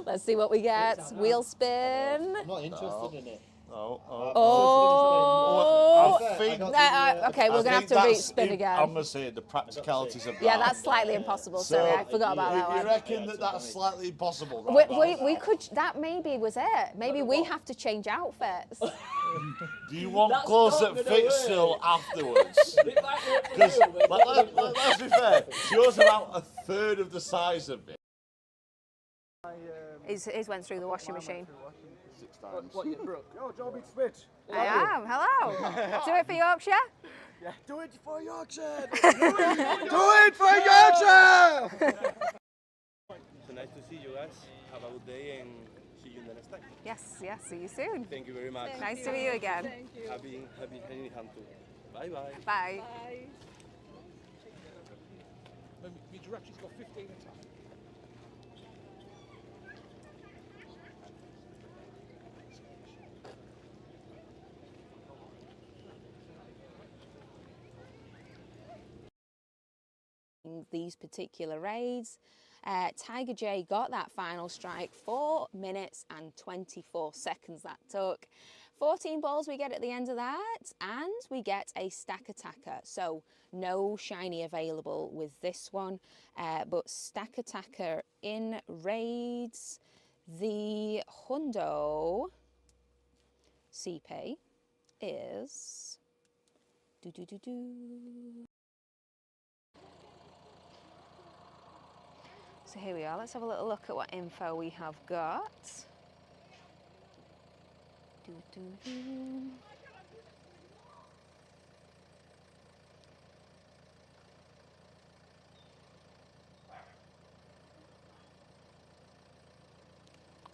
Let's see what we get. Wheel spin. I'm not interested in it. Okay, we're going to have to re-spin again. I'm going to say the practicalities of that. Yeah, that's slightly impossible. Sorry, I forgot about that one. You reckon that that's slightly impossible? Right, we could, that maybe was it. Maybe we have to change outfits. Do you want clothes that fit still afterwards? Because let's be fair, yours about a third of the size of it. He's went through the washing machine. 6 times. What, you broke? Yo, Joe Big Switch. I am, hello. Do it for Yorkshire? Yeah, do it for Yorkshire. Do it for Yorkshire. So nice to see you guys. Have a good day and see you in the next time. Yes, see you soon. Thank you very much. Nice to meet you again. Thank you. Happy hand too. Bye bye. Bye. My direction's got 15 in time. These particular raids, Tiger J got that final strike. 4 minutes and 24 seconds that took. 14 balls we get at the end of that, and we get a stack attacker. So no shiny available with this one, but stack attacker in raids. The Hundo CP is So here we are, let's have a little look at what info we have got.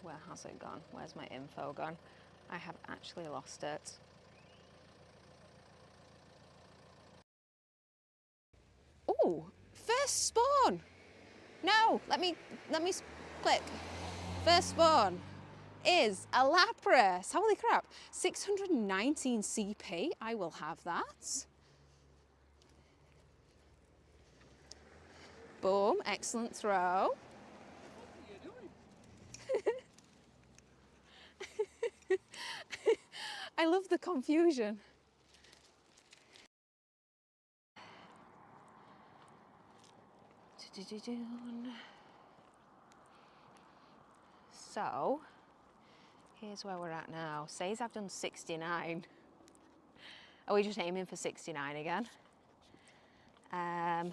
Where has it gone? Where's my info gone? I have actually lost it. Ooh, first spawn! No, let me click. First spawn is a Lapras. Holy crap. 619 CP. I will have that. Boom. Excellent throw. I love the confusion. So, here's where we're at now. Says I've done 69. Are we just aiming for 69 again? Right,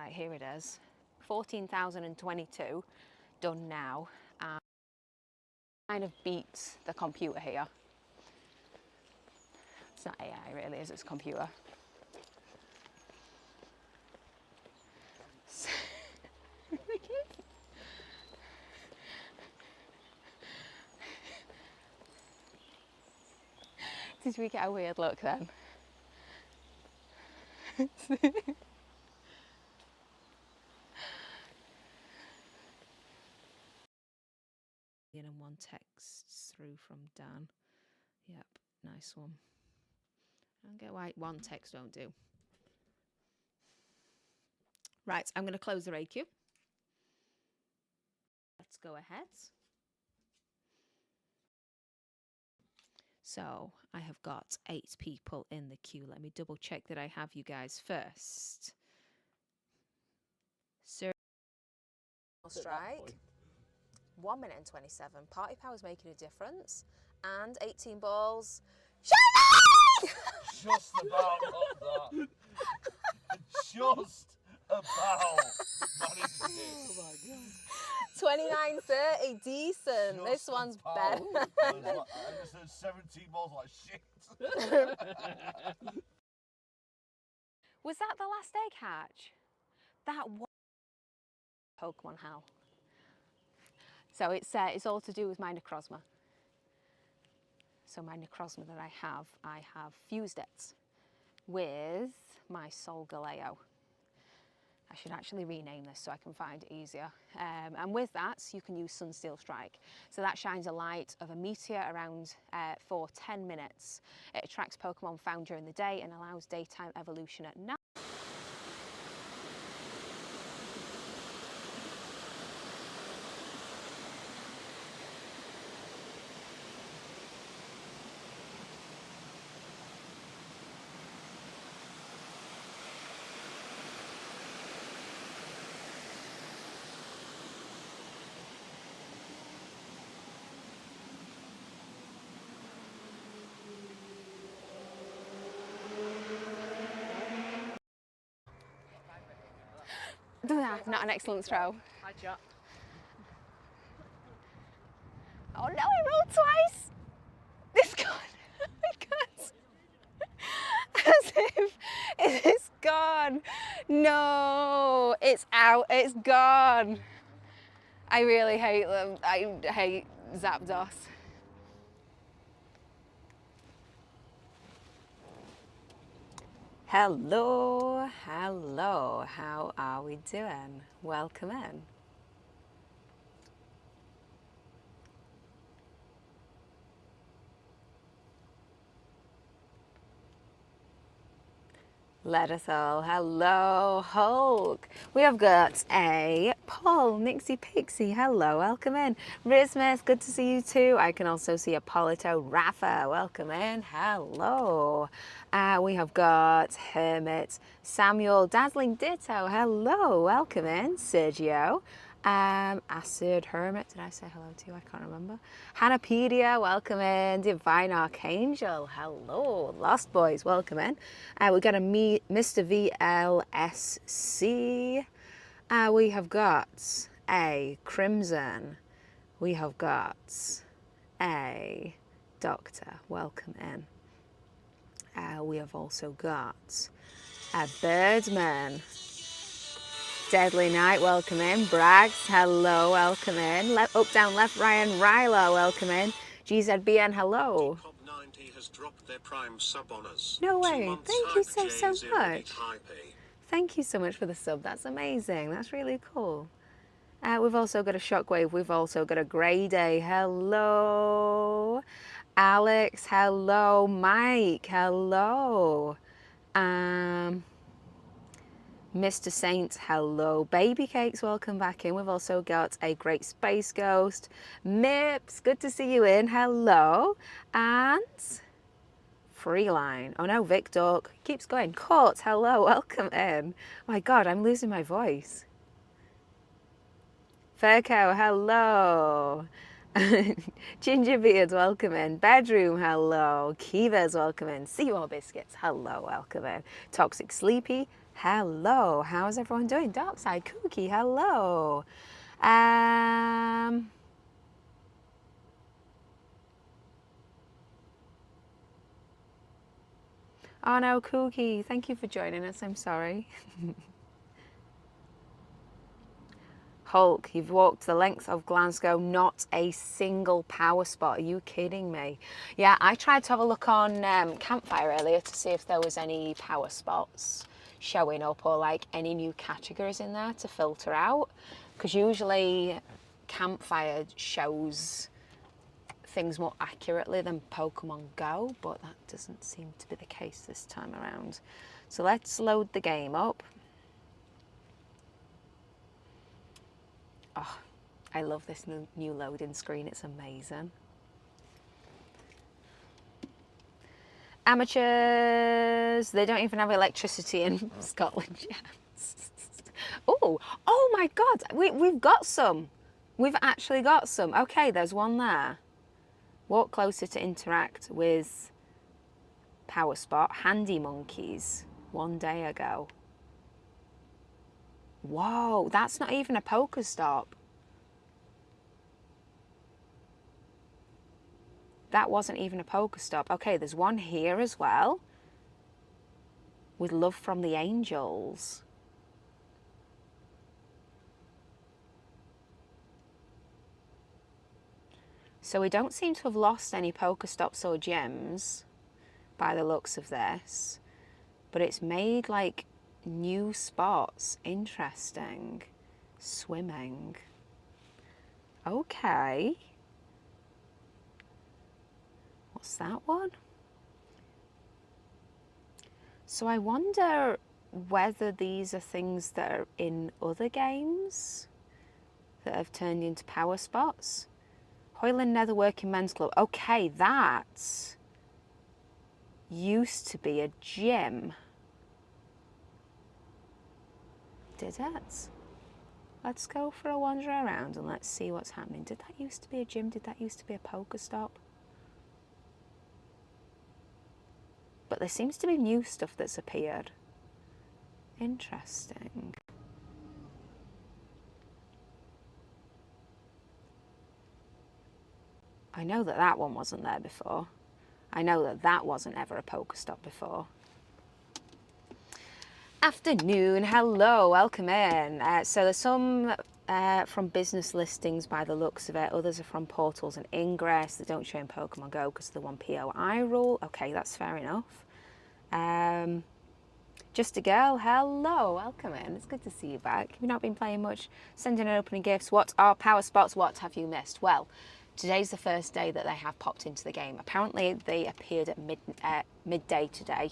here it is. 14,022 done now. Kind of beats the computer here. It's not AI really, is it? It's computer. Did we get a weird look then? And one text through from Dan. Yep, nice one. I don't get why one text won't do. Right, I'm going to close the raid queue. Let's go ahead. So I have got 8 people in the queue. Let me double check that I have you guys first. Sir, strike. 1 minute and 27. Party Power's making a difference. And 18 balls. Shiny! Just about got that. Just about managed it. Oh my God. 29-30, decent. Just This one's about. better. I just heard 17 balls like shit. Was that the last egg hatch? That was Pokemon Hell. So it's all to do with my Necrozma. So my Necrozma that I have fused it with my Solgaleo. I should actually rename this so I can find it easier. And with that, you can use Sunsteel Strike. So that shines a light of a meteor around for 10 minutes. It attracts Pokemon found during the day and allows daytime evolution at night. Not an excellent throw. Hi, chat. Oh no, he rolled twice! It's gone. Oh my god. As if it's gone. No, it's out, it's gone. I really hate them. I hate Zapdos. Hello, hello, how are we doing? Welcome in. Let us all. Hello, Hulk. We have got a Paul, Nixie Pixie. Hello, welcome in. Rizmas, good to see you too. I can also see Appolito Rafa. Welcome in. Hello. We have got Hermit, Samuel, Dazzling Ditto. Hello, welcome in. Sergio. Acid Hermit, did I say hello to you? I can't remember. Hanapedia, welcome in. Divine Archangel, hello. Lost Boys, welcome in. We've got a Mr. VLSC. We have got a Crimson. We have got a Doctor, welcome in. We have also got a Birdman. Deadly Night, welcome in. Braggs, hello, welcome in. Up, down, left, Ryan Ryla, welcome in. GZBN, hello. Depop90 has dropped their prime sub on us. No 2 way. months Thank you hype, so J0 much. hype. Thank you so much for the sub. That's amazing. That's really cool. We've also got a Shockwave. We've also got a Grey Day. Hello. Alex, hello. Mike, hello. Mr. Saint, hello. Baby Cakes, welcome back in. We've also got a Great Space Ghost. Mips, good to see you in. Hello. And Freeline. Oh no, Vic Duck keeps going. Court, hello, welcome in. My God, I'm losing my voice. Furco, hello. Gingerbeard, welcome in. Bedroom, hello. Kiva's, welcome in. Seymour Biscuits, hello, welcome in. Toxic Sleepy, hello. How's everyone doing? Darkside Cookie, hello. Oh no, Cookie, thank you for joining us. I'm sorry. Hulk, you've walked the length of Glasgow, not a single power spot. Are you kidding me? Yeah, I tried to have a look on Campfire earlier to see if there was any power spots showing up or like any new categories in there to filter out. Because usually Campfire shows things more accurately than Pokemon Go, but that doesn't seem to be the case this time around. So let's load the game up. Oh, I love this new loading screen, it's amazing. Amateurs, they don't even have electricity in Scotland yet. Oh my God, we've got some. We've actually got some. Okay, there's one there. Walk closer to interact with Power Spot. Handy Monkeys, 1 day ago. Whoa, that's not even a Pokestop. That wasn't even a Pokestop. Okay, there's one here as well. With Love from the Angels. So we don't seem to have lost any Pokestops or gems by the looks of this. But it's made like new spots. Interesting. Swimming. Okay. What's that one? So I wonder whether these are things that are in other games that have turned into power spots. Hoyland Netherworking Men's Club. Okay, that used to be a gym. Did it? Let's go for a wander around and let's see what's happening. Did that used to be a gym? Did that used to be a Pokestop? But there seems to be new stuff that's appeared. Interesting. I know that that one wasn't there before. I know that that wasn't ever a Pokestop before. Afternoon, hello, welcome in. So there's some from business listings by the looks of it. Others are from portals and ingress that don't show in Pokemon Go because of the 1 POI rule. Okay, that's fair enough. Just a girl, hello, welcome in. It's good to see you back. You've not been playing much, sending and opening gifts. What are power spots? What have you missed? Well, today's the first day that they have popped into the game. Apparently they appeared at midday today.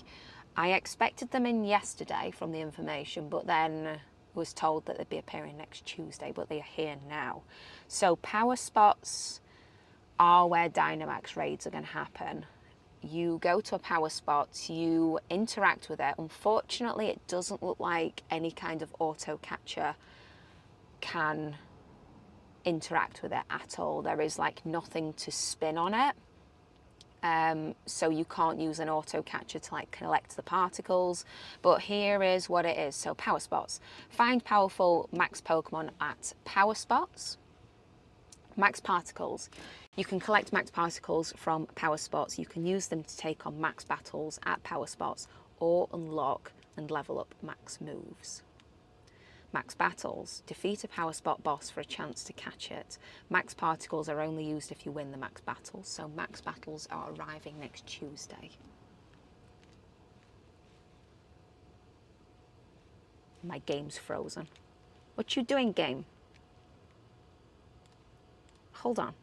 I expected them in yesterday from the information, but then was told that they'd be appearing next Tuesday, but they are here now. So power spots are where Dynamax raids are going to happen. You go to a power spot, you interact with it. Unfortunately, it doesn't look like any kind of auto catcher can interact with it at all. There is like nothing to spin on it. So you can't use an auto catcher to like collect the particles, but here is what it is. So power spots. Find powerful max Pokemon at power spots. Max particles. You can collect max particles from power spots. You can use them to take on max battles at power spots or unlock and level up max moves. Max battles. Defeat a power spot boss for a chance to catch it. Max particles are only used if you win the max battles. So max battles are arriving next Tuesday. My game's frozen. What you doing, game? Hold on.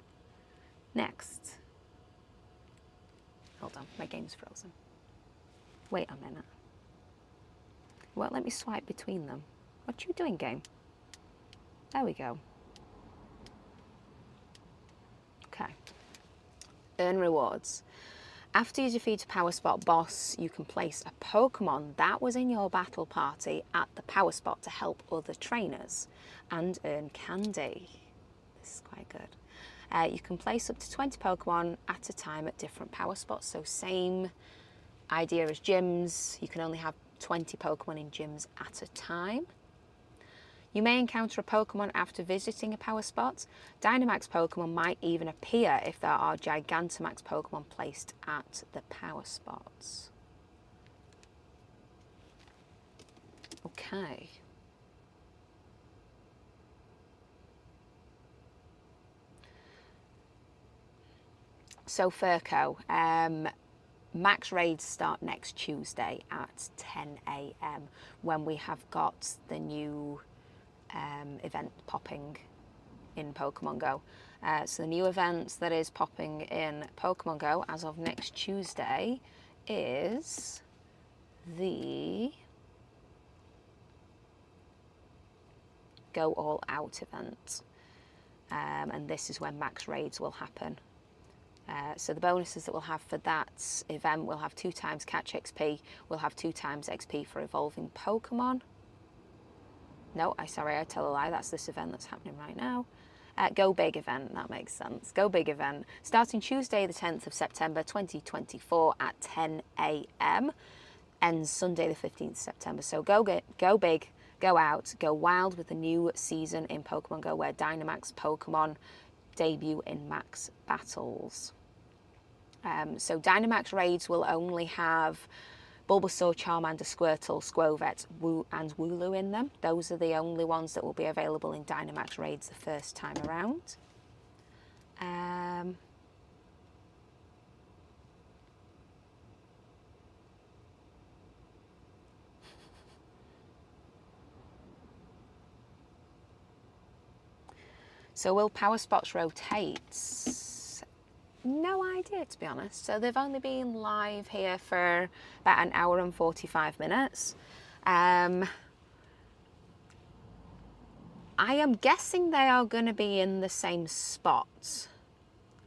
Next. Hold on, my game's frozen. Wait a minute. It won't let me swipe between them. What you doing, game? There we go. Okay. Earn rewards. After you defeat a power spot boss, you can place a Pokemon that was in your battle party at the power spot to help other trainers and earn candy. This is quite good. You can place up to 20 Pokemon at a time at different power spots. So same idea as gyms. You can only have 20 Pokemon in gyms at a time. You may encounter a Pokemon after visiting a power spot. Dynamax Pokemon might even appear if there are Gigantamax Pokemon placed at the power spots. Okay. So Furco, max raids start next Tuesday at 10 AM when we have got the new event popping in Pokemon Go. So the new event that is popping in Pokemon Go as of next Tuesday is the Go All Out event. And this is when max raids will happen. So the bonuses that we'll have for that event, we'll have 2 times catch XP, we'll have 2 times XP for evolving Pokemon. No, sorry, I tell a lie, that's this event that's happening right now. Go Big event, that makes sense. Go Big event, starting Tuesday the 10th of September 2024 at 10 AM, ends Sunday the 15th of September. So go big, go out, go wild with the new season in Pokemon Go where Dynamax Pokemon debut in max battles. So Dynamax raids will only have Bulbasaur, Charmander, Squirtle, Squirvet, and Wooloo in them. Those are the only ones that will be available in Dynamax raids the first time around. So will power spots rotate? No idea, to be honest. So they've only been live here for about an hour and 45 minutes. I am guessing they are going to be in the same spot.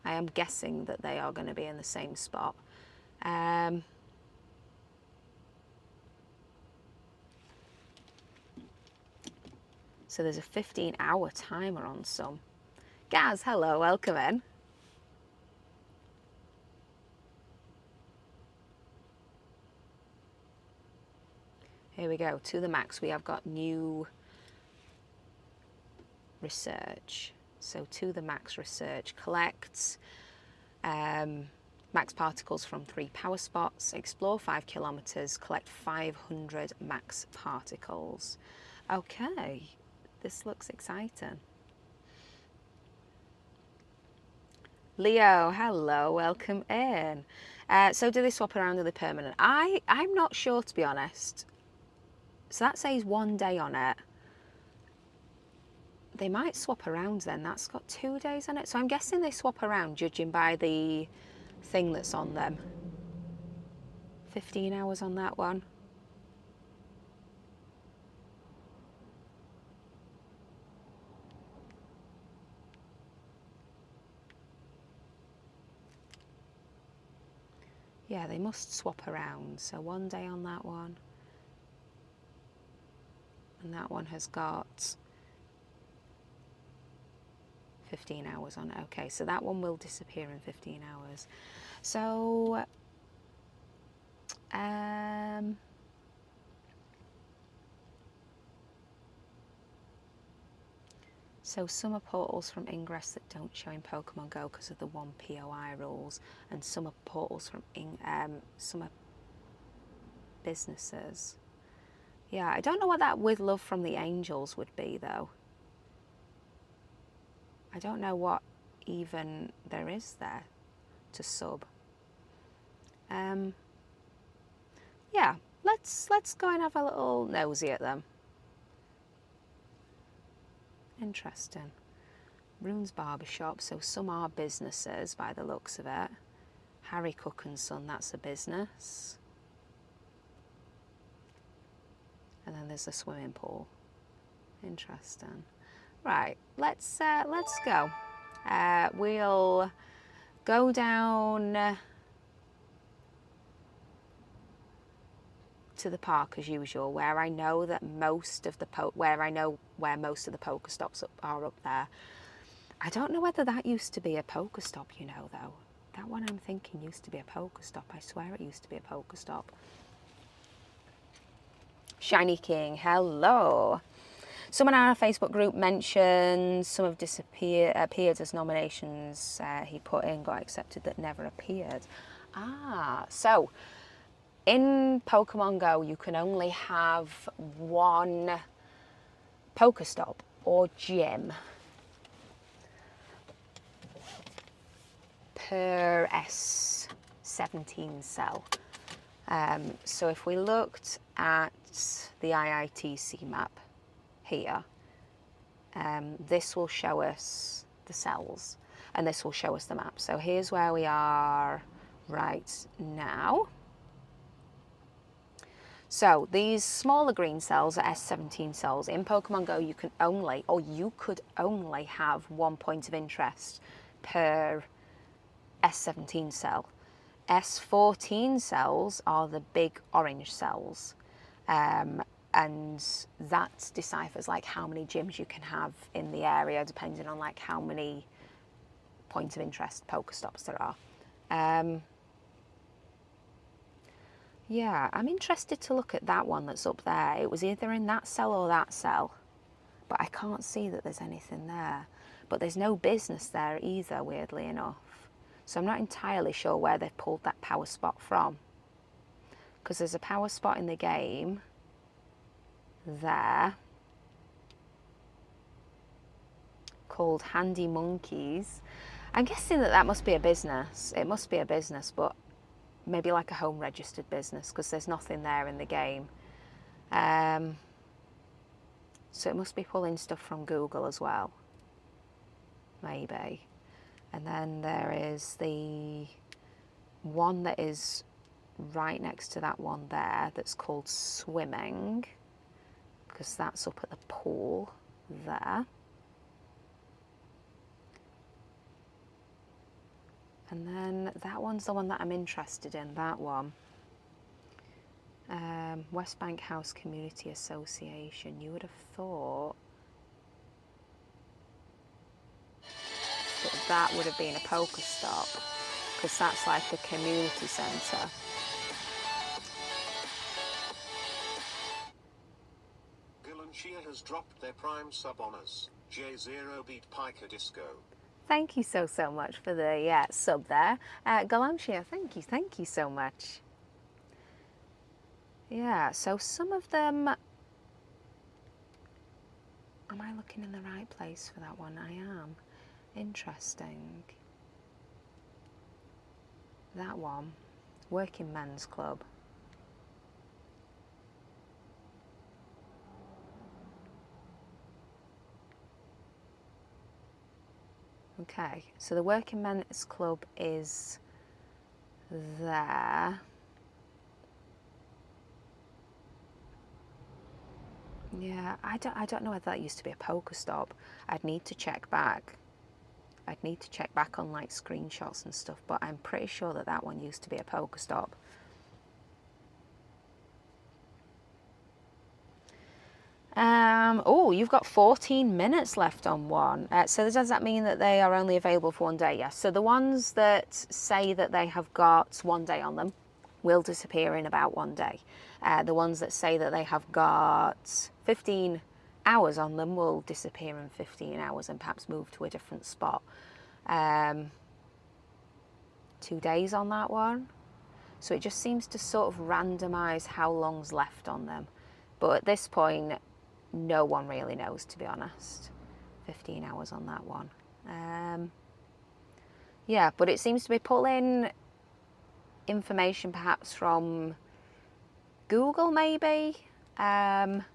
I am guessing that they are going to be in the same spot. So there's a 15-hour timer on some. Gaz, hello, welcome in. Here we go, to the max. We have got new research. So to the max research collects Max particles from 3 power spots. Explore 5 kilometers. Collect 500 max particles. Okay, this looks exciting. Leo, hello, welcome in. So do they swap around, are they permanent? I'm not sure, to be honest. So that says 1 day on it. They might swap around then. That's got 2 days on it. So I'm guessing they swap around, judging by the thing that's on them. 15 hours on that one. Yeah, they must swap around. So 1 day on that one. And that one has got 15 hours on it. Okay, so that one will disappear in 15 hours. So, so some are portals from Ingress that don't show in Pokemon Go because of the 1 POI rules, and some are portals from some are businesses. Yeah, I don't know what that with love from the angels would be though. I don't know what even there is there to sub. Yeah, let's go and have a little nosy at them. Interesting. Rune's Barbershop, so some are businesses by the looks of it. Harry Cook and Son, that's a business. And then there's a swimming pool. Interesting. Right, let's go. We'll go down to the park as usual, where I know that most of the where most of the Pokestops are up there. I don't know whether that used to be a Pokestop, you know, though. That one I'm thinking used to be a Pokestop. I swear it used to be a Pokestop. Shiny King, hello. Someone on our Facebook group mentioned some have appeared as nominations he put in, got accepted, that never appeared. Ah, so in Pokemon Go, you can only have one Pokestop or gym per S17 cell. So if we looked at the IITC map here, this will show us the cells and this will show us the map. So here's where we are right now. So these smaller green cells are S17 cells. In Pokemon Go, you could only have 1 point of interest per S17 cell. S14 cells are the big orange cells. And that deciphers like how many gyms you can have in the area, depending on like how many points of interest Pokestops there are. Yeah, I'm interested to look at that one that's up there. It was either in that cell or that cell, but I can't see that there's anything there. But there's no business there either, weirdly enough. So I'm not entirely sure where they've pulled that power spot from. Because there's a power spot in the game there called Handy Monkeys. I'm guessing that that must be a business. It must be a business, but maybe like a home registered business, because there's nothing there in the game. So it must be pulling stuff from Google as well, maybe. And then there is the one that is right next to that one there that's called Swimming, because that's up at the pool there. And then that one's the one that I'm interested in, that one. West Bank House Community Association. You would have thought that that would have been a Pokestop, because that's like a community centre. Gilanshia has dropped their prime sub on us. J0 beat Piker Disco. Thank you so much for the sub there. Galamshia, thank you so much. Yeah, so some of them... Am I looking in the right place for that one? I am. Interesting. That one, Working Men's Club. Okay, so the Working Men's Club is there. Yeah, I don't know whether that used to be a poker stop. I'd need to check back. I'd need to check back on like screenshots and stuff, but I'm pretty sure that that one used to be a poker stop. Oh, you've got 14 minutes left on one. So does that mean that they are only available for one day? Yes. So the ones that say that they have got one day on them will disappear in about one day. The ones that say that they have got 15 hours on them will disappear in 15 hours and perhaps move to a different spot. 2 days on that one. So it just seems to sort of randomise how long's left on them. But at this point, no one really knows, to be honest. 15 hours on that one. Yeah, but it seems to be pulling information perhaps from Google maybe, for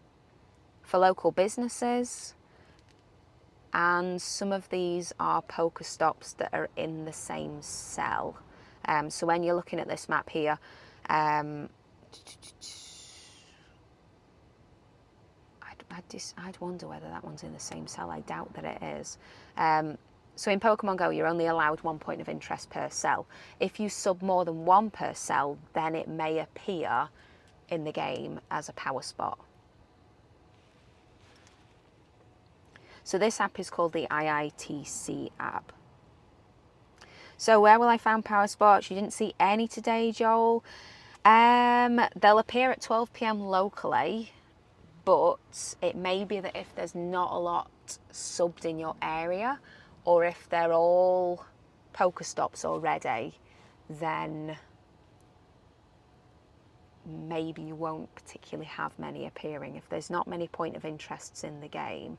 local businesses. And some of these are poker stops that are in the same cell. So when you're looking at this map here, I'd wonder whether that one's in the same cell. I doubt that it is. So in Pokemon Go, you're only allowed 1 point of interest per cell. If you sub more than 1 per cell, then it may appear in the game as a power spot. So this app is called the IITC app. So where will I find power spots? You didn't see any today, Joel. They'll appear at 12 p.m. locally, but it may be that if there's not a lot subbed in your area, or if they're all poker stops already, then maybe you won't particularly have many appearing. If there's not many point of interests in the game,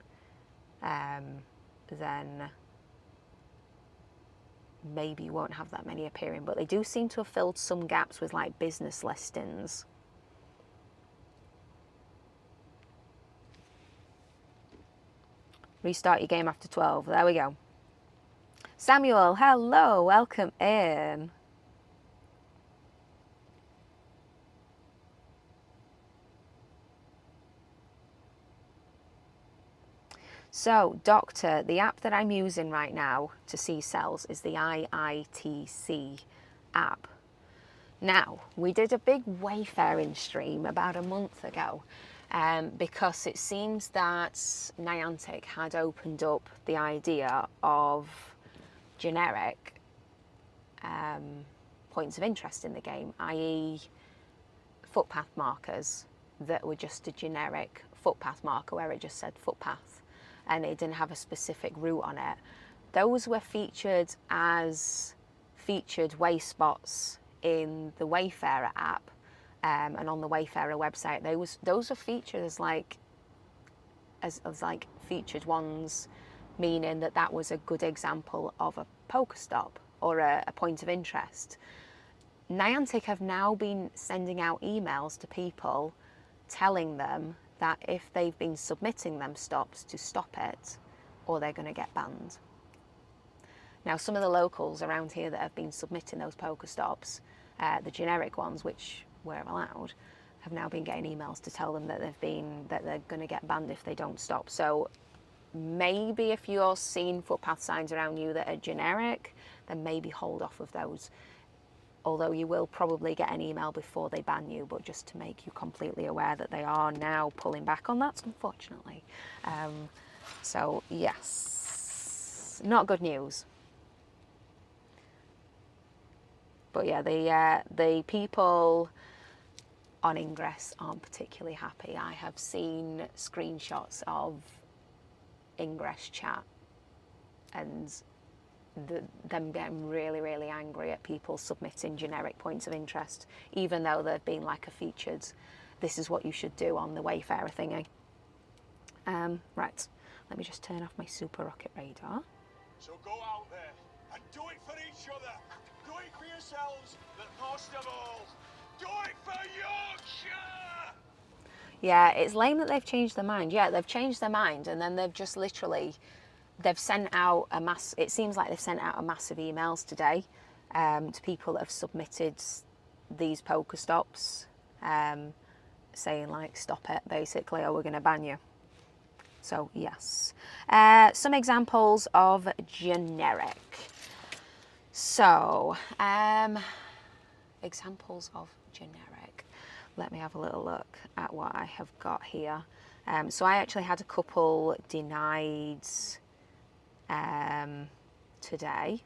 then maybe you won't have that many appearing. But they do seem to have filled some gaps with like business listings. Restart your game after 12. There we go. Samuel, hello, welcome in. So, Doctor, the app that I'm using right now to see cells is the IITC app. Now, we did a big wayfaring stream about a month ago because it seems that Niantic had opened up the idea of generic points of interest in the game, i.e. footpath markers that were just a generic footpath marker where it just said footpath and it didn't have a specific route on it. Those were featured as featured way spots in the Wayfarer app and on the Wayfarer website. Those were featured as like featured ones, meaning that that was a good example of a poker stop or a point of interest. Niantic have now been sending out emails to people telling them that if they've been submitting them stops to stop it, or they're going to get banned. Now, some of the locals around here that have been submitting those poker stops, the generic ones, which were allowed, have now been getting emails to tell them that they're going to get banned if they don't stop. So maybe if you're seeing footpath signs around you that are generic, then maybe hold off of those. Although you will probably get an email before they ban you, but just to make you completely aware that they are now pulling back on that, unfortunately. So yes, not good news. But yeah, the people on Ingress aren't particularly happy. I have seen screenshots of Ingress chat, and them getting really, really angry at people submitting generic points of interest, even though they've been like a featured, this is what you should do on the Wayfarer thingy. Right, let me just turn off my super rocket radar. So go out there and do it for each other. Do it for yourselves, but most of all, do it for Yorkshire! Yeah, it's lame that they've changed their mind. Yeah, they've changed their mind, and then they've just literally, they've sent out a mass, it seems like they've sent out a massive emails today to people that have submitted these Pokestops, saying like, stop it, basically, or we're going to ban you. So yes. Some examples of generic. So, examples of generic. Let me have a little look at what I have got here. So I actually had a couple denied today.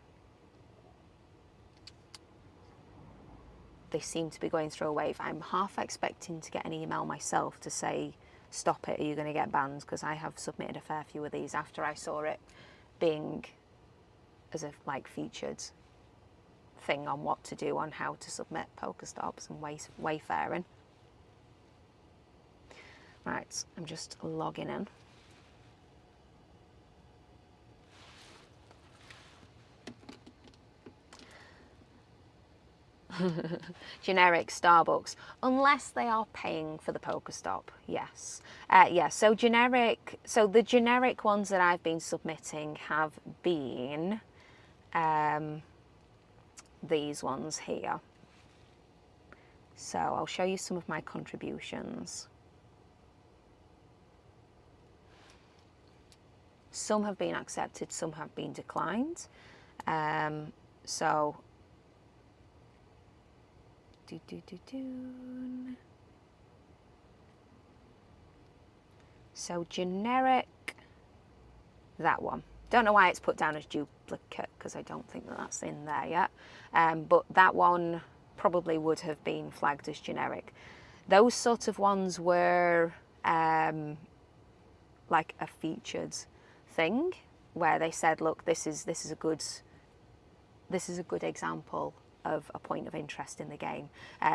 They seem to be going through a wave. I'm half expecting to get an email myself to say, stop it, are you going to get banned? Because I have submitted a fair few of these after I saw it being as a like featured thing on what to do on how to submit Pokestops and Wayfaring. Right, I'm just logging in. Generic Starbucks, unless they are paying for the Pokestop, yes. Yeah, so the generic ones that I've been submitting have been these ones here. So I'll show you some of my contributions. Some have been accepted, some have been declined. So generic, that one. Don't know why it's put down as duplicate, because I don't think that that's in there yet. But that one probably would have been flagged as generic. Those sort of ones were like a featured thing, where they said, look, this is a good example of a point of interest in the game.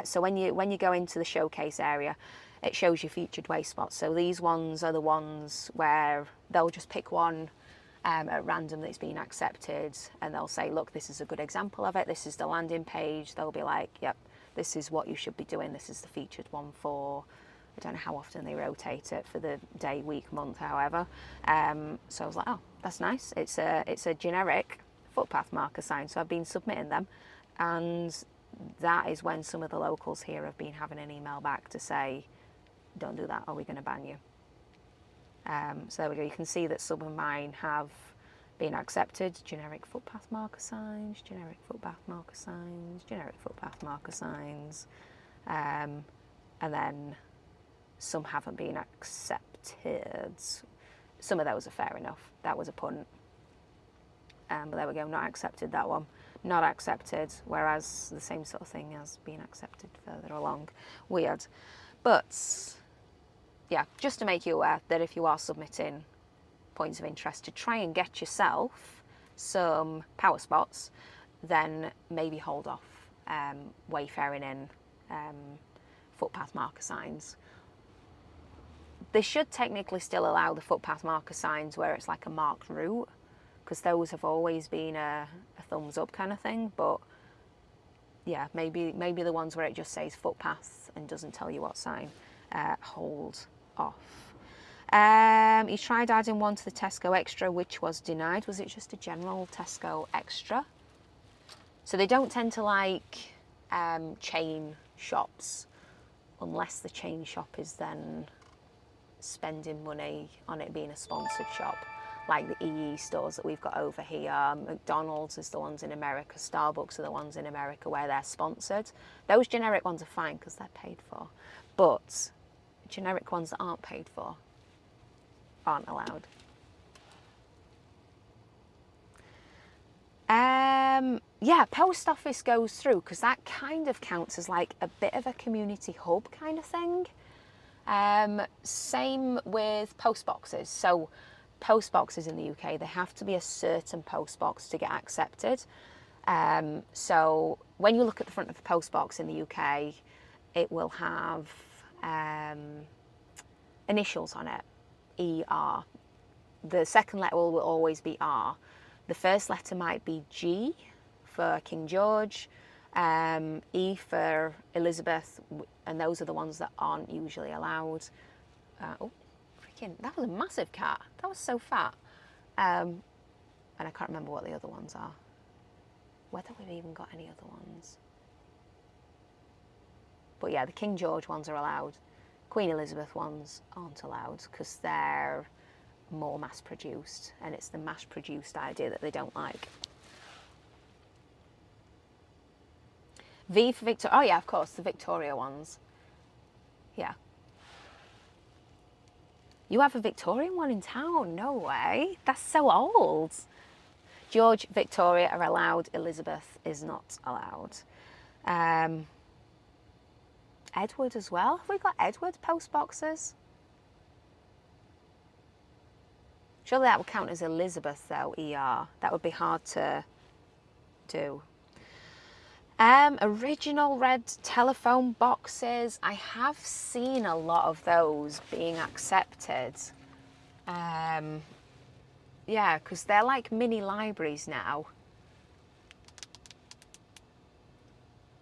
So when you go into the showcase area, it shows you featured way spots. So these ones are the ones where they'll just pick one at random that's been accepted, and they'll say, look, this is a good example of it, this is the landing page. They'll be like, yep, this is what you should be doing, this is the featured one for, I don't know how often they rotate it, for the day, week, month, however. So I was like, oh, that's nice. It's a generic footpath marker sign, so I've been submitting them, and that is when some of the locals here have been having an email back to say, don't do that, or we're going to ban you. So there we go, you can see that some of mine have been accepted. Generic footpath marker signs, generic footpath marker signs, generic footpath marker signs, and then some haven't been accepted. Some of those are fair enough, that was a punt. But there we go, not accepted, that one. Not accepted, whereas the same sort of thing has been accepted further along. Weird. But yeah, just to make you aware that if you are submitting points of interest to try and get yourself some power spots, then maybe hold off wayfaring in footpath marker signs. They should technically still allow the footpath marker signs where it's like a marked route, because those have always been a thumbs up kind of thing. But yeah, maybe the ones where it just says footpath and doesn't tell you what sign, hold off. You tried adding one to the Tesco Extra, which was denied. Was it just a general Tesco Extra? So they don't tend to like chain shops, unless the chain shop is then spending money on it being a sponsored shop, like the EE stores that we've got over here. McDonald's is the ones in America, Starbucks are the ones in America where they're sponsored. Those generic ones are fine because they're paid for, but generic ones that aren't paid for aren't allowed. Yeah, post office goes through, because that kind of counts as like a bit of a community hub kind of thing. Same with post boxes. So post boxes in the UK, they have to be a certain post box to get accepted. So when you look at the front of a post box in the UK, it will have initials on it, ER. The second letter will always be R. The first letter might be G for King George, E for Elizabeth, and those are the ones that aren't usually allowed. Oh, freaking, that was a massive cat. That was so fat. And I can't remember what the other ones are. Whether we've even got any other ones. But yeah, the King George ones are allowed. Queen Elizabeth ones aren't allowed because they're more mass-produced, and it's the mass-produced idea that they don't like. V for Victoria. Oh yeah, of course, the Victoria ones. Yeah. You have a Victorian one in town? No way. That's so old. George, Victoria are allowed. Elizabeth is not allowed. Edward as well. Have we got Edward post boxes? Surely that would count as Elizabeth though, ER. That would be hard to do. Original red telephone boxes. I have seen a lot of those being accepted. Yeah, because they're like mini libraries now.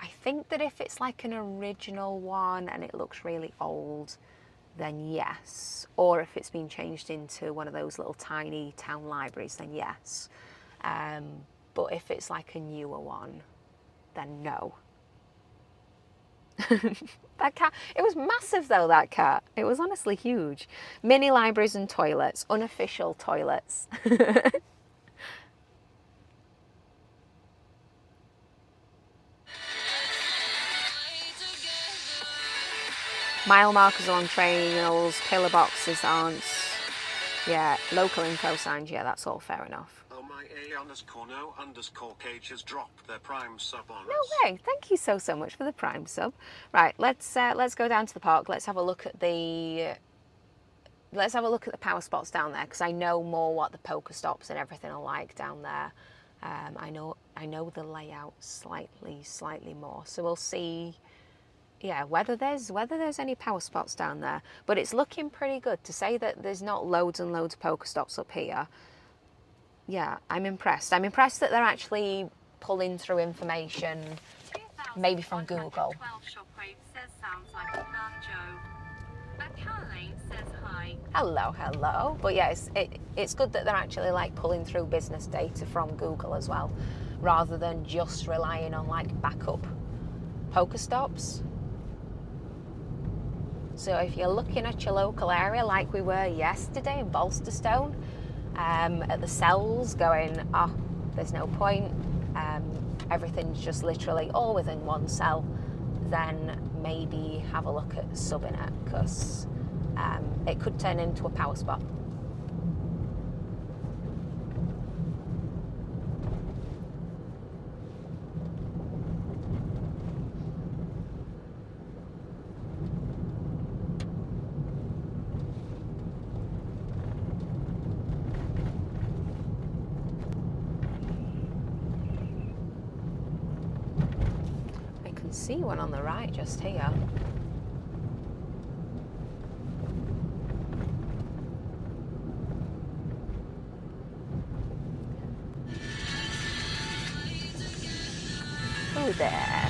I think that if it's like an original one and it looks really old, then yes. Or if it's been changed into one of those little tiny town libraries, then yes. But if it's like a newer one, then no. That cat, it was massive though, that cat. It was honestly huge. Mini libraries and toilets, unofficial toilets. Mile markers on trains, pillar boxes aren't. Yeah, local info signs, yeah, that's all fair enough. Oh my A_no_cage has dropped their prime sub on us. No way, thank you so much for the prime sub. Right, let's go down to the park. Let's have a look at the power spots down there, because I know more what the poker stops and everything are like down there. I know the layout slightly more, so we'll see. Yeah, whether there's any power spots down there, but it's looking pretty good. To say that there's not loads and loads of poker stops up here, yeah, I'm impressed. I'm impressed that they're actually pulling through information, maybe from Google. Hello. But yeah, it's good that they're actually like pulling through business data from Google as well, rather than just relying on like backup poker stops. So if you're looking at your local area like we were yesterday in Balsterstone, at the cells going, oh, there's no point, everything's just literally all within one cell, then maybe have a look at subbing it, because it could turn into a power spot. See one on the right just here. Who there?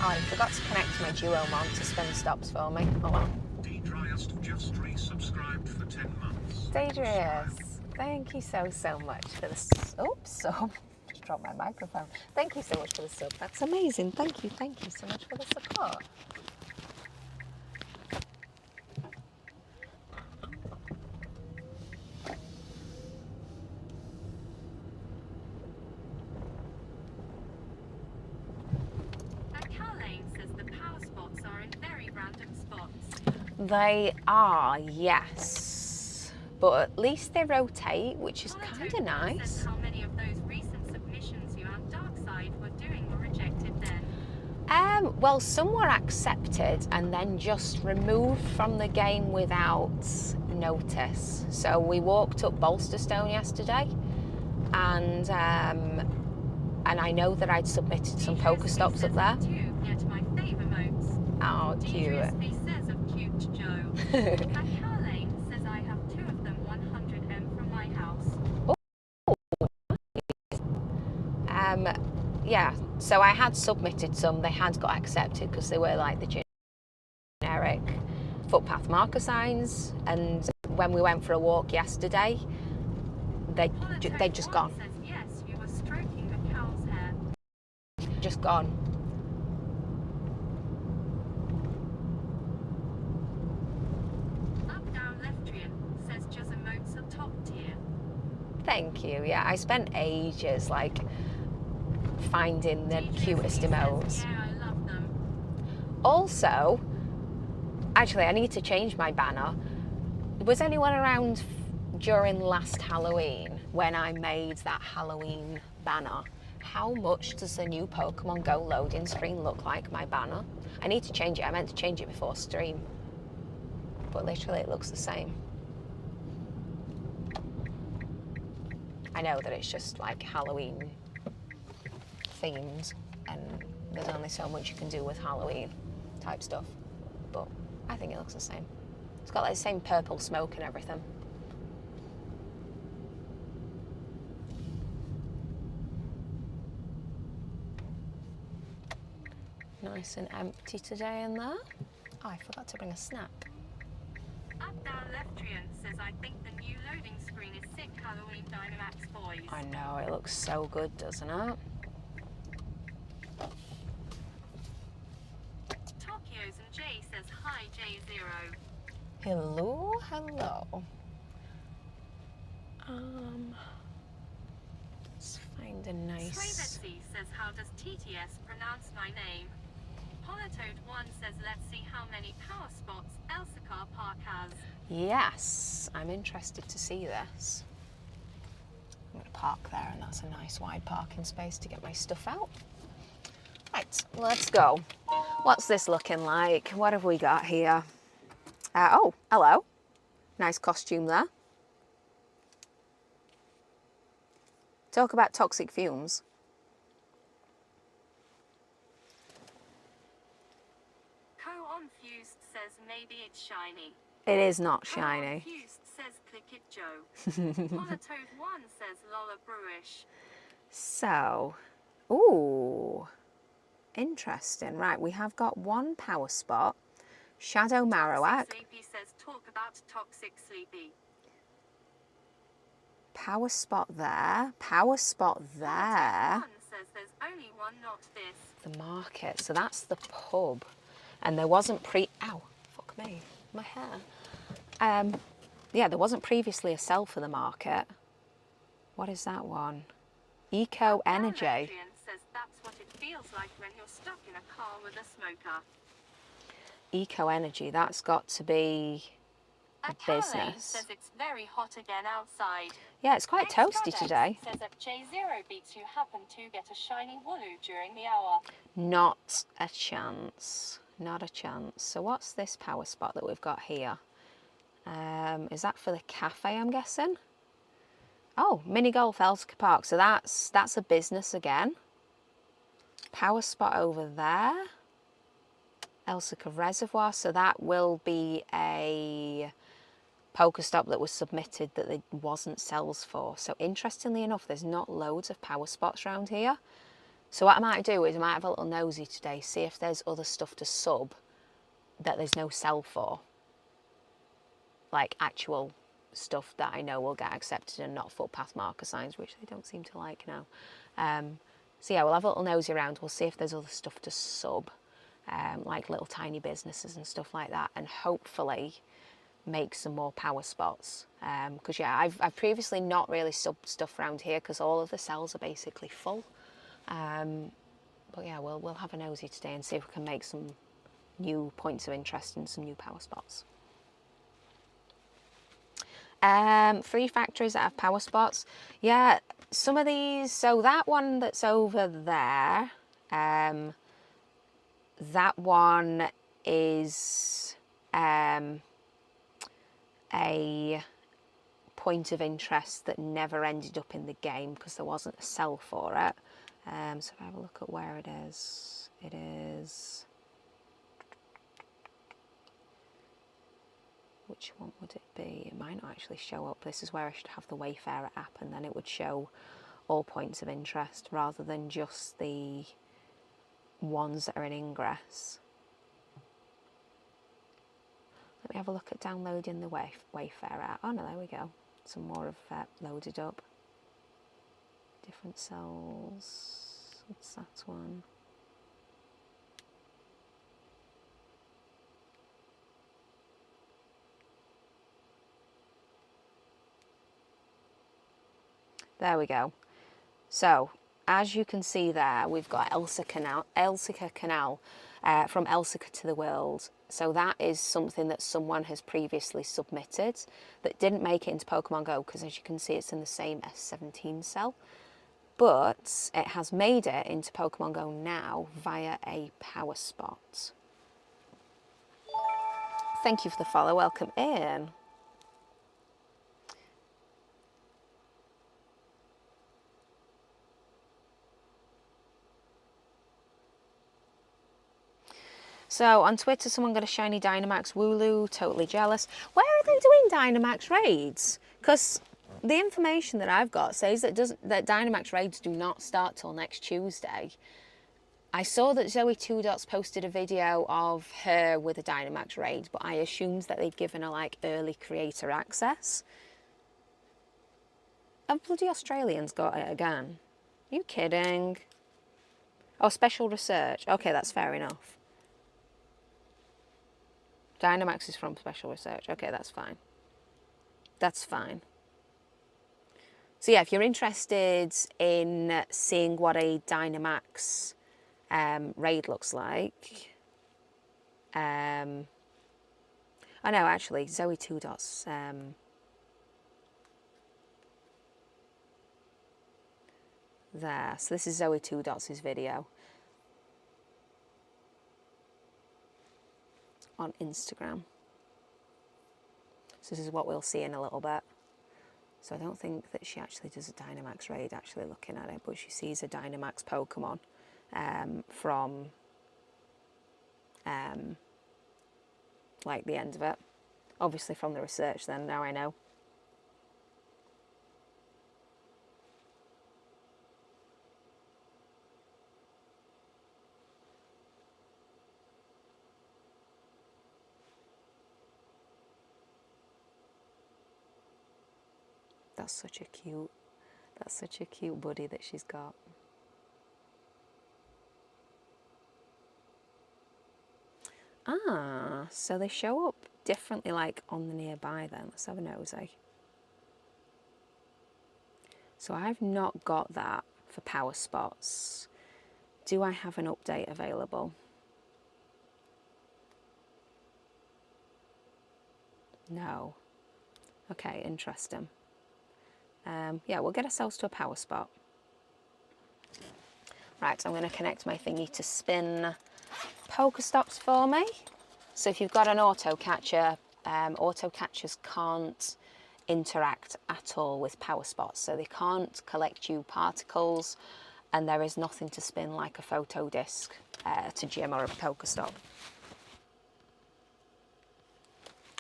Oh, I forgot to connect my Duo mod to spin stops for me. Oh well. Deidrius just resubscribed for 10 months. Deidrius, thank you so much for this. Oops, so drop my microphone. Thank you so much for the sub. That's amazing. Thank you so much for the support. Lane says the power spots are in very random spots. They are, yes. But at least they rotate, which is kind of nice. How many of those recent submissions you and Darkside were doing were rejected then? Well, some were accepted and then just removed from the game without notice. So we walked up Bolsterstone yesterday, and I know that I'd submitted some Pokestops up there. Get my favour motes. Oh, cute. says of cute Joe. Carlane says I have 2 of them 100M from my house. Yeah, so I had submitted some. They had got accepted because they were like the generic footpath marker signs. And when we went for a walk yesterday, they'd just gone. Says yes, you were stroking the cow's hair. Just gone. Up down Leftrian says just emotes are top tier. Thank you. Yeah, I spent ages like finding the DJC cutest says, emotes. yeah, I love them. Also, actually, I need to change my banner. Was anyone around during last Halloween when I made that Halloween banner? How much does the new Pokemon Go loading screen look like my banner? I need to change it. I meant to change it before stream, but literally it looks the same. I know that it's just like Halloween themed, and there's only so much you can do with Halloween type stuff, but I think it looks the same. It's got like the same purple smoke and everything. Nice and empty today in there. Oh, I forgot to bring a snack. Up down Leftrian says I think the new loading screen is sick Halloween Dynamax boys. I know, it looks so good, doesn't it? Tokios and Jay says hi J0. Hello, hello. Let's find a Sway nice... Betsy says how does TTS pronounce my name? Politoad1 says let's see how many power spots Elsa Park has. Yes, I'm interested to see this. I'm going to park there, and that's a nice wide parking space to get my stuff out. Right, let's go. What's this looking like? What have we got here? Oh, hello. Nice costume there. Talk about toxic fumes. Co-on-fused says maybe it's shiny. It is not shiny. Co-on-fused says click it Joe. Politoad1 says Lola Brewish. So, ooh, interesting. Right, we have got one power spot. Shadow Marowak. Sleepy says talk about toxic Sleepy. Power spot there. Power spot there. Politoad1 says there's only one, not this. The market. So that's the pub. And there wasn't ow, fuck me, my hair. Yeah, there wasn't previously a sell for the market. What is that one? Eco Energy. Adrian says that's what it feels like when you're stuck in a car with a smoker. Eco Energy, that's got to be a business. Says it's very hot again outside. Yeah, it's quite toasty Extradex today. Says at J0 beats you happen to get a shiny Wooloo during the hour. Not a chance. Not a chance. So what's this power spot that we've got here? Is that for the cafe, I'm guessing? Oh, mini golf Elska Park. So that's a business again. Power spot over there. Elsica Reservoir. So that will be a Pokestop that was submitted that there wasn't cells for. So interestingly enough, there's not loads of power spots around here. So what I might do is I might have a little nosy today, see if there's other stuff to sub that there's no cell for. Like actual stuff that I know will get accepted and not footpath marker signs, which they don't seem to like now. So yeah, we'll have a little nosy around. We'll see if there's other stuff to sub, like little tiny businesses and stuff like that, and hopefully make some more power spots. Because yeah, I've previously not really subbed stuff around here because all of the cells are basically full. But yeah, we'll have a nosy today and see if we can make some new points of interest and some new power spots. 3 factories that have power spots. Yeah, some of these, so that one that's over there, That one is a point of interest that never ended up in the game because there wasn't a sell for it. So if I have a look at where it is, which one would it be? It might not actually show up. This is where I should have the Wayfarer app, and then it would show all points of interest rather than just the ones that are in ingress. Let me have a look at downloading the Wayfarer app. Oh no, there we go. Some more have loaded up. Different cells. What's that one? There we go. So, as you can see there, we've got Elsica Canal from Elsica to the World. So that is something that someone has previously submitted that didn't make it into Pokemon Go because, as you can see, it's in the same S17 cell. But it has made it into Pokemon Go now via a power spot. Thank you for the follow. Welcome in. So on Twitter, someone got a shiny Dynamax Wooloo, totally jealous. Where are they doing Dynamax raids? Because the information that I've got says that Dynamax raids do not start till next Tuesday. I saw that Zoe Two Dots posted a video of her with a Dynamax raid, but I assumed that they'd given her like early creator access. Have bloody Australians got it again? Are you kidding? Oh, special research. Okay, that's fair enough. Dynamax is from special research. Okay, that's fine. That's fine. So yeah, if you're interested in seeing what a Dynamax raid looks like, I know actually Zoe Two Dots there. So this is Zoe Two Dots' video on Instagram. So this is what we'll see in a little bit. So I don't think that she actually does a Dynamax raid, actually looking at it, but she sees a Dynamax Pokemon from like the end of it. Obviously from the research then, now I know. That's such a cute buddy that she's got. Ah, so they show up differently like on the nearby then. Let's have a nosy. So I've not got that for power spots. Do I have an update available? No. Okay, interesting. Yeah, we'll get ourselves to a power spot. Right, I'm going to connect my thingy to spin Pokestops for me. So if you've got an auto catcher, auto catchers can't interact at all with power spots. So they can't collect you particles, and there is nothing to spin like a photo disc to gym or a Pokestop.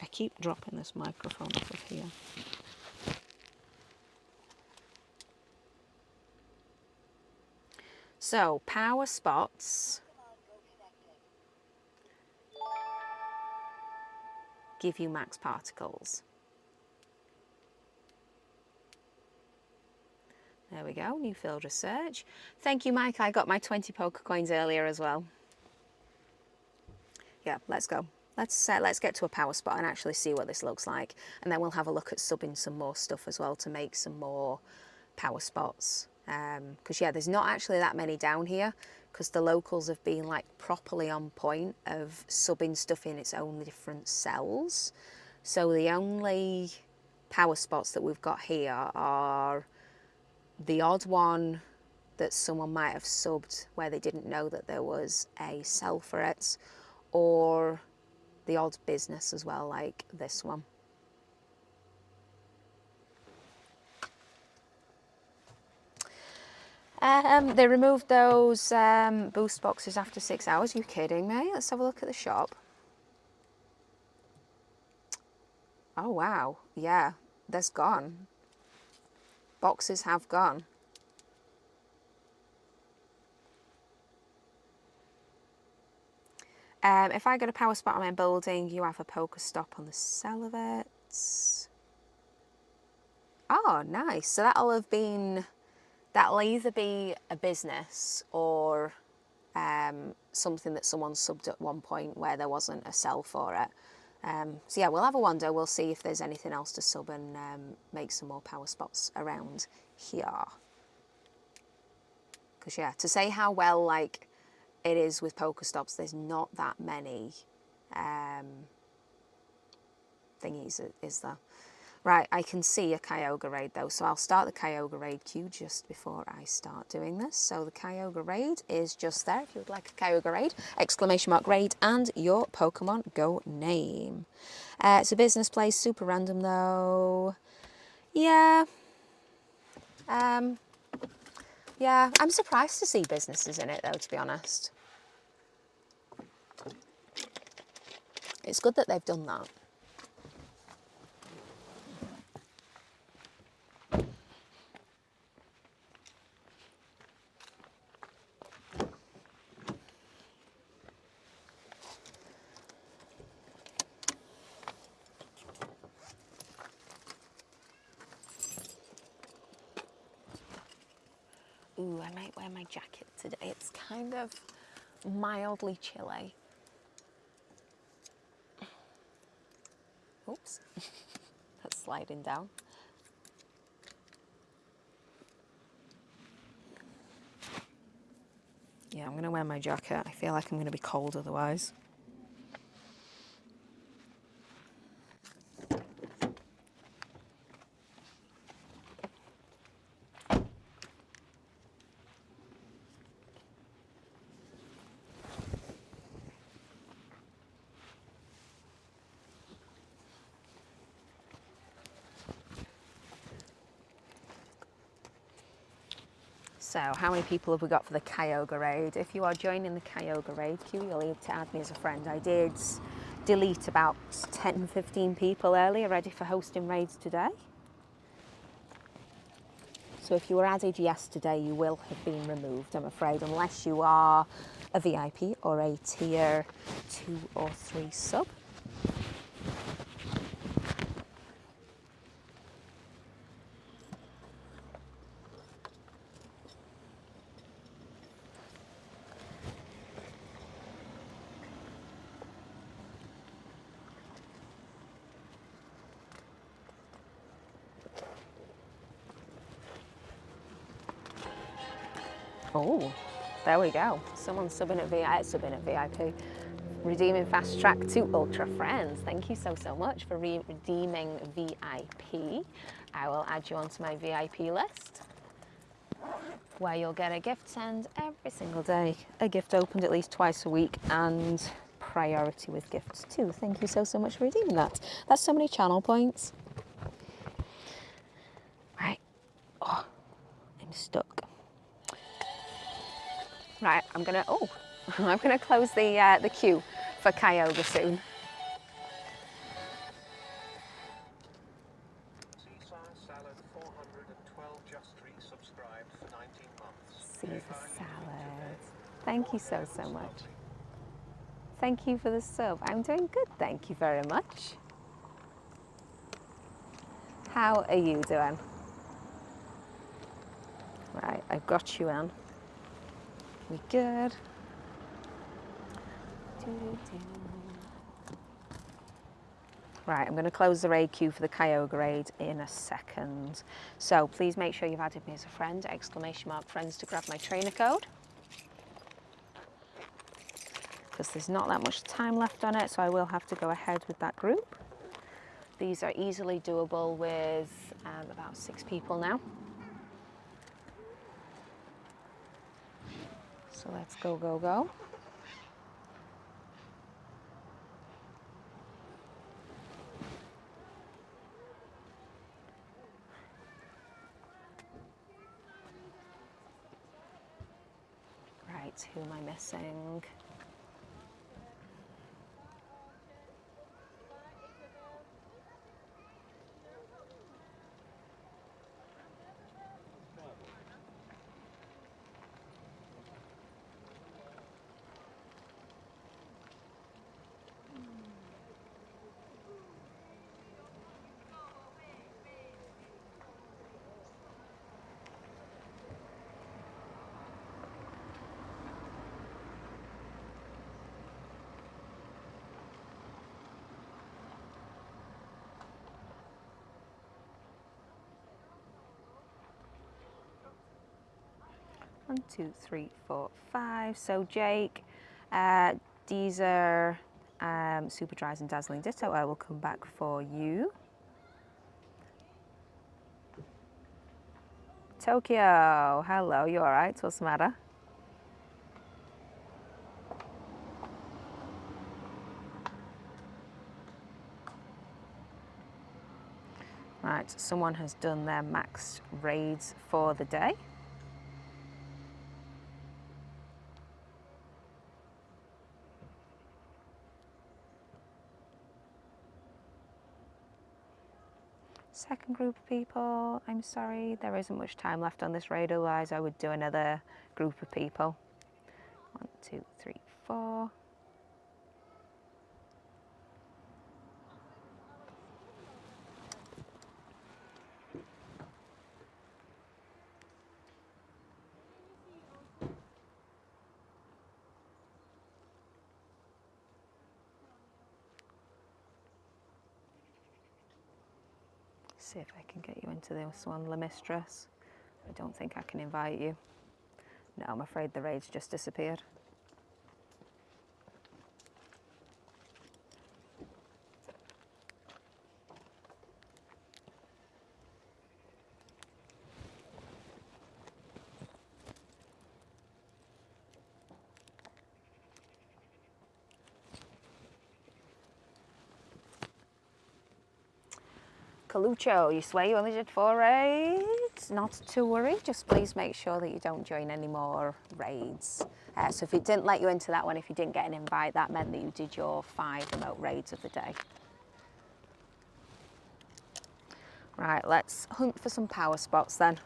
I keep dropping this microphone off of here. So, power spots give you max particles. There we go, new field research. Thank you, Mike. I got my 20 poker coins earlier as well. Yeah, let's go. Let's get to a power spot and actually see what this looks like. And then we'll have a look at subbing some more stuff as well to make some more power spots. Because yeah, there's not actually that many down here because the locals have been like properly on point of subbing stuff in its own different cells. So the only power spots that we've got here are the odd one that someone might have subbed where they didn't know that there was a sell for it, or the odd business as well, like this one. They removed those boost boxes after 6 hours. Are you kidding me? Let's have a look at the shop. Oh wow, yeah, that's gone. Boxes have gone. If I get a power spot on my building, you have a poker stop on the sell of it. Oh, nice. So that'll either be a business or something that someone subbed at one point where there wasn't a sell for it. So yeah, we'll have a wander. We'll see if there's anything else to sub and make some more power spots around here. Because yeah, to say how well like it is with poker stops, there's not that many thingies, is there? Right, I can see a Kyogre raid though, so I'll start the Kyogre raid queue just before I start doing this. So the Kyogre raid is just there if you would like a Kyogre raid, ! raid, and your Pokemon Go name. It's a business place, super random though. Yeah. Yeah, I'm surprised to see businesses in it though, to be honest. It's good that they've done that. Ooh, I might wear my jacket today. It's kind of mildly chilly. Oops, that's sliding down. Yeah, I'm going to wear my jacket. I feel like I'm going to be cold otherwise. So how many people have we got for the Kyogre raid? If you are joining the Kyogre raid queue, you'll need to add me as a friend. I did delete about 10, 15 people earlier ready for hosting raids today. So if you were added yesterday, you will have been removed, I'm afraid, unless you are a VIP or a tier 2 or 3 sub. Oh, there we go. Someone's subbing at VIP. Redeeming fast track to Ultra Friends. Thank you so much for redeeming VIP. I will add you onto my VIP list, where you'll get a gift sent every single day, a gift opened at least twice a week, and priority with gifts too. Thank you so much for redeeming that. That's so many channel points. Right. Oh, I'm stuck. Right, I'm gonna close the queue for Kyogre soon. Caesar Salad 412 just resubscribed for 19 months. Caesar Salad. Thank you so much. Thank you for the sub. I'm doing good, thank you very much. How are you doing? Right, I've got you in. We good? Right, I'm going to close the raid queue for the Kyogre raid in a second. So please make sure you've added me as a friend, ! friends, to grab my trainer code. Because there's not that much time left on it, so I will have to go ahead with that group. These are easily doable with about 6 people now. So let's go, go, go. Right, who am I missing? One, two, three, four, five. So Jake, Deezer, Super Dries and Dazzling Ditto, I will come back for you. Tokyo, hello, you all right? What's the matter? Right, someone has done their maxed raids for the day. Second group of people, I'm sorry, there isn't much time left on this raid, otherwise I would do another group of people. 1, 2, 3, 4. See if I can get you into this one, La Mistress. I don't think I can invite you. No, I'm afraid the raid's just disappeared. Coluccio, you swear you only did 4 raids? Not to worry, just please make sure that you don't join any more raids. So if it didn't let you into that one, if you didn't get an invite, that meant that you did your 5 remote raids of the day. Right, let's hunt for some power spots then.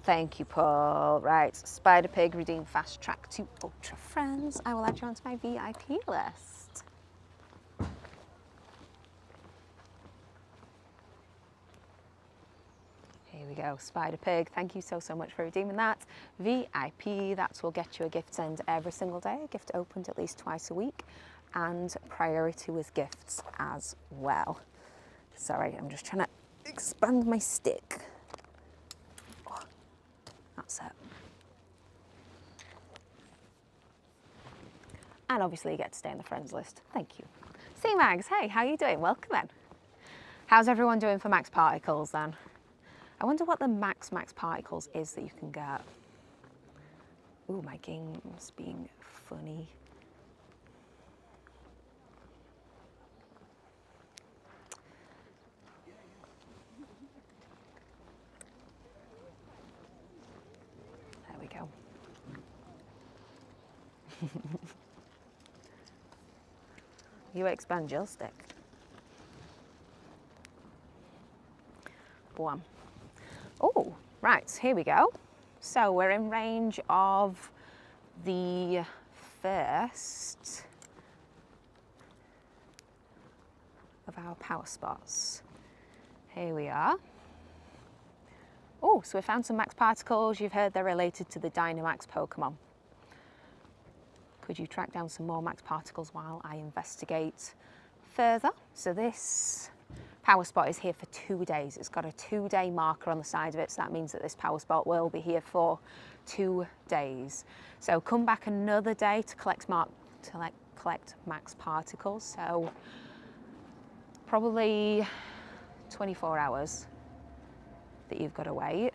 Thank you, Paul. Right, Spider Pig, redeem fast track to Ultra Friends. I will add you onto my VIP list. Here we go, Spider Pig. Thank you so much for redeeming that. VIP, that will get you a gift send every single day. A gift opened at least twice a week. And priority with gifts as well. Sorry, I'm just trying to expand my stick. That's it. And obviously you get to stay on the friends list. Thank you. C-Mags, hey, how you doing? Welcome then. How's everyone doing for max particles then? I wonder what the max particles is that you can get. Ooh, my game's being funny. There we go. You expand your stick. Boom. Oh, right, here we go. So we're in range of the first of our power spots. Here we are. Oh, so we found some max particles. You've heard they're related to the Dynamax Pokemon. Could you track down some more max particles while I investigate further? So this power spot is here for 2 days. It's got a 2-day marker on the side of it, so that means that this power spot will be here for 2 days. So come back another day to collect max particles. So probably 24 hours that you've got to wait.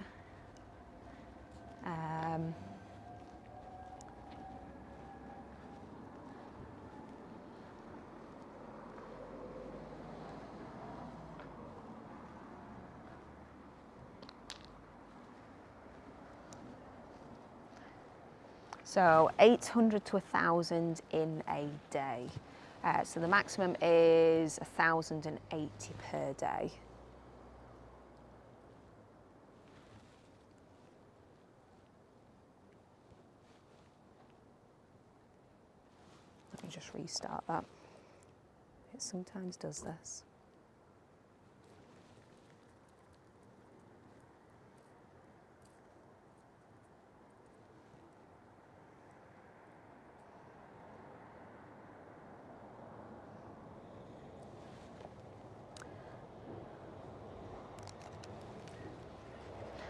So 800 to 1,000 in a day. So the maximum is 1,080 per day. Let me just restart that. It sometimes does this.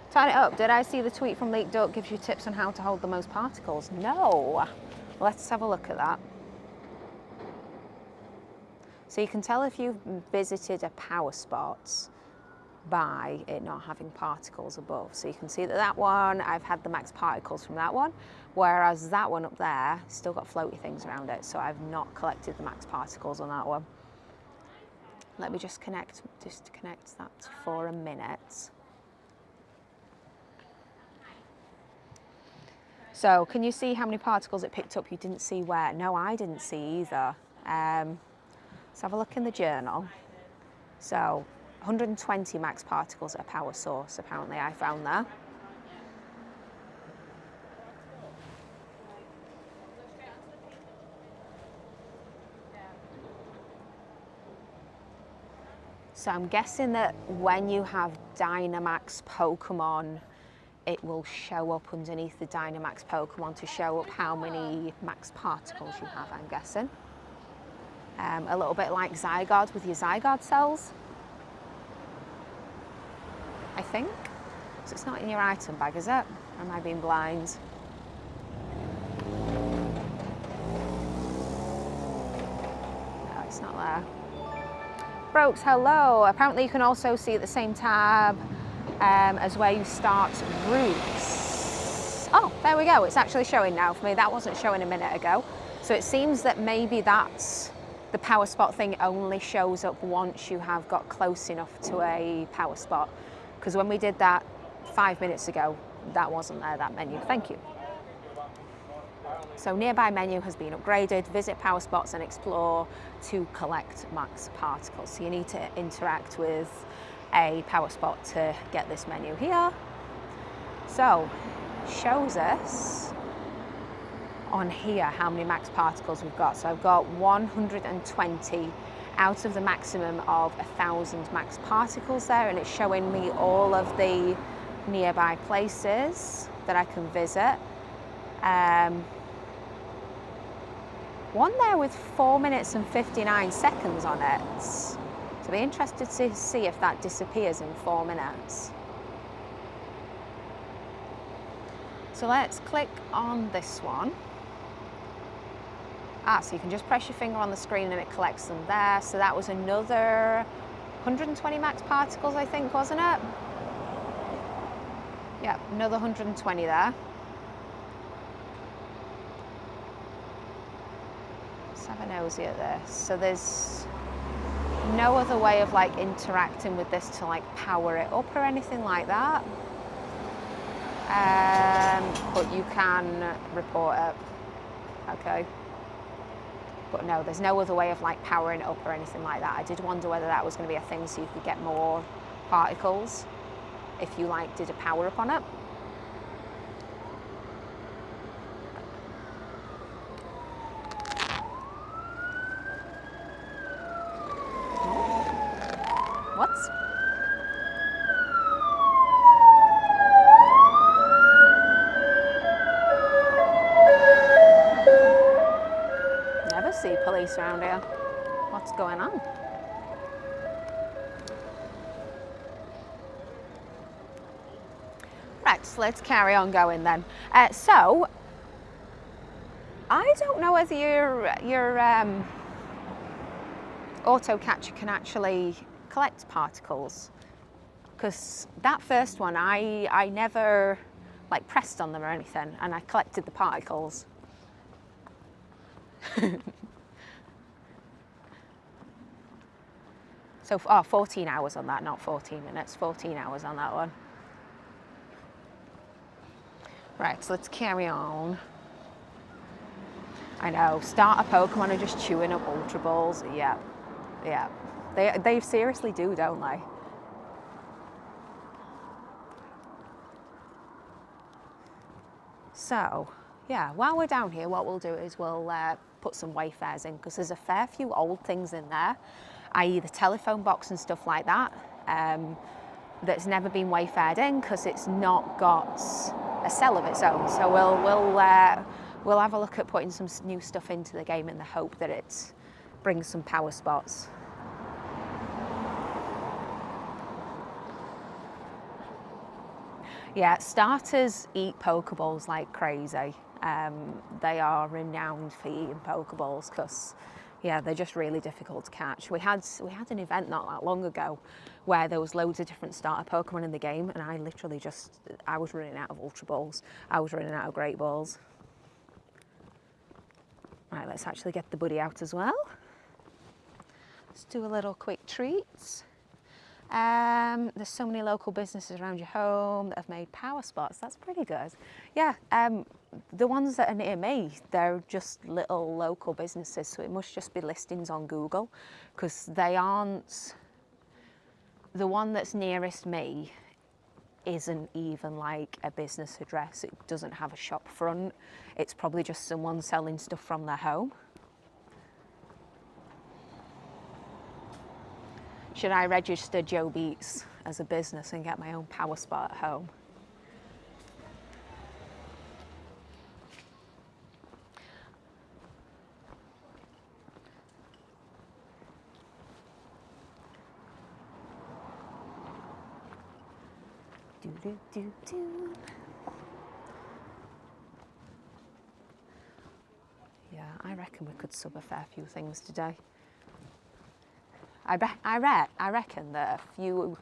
Turn it up. Did I see the tweet from Leak Duck gives you tips on how to hold the most particles? No. Let's have a look at that. So you can tell if you've visited a power spot by it not having particles above. So you can see that that one, I've had the max particles from that one, whereas that one up there still got floaty things around it. So I've not collected the max particles on that one. Let me just disconnect that for a minute. So can you see how many particles it picked up? You didn't see where? No, I didn't see either. Let's have a look in the journal. So 120 max particles at a power source, apparently I found there. So I'm guessing that when you have Dynamax Pokemon, it will show up underneath the Dynamax Pokemon to show up how many max particles you have, I'm guessing. A little bit like Zygarde with your Zygarde cells, I think. So it's not in your item bag, is it? Or am I being blind? No, it's not there. Brokes, hello. Apparently you can also see at the same tab as where you start routes. Oh, there we go. It's actually showing now for me. That wasn't showing a minute ago. So it seems that maybe that's the power spot thing only shows up once you have got close enough to a power spot. Because when we did that 5 minutes ago, that wasn't there, that menu. Thank you. So nearby menu has been upgraded. Visit power spots and explore to collect max particles. So you need to interact with a power spot to get this menu here. So shows us on here how many max particles we've got. So I've got 120 out of the maximum of 1,000 max particles there, and it's showing me all of the nearby places that I can visit. One there with 4 minutes and 59 seconds on it. So I'll be interested to see if that disappears in 4 minutes. So let's click on this one. So you can just press your finger on the screen and it collects them there. So that was another 120 max particles, I think, wasn't it? Yeah, another 120 there. Let's have a nosy at this. So there's no other way of like interacting with this to like power it up or anything like that. But you can report it. Okay. But no, there's no other way of like powering it up or anything like that. I did wonder whether that was going to be a thing so you could get more particles if you like did a power up on it. What? police around here. What's going on? Right, so let's carry on going then. So, I don't know whether your auto catcher can actually collect particles, because that first one I never like pressed on them or anything, and I collected the particles. So 14 hours on that, not 14 minutes, 14 hours on that one. Right, so let's carry on. I know, starter Pokemon are just chewing up Ultra Balls. Yeah, yeah. They seriously do, don't they? So, yeah, while we're down here, what we'll do is we'll put some wayfares in, because there's a fair few old things in there, i.e. the telephone box and stuff like that, that's never been wayfared in because it's not got a cell of its own. So we'll have a look at putting some new stuff into the game in the hope that it brings some power spots. Yeah, starters eat Pokeballs like crazy. They are renowned for eating Pokeballs because, yeah, they're just really difficult to catch. We had an event not that long ago where there was loads of different starter Pokemon in the game, and I literally I was running out of Ultra Balls. I was running out of Great Balls. Right, let's actually get the buddy out as well. Let's do a little quick treats. There's so many local businesses around your home that have made power spots. That's pretty good. Yeah, the ones that are near me, they're just little local businesses, so it must just be listings on Google, because they aren't. The one that's nearest me isn't even like a business address. It doesn't have a shop front. It's probably just someone selling stuff from their home. Should I register Joe Beats as a business and get my own power spot at home? Do, do, do, do. Yeah, I reckon we could sub a fair few things today. I reckon that a few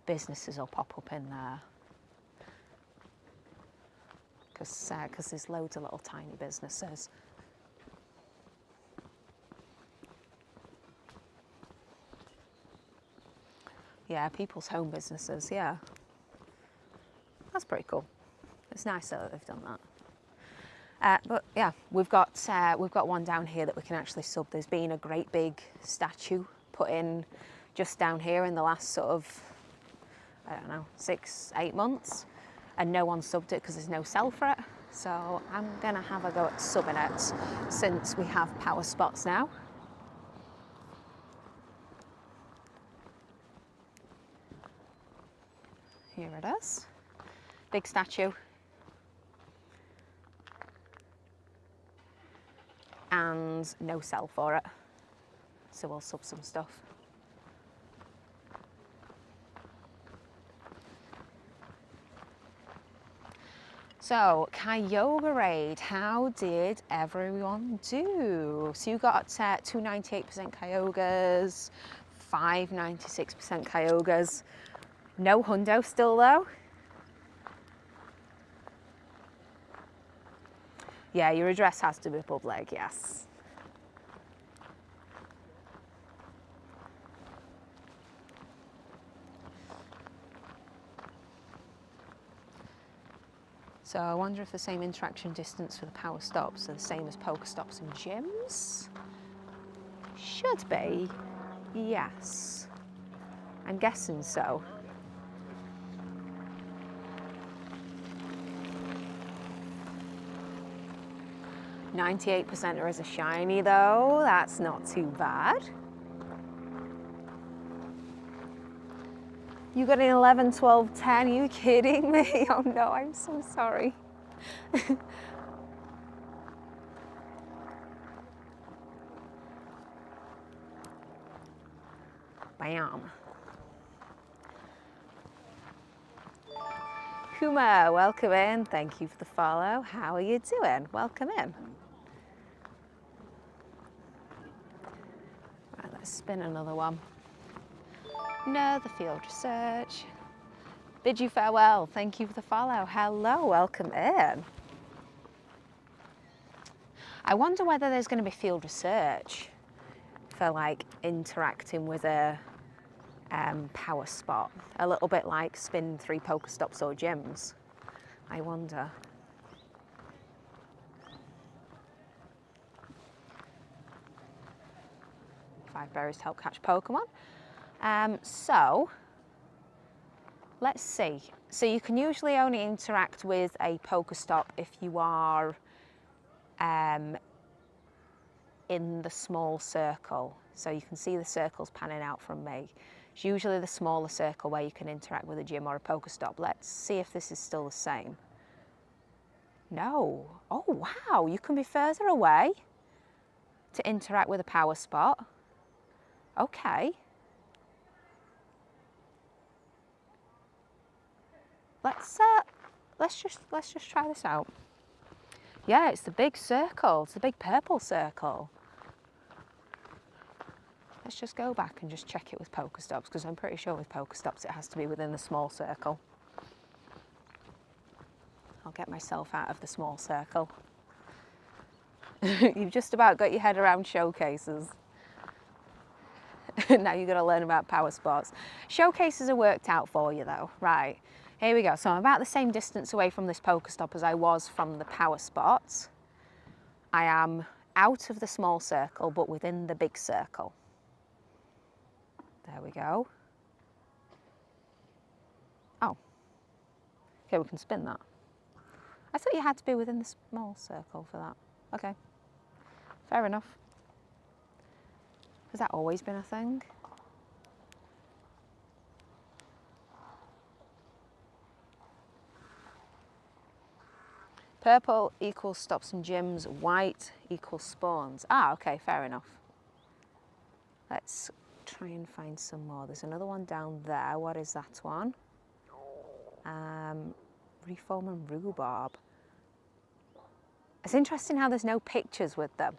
businesses will pop up in there, because there's loads of little tiny businesses. Yeah, people's home businesses, yeah. That's pretty cool. It's nice that they've done that. But yeah, we've got one down here that we can actually sub. There's been a great big statue put in just down here in the last sort of, I don't know, 6-8 months, and no one subbed it because there's no sell for it. So I'm gonna have a go at subbing it since we have power spots now. Here it is, big statue. And no sell for it, so we'll sub some stuff. So, Kyogre raid, how did everyone do? So you got 298% Kyogres, 596% Kyogres. No hundo still though. Yeah, your address has to be public, yes. So I wonder if the same interaction distance for the power stops are the same as Pokestops and gyms? Should be, yes. I'm guessing so. %98 are as a shiny though, that's not too bad. You got an 11, 12, 10, are you kidding me? Oh no, I'm so sorry. Bam. Kuma, welcome in. Thank you for the follow. How are you doing? Welcome in. Right, let's spin another one. Another field research. Bid you farewell. Thank you for the follow. Hello, welcome in. I wonder whether there's going to be field research for like interacting with a power spot, a little bit like spin 3 Pokestops or gyms. I wonder. 5 berries to help catch Pokemon. So let's see. So you can usually only interact with a Pokestop if you are in the small circle. So you can see the circles panning out from me. It's usually the smaller circle where you can interact with a gym or a Pokestop. Let's see if this is still the same. No. Oh, wow. You can be further away to interact with a power spot. Okay. Let's just try this out. Yeah, it's the big circle. It's the big purple circle. Let's just go back and just check it with Pokestops, because I'm pretty sure with Pokestops it has to be within the small circle. I'll get myself out of the small circle. You've just about got your head around showcases. Now you've got to learn about power spots. Showcases are worked out for you though. Right, here we go. So I'm about the same distance away from this Pokestop as I was from the power spots. I am out of the small circle, but within the big circle. There we go. Oh, okay, we can spin that. I thought you had to be within the small circle for that. Okay, fair enough. Has that always been a thing? Purple equals stops and gyms, white equals spawns. Ah, okay, fair enough. Let's try and find some more. There's another one down there. What is that one? Reform and rhubarb. It's interesting how there's no pictures with them.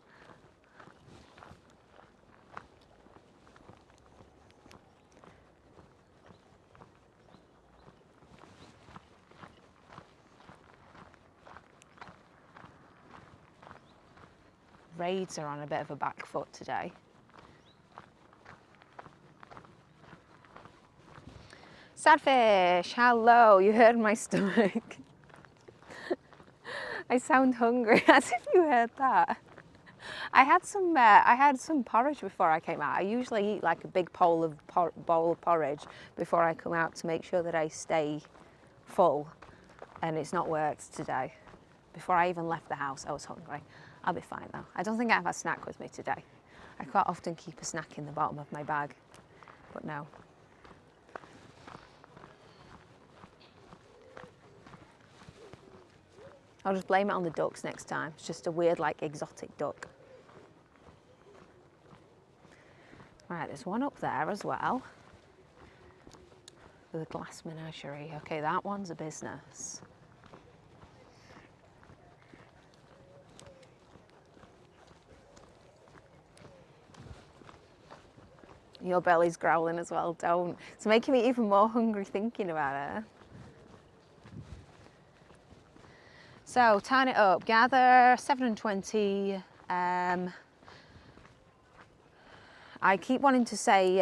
Raids are on a bit of a back foot today. Sadfish, hello, you heard my stomach. I sound hungry, as if you heard that. I had some porridge before I came out. I usually eat like a big bowl of porridge before I come out to make sure that I stay full, and it's not worked today. Before I even left the house, I was hungry. I'll be fine though. I don't think I have a snack with me today. I quite often keep a snack in the bottom of my bag, but no. I'll just blame it on the ducks next time. It's just a weird, like, exotic duck. Right, there's one up there as well. With a glass menagerie. Okay, that one's a business. Your belly's growling as well, don't. It's making me even more hungry thinking about it. So, turn it up. Gather 720. I keep wanting to say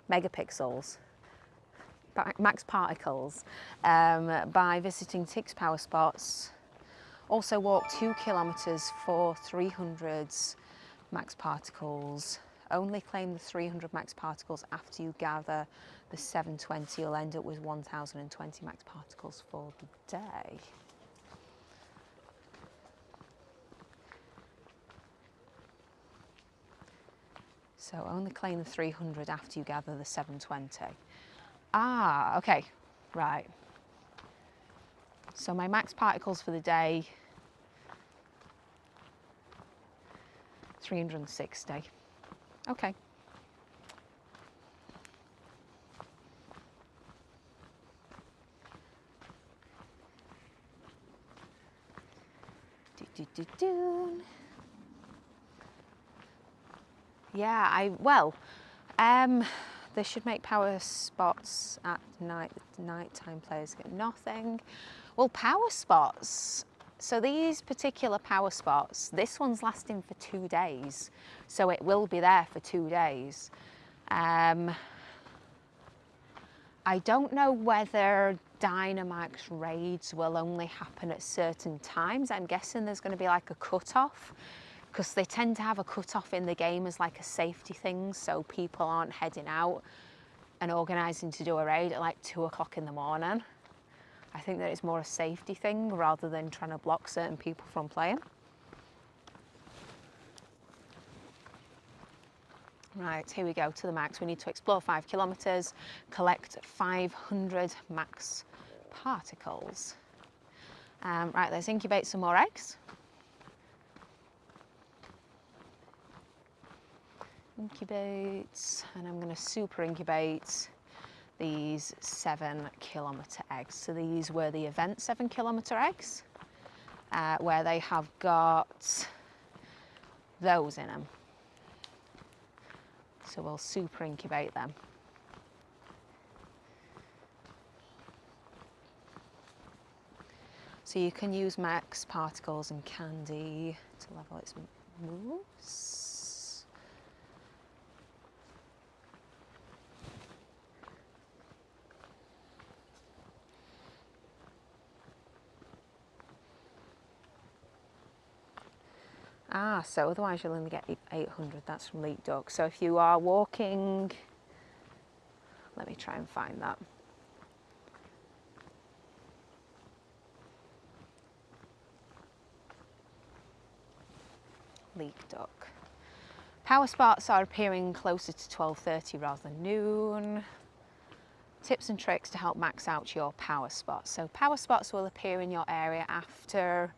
megapixels, max particles, by visiting 6 power spots. Also walk 2 kilometers for 300 max particles. Only claim the 300 max particles after you gather the 720. You'll end up with 1020 max particles for the day. So only claim the 300 after you gather the 720. Ah, okay, right. So my max particles for the day, 360. Okay. Yeah, they should make power spots at night. Nighttime players get nothing. Well, power spots. So these particular power spots, this one's lasting for 2 days. So it will be there for 2 days. I don't know whether Dynamax raids will only happen at certain times. I'm guessing there's going to be like a cut-off, because they tend to have a cut-off in the game as like a safety thing, so people aren't heading out and organising to do a raid at like 2 o'clock in the morning. I think that it's more a safety thing rather than trying to block certain people from playing. Right, here we go to the max. We need to explore 5 kilometres, collect 500 max particles. Right, let's incubate some more eggs. Incubate, and I'm going to super incubate these 7 kilometre eggs. So these were the event 7 kilometre eggs, where they have got those in them. So we'll super incubate them. So you can use max particles and candy to level its moves. So otherwise you'll only get 800, that's from Leak Duck. So if you are walking, let me try and find that. Leak Duck. Power spots are appearing closer to 12:30 rather than noon. Tips and tricks to help max out your power spots. So power spots will appear in your area after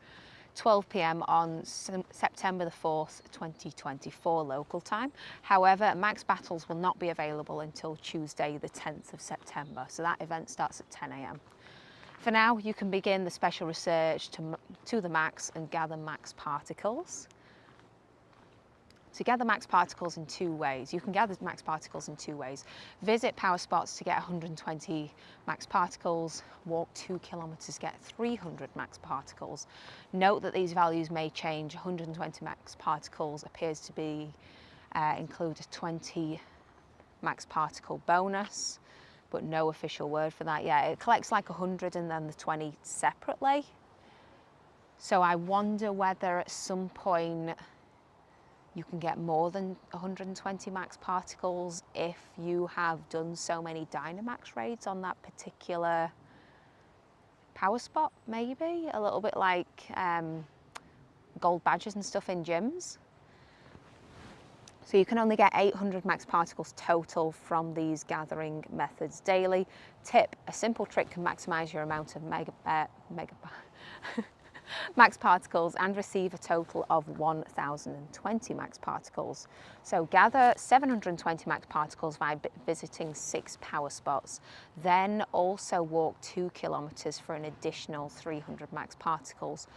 12 p.m. on September the 4th, 2024 local time. However, max battles will not be available until Tuesday the 10th of September. So that event starts at 10 a.m. For now, you can begin the special research to the max and gather max particles. To gather max particles in 2 ways. You can gather max particles in 2 ways. Visit power spots to get 120 max particles. Walk 2 kilometers, get 300 max particles. Note that these values may change. 120 max particles appears to be include a 20 max particle bonus, but no official word for that yet. It collects like 100 and then the 20 separately. So I wonder whether at some point you can get more than 120 max particles if you have done so many Dynamax raids on that particular power spot, maybe. A little bit like gold badges and stuff in gyms. So you can only get 800 max particles total from these gathering methods daily. Tip, a simple trick can maximize your amount of max particles and receive a total of 1020 max particles. So gather 720 max particles by visiting 6 power spots. Then also walk 2 kilometers for an additional 300 max particles.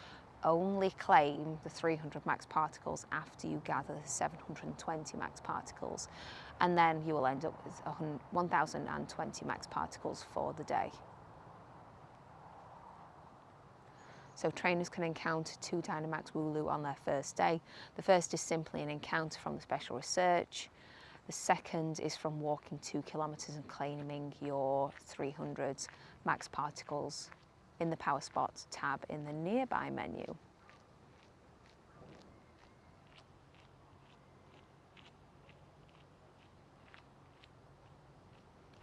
Only claim the 300 max particles after you gather the 720 max particles. And then you will end up with 1020 max particles for the day. So trainers can encounter 2 Dynamax Wooloo on their first day. The first is simply an encounter from the special research. The second is from walking 2 kilometers and claiming your 300 max particles in the Power Spots tab in the nearby menu.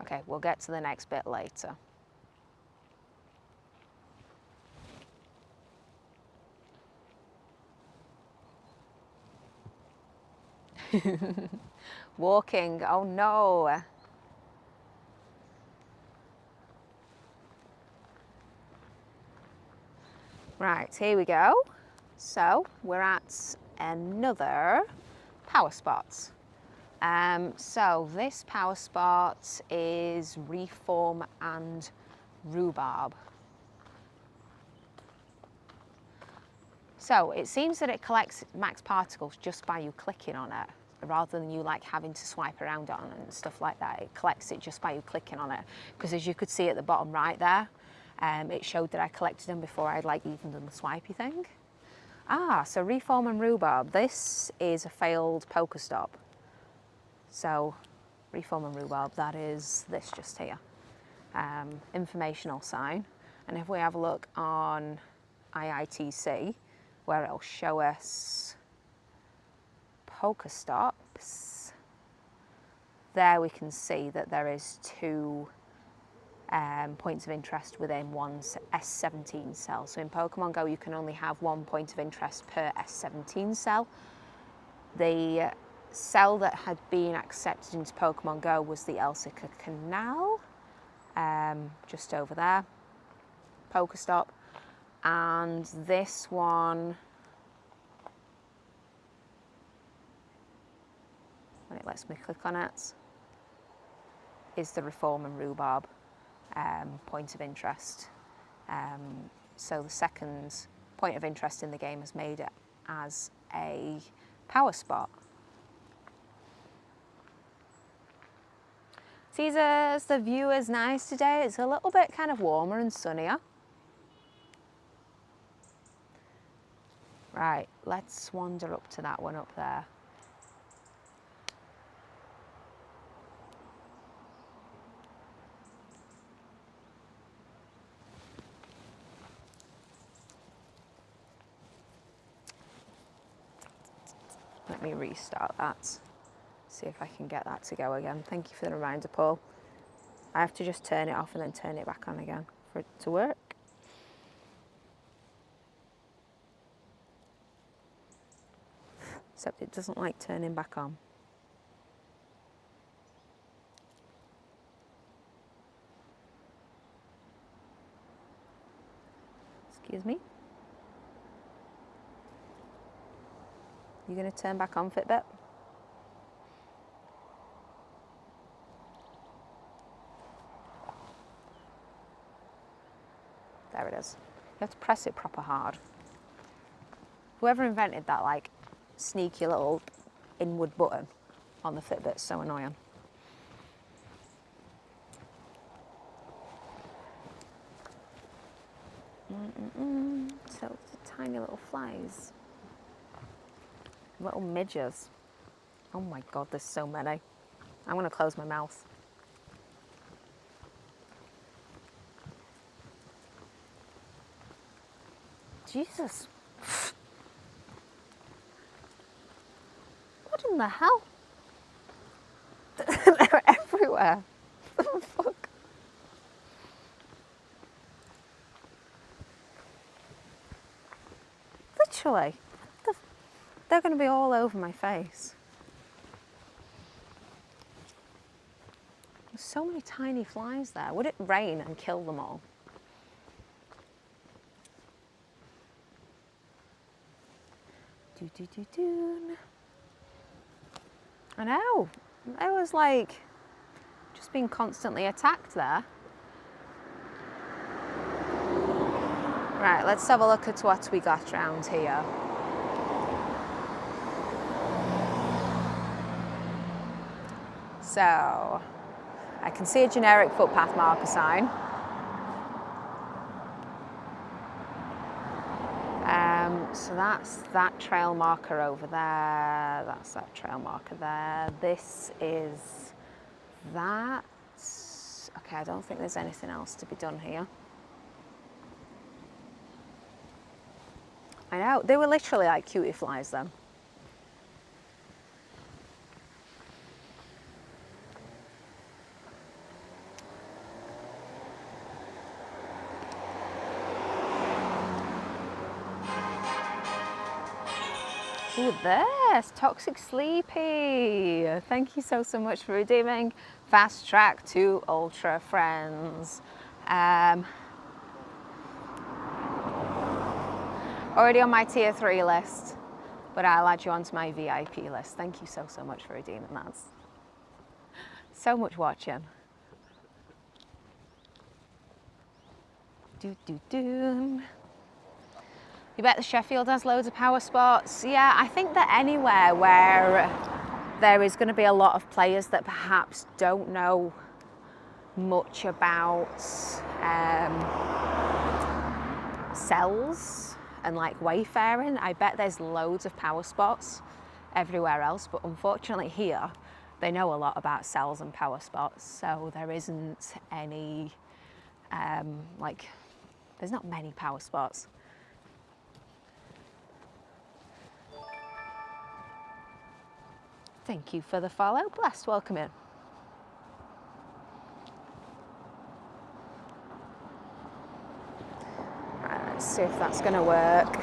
Okay, we'll get to the next bit later. Walking, oh no. Right, here we go. So we're at another power spot. So this power spot is Reform and Rhubarb. So it seems that it collects max particles just by you clicking on it, rather than you like having to swipe around on it and stuff like that. It collects it just by you clicking on it, because as you could see at the bottom right there, it showed that I collected them before I'd like even done the swipey thing. Ah, so Reform and Rhubarb. This is a failed poker stop. So Reform and Rhubarb, that is this just here. Informational sign. And if we have a look on IITC, where it'll show us poker stops, there we can see that there is 2 points of interest within one S17 cell. So in Pokemon Go, you can only have 1 point of interest per S17 cell. The cell that had been accepted into Pokemon Go was the Elsica Canal, just over there, Pokestop. And this one, when it lets me click on it, is the Reform and Rhubarb point of interest. So the second point of interest in the game has made it as a power spot. Teasers, the view is nice today. It's a little bit kind of warmer and sunnier. Right, let's wander up to that one up there. Let me restart that. See if I can get that to go again. Thank you for the reminder, Paul. I have to just turn it off and then turn it back on again for it to work. Except it doesn't like turning back on. Excuse me. You going to turn back on, Fitbit? There it is. You have to press it proper hard. Whoever invented that like sneaky little inward button on the Fitbit's so annoying. So the tiny little flies. Little midges. Oh my God, there's so many. I'm gonna close my mouth. Jesus. What in the hell? They're everywhere. What the fuck? Literally. They're going to be all over my face. There's so many tiny flies there. Would it rain and kill them all? I know. I was like just being constantly attacked there. Right, let's have a look at what we got around here. So, I can see a generic footpath marker sign. So that's that trail marker over there. That's that trail marker there. This is that. Okay, I don't think there's anything else to be done here. I know, they were literally like cutie flies then. Ooh, this Toxic Sleepy. Thank you so much for redeeming. Fast track to Ultra Friends. Already on my tier 3 list, but I'll add you onto my VIP list. Thank you so much for redeeming that. So much watching. You You bet the Sheffield has loads of power spots. Yeah, I think that anywhere where there is going to be a lot of players that perhaps don't know much about cells and like wayfaring, I bet there's loads of power spots everywhere else, but unfortunately here they know a lot about cells and power spots, so there isn't any there's not many power spots. Thank you for the follow. Blessed, welcome in. Right, let's see if that's going to work.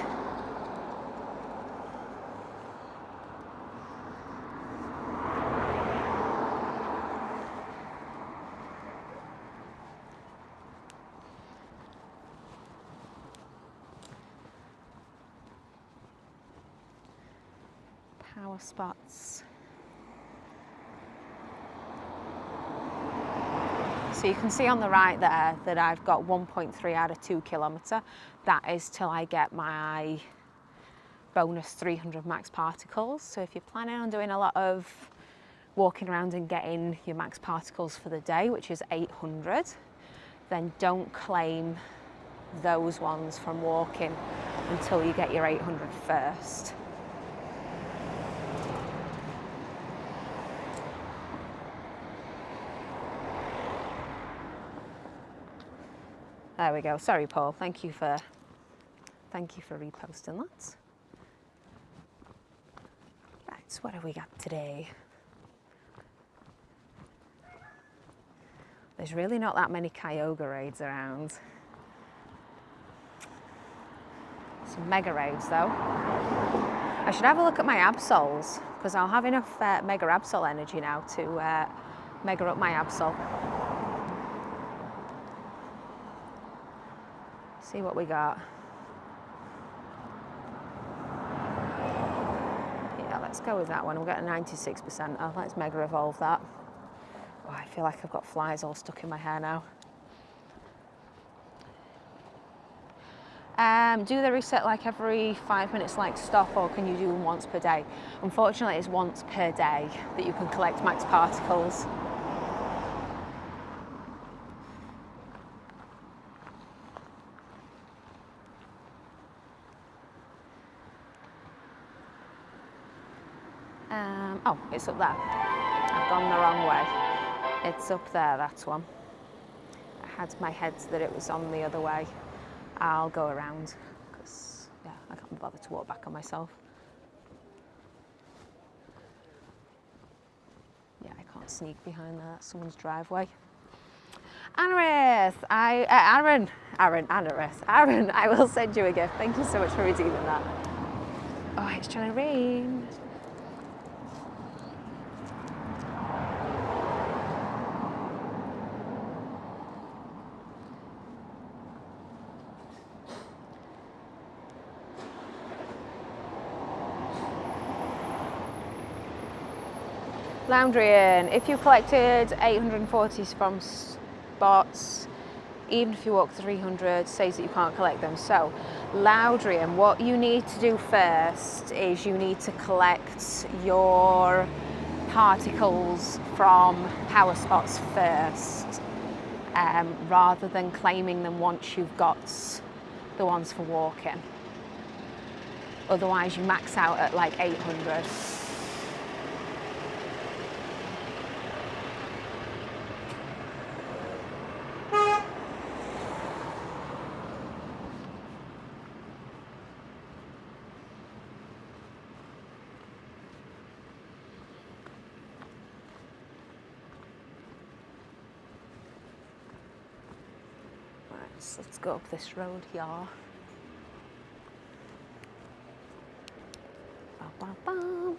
Power spots. So you can see on the right there that I've got 1.3 out of 2 kilometre. That is till I get my bonus 300 max particles. So if you're planning on doing a lot of walking around and getting your max particles for the day, which is 800, then don't claim those ones from walking until you get your 800 first. There we go. Sorry, Paul. Thank you for reposting that. Right, so what have we got today? There's really not that many Kyogre raids around. Some Mega raids though. I should have a look at my Absols, because I'll have enough Mega Absol energy now to Mega up my Absol. See what we got. Yeah, let's go with that one. We've got a 96%. Oh, let's Mega Evolve that. Oh, I feel like I've got flies all stuck in my hair now. Do they reset like every 5 minutes like stop, or can you do them once per day? Unfortunately, it's once per day that you can collect max particles. Oh, it's up there. I've gone the wrong way. It's up there, that one. I had my head that it was on the other way. I'll go around, because yeah, I can't be bothered to walk back on myself. Yeah, I can't sneak behind there. That's someone's driveway. Anaris, Aaron, I will send you a gift. Thank you so much for redeeming that. Oh, it's trying to rain. Loundrian, if you collected 840 from spots, even if you walk 300, says that you can't collect them. So, Loudrian, what you need to do first is you need to collect your particles from power spots first, rather than claiming them once you've got the ones for walking. Otherwise, you max out at like 800. So let's go up this road here. Bum, bum, bum.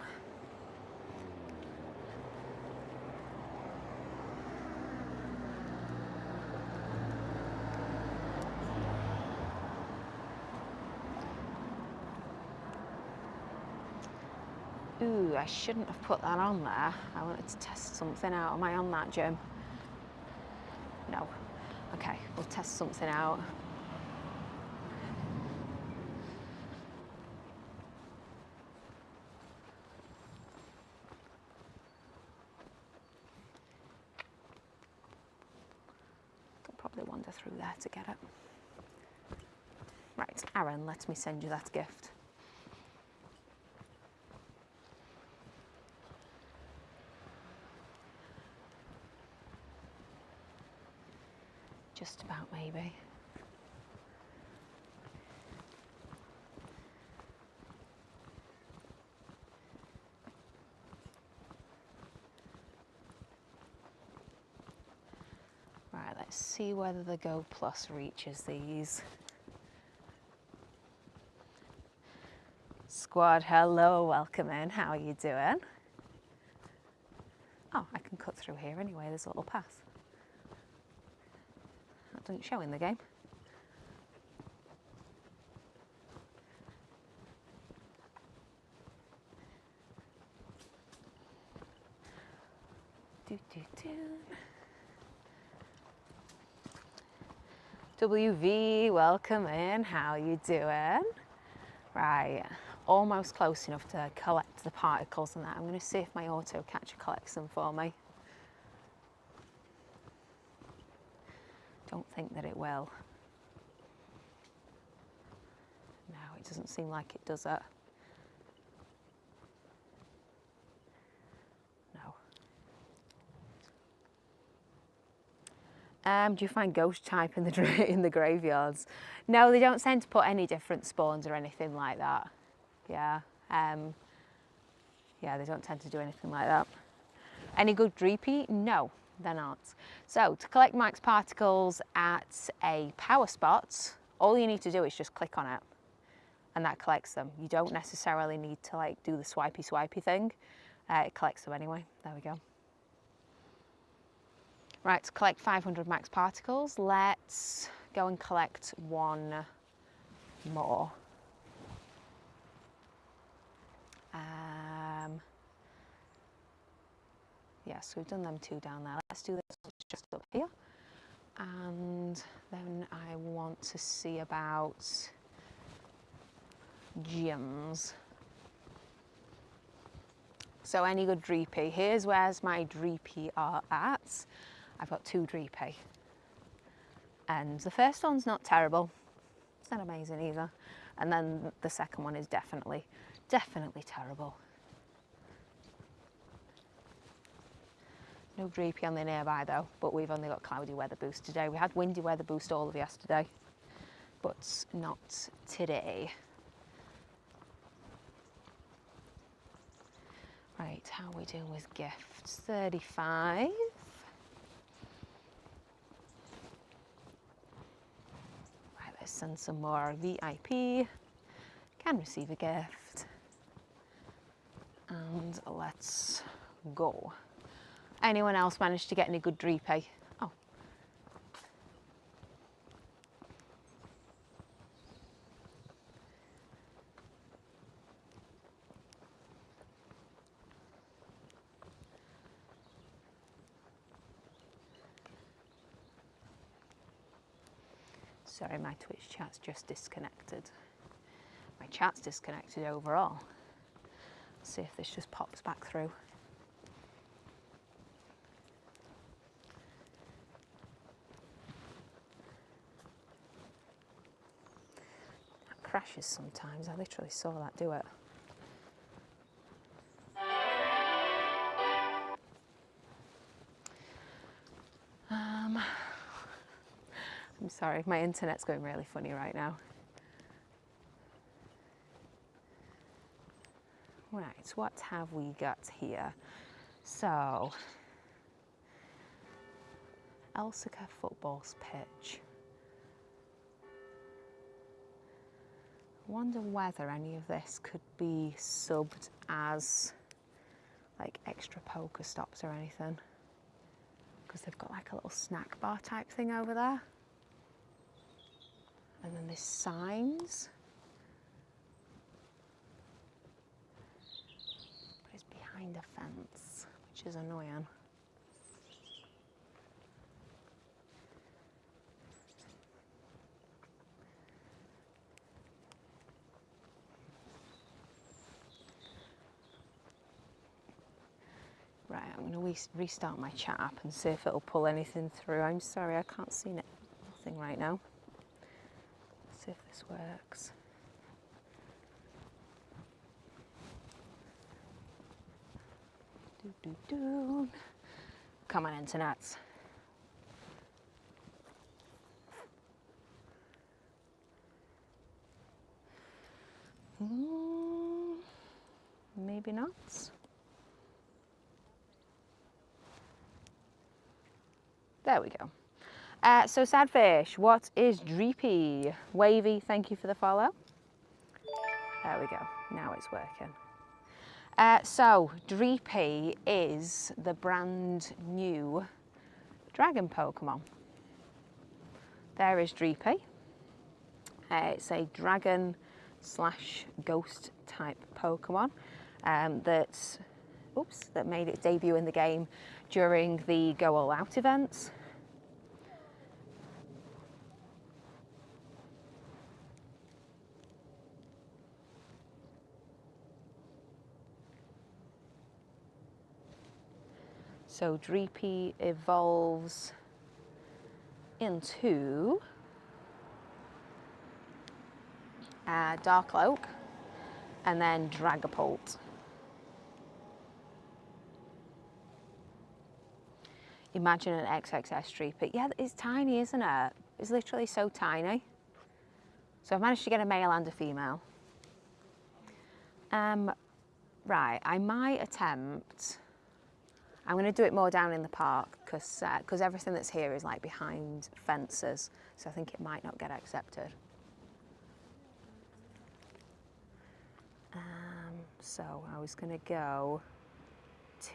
Ooh, I shouldn't have put that on there. I wanted to test something out. Am I on that, Jim? No. Okay, we'll test something out. actually wander through there to get it. Right, Aaron, let me send you that gift. Just about, maybe. Right, let's see whether the Go Plus reaches these. Squad, hello, welcome in. How are you doing? Oh, I can cut through here anyway, there's a little path. That doesn't show in the game. WV, welcome in. How you doing? Right, almost close enough to collect the particles and that. I'm going to see if my auto catcher collects them for me. Don't think that it will. No, it doesn't seem like it does it. No. Do you find ghost type in the graveyards? No, they don't tend to put any different spawns or anything like that. Yeah. Yeah, they don't tend to do anything like that. Any good dreepy? No, they're not. So to collect max particles at a power spot, all you need to do is just click on it and that collects them. You don't necessarily need to like do the swipey thing. It collects them anyway. There we go. Right, to collect 500 max particles, let's go and collect one more. Yes, we've done them two down there. Let's do this just up here. And then I want to see about gems. So any good dreepy. Where's my dreepy are at. I've got 2 dreepy. And the first one's not terrible. It's not amazing either. And then the second one is definitely terrible. No dreepy on the nearby though, but we've only got cloudy weather boost today. We had windy weather boost all of yesterday, but not today. Right, how are we doing with gifts? 35. Right, let's send some more VIP. Can receive a gift. And let's go. Anyone else managed to get any good dreepy? Oh. Sorry, my Twitch chat's just disconnected. My chat's disconnected overall. Let's see if this just pops back through. That crashes sometimes. I literally saw that do it. I'm sorry, my internet's going really funny right now. Right, what have we got here? So, Elsica football's pitch. I wonder whether any of this could be subbed as like extra poker stops or anything. Because they've got like a little snack bar type thing over there. And then there's signs. But it's behind a fence, which is annoying. Right, I'm going to restart my chat app and see if it'll pull anything through. I'm sorry, I can't see it. nothing right now. Let's see if this works. Come on, internet. Maybe not. There we go. So Sadfish, what is Dreepy? Wavy, thank you for the follow. There we go. Now it's working. So Dreepy is the brand new dragon Pokemon. There is Dreepy. It's a dragon / ghost type Pokemon that made its debut in the game during the Go All Out events. So Dreepy evolves into Darkloak and then Dragapult. Imagine an XXS Dreepy. Yeah, it's tiny, isn't it? It's literally so tiny. So I've managed to get a male and a female. Right, I might attempt... I'm going to do it more down in the park because everything that's here is like behind fences, so I think it might not get accepted. So I was going to go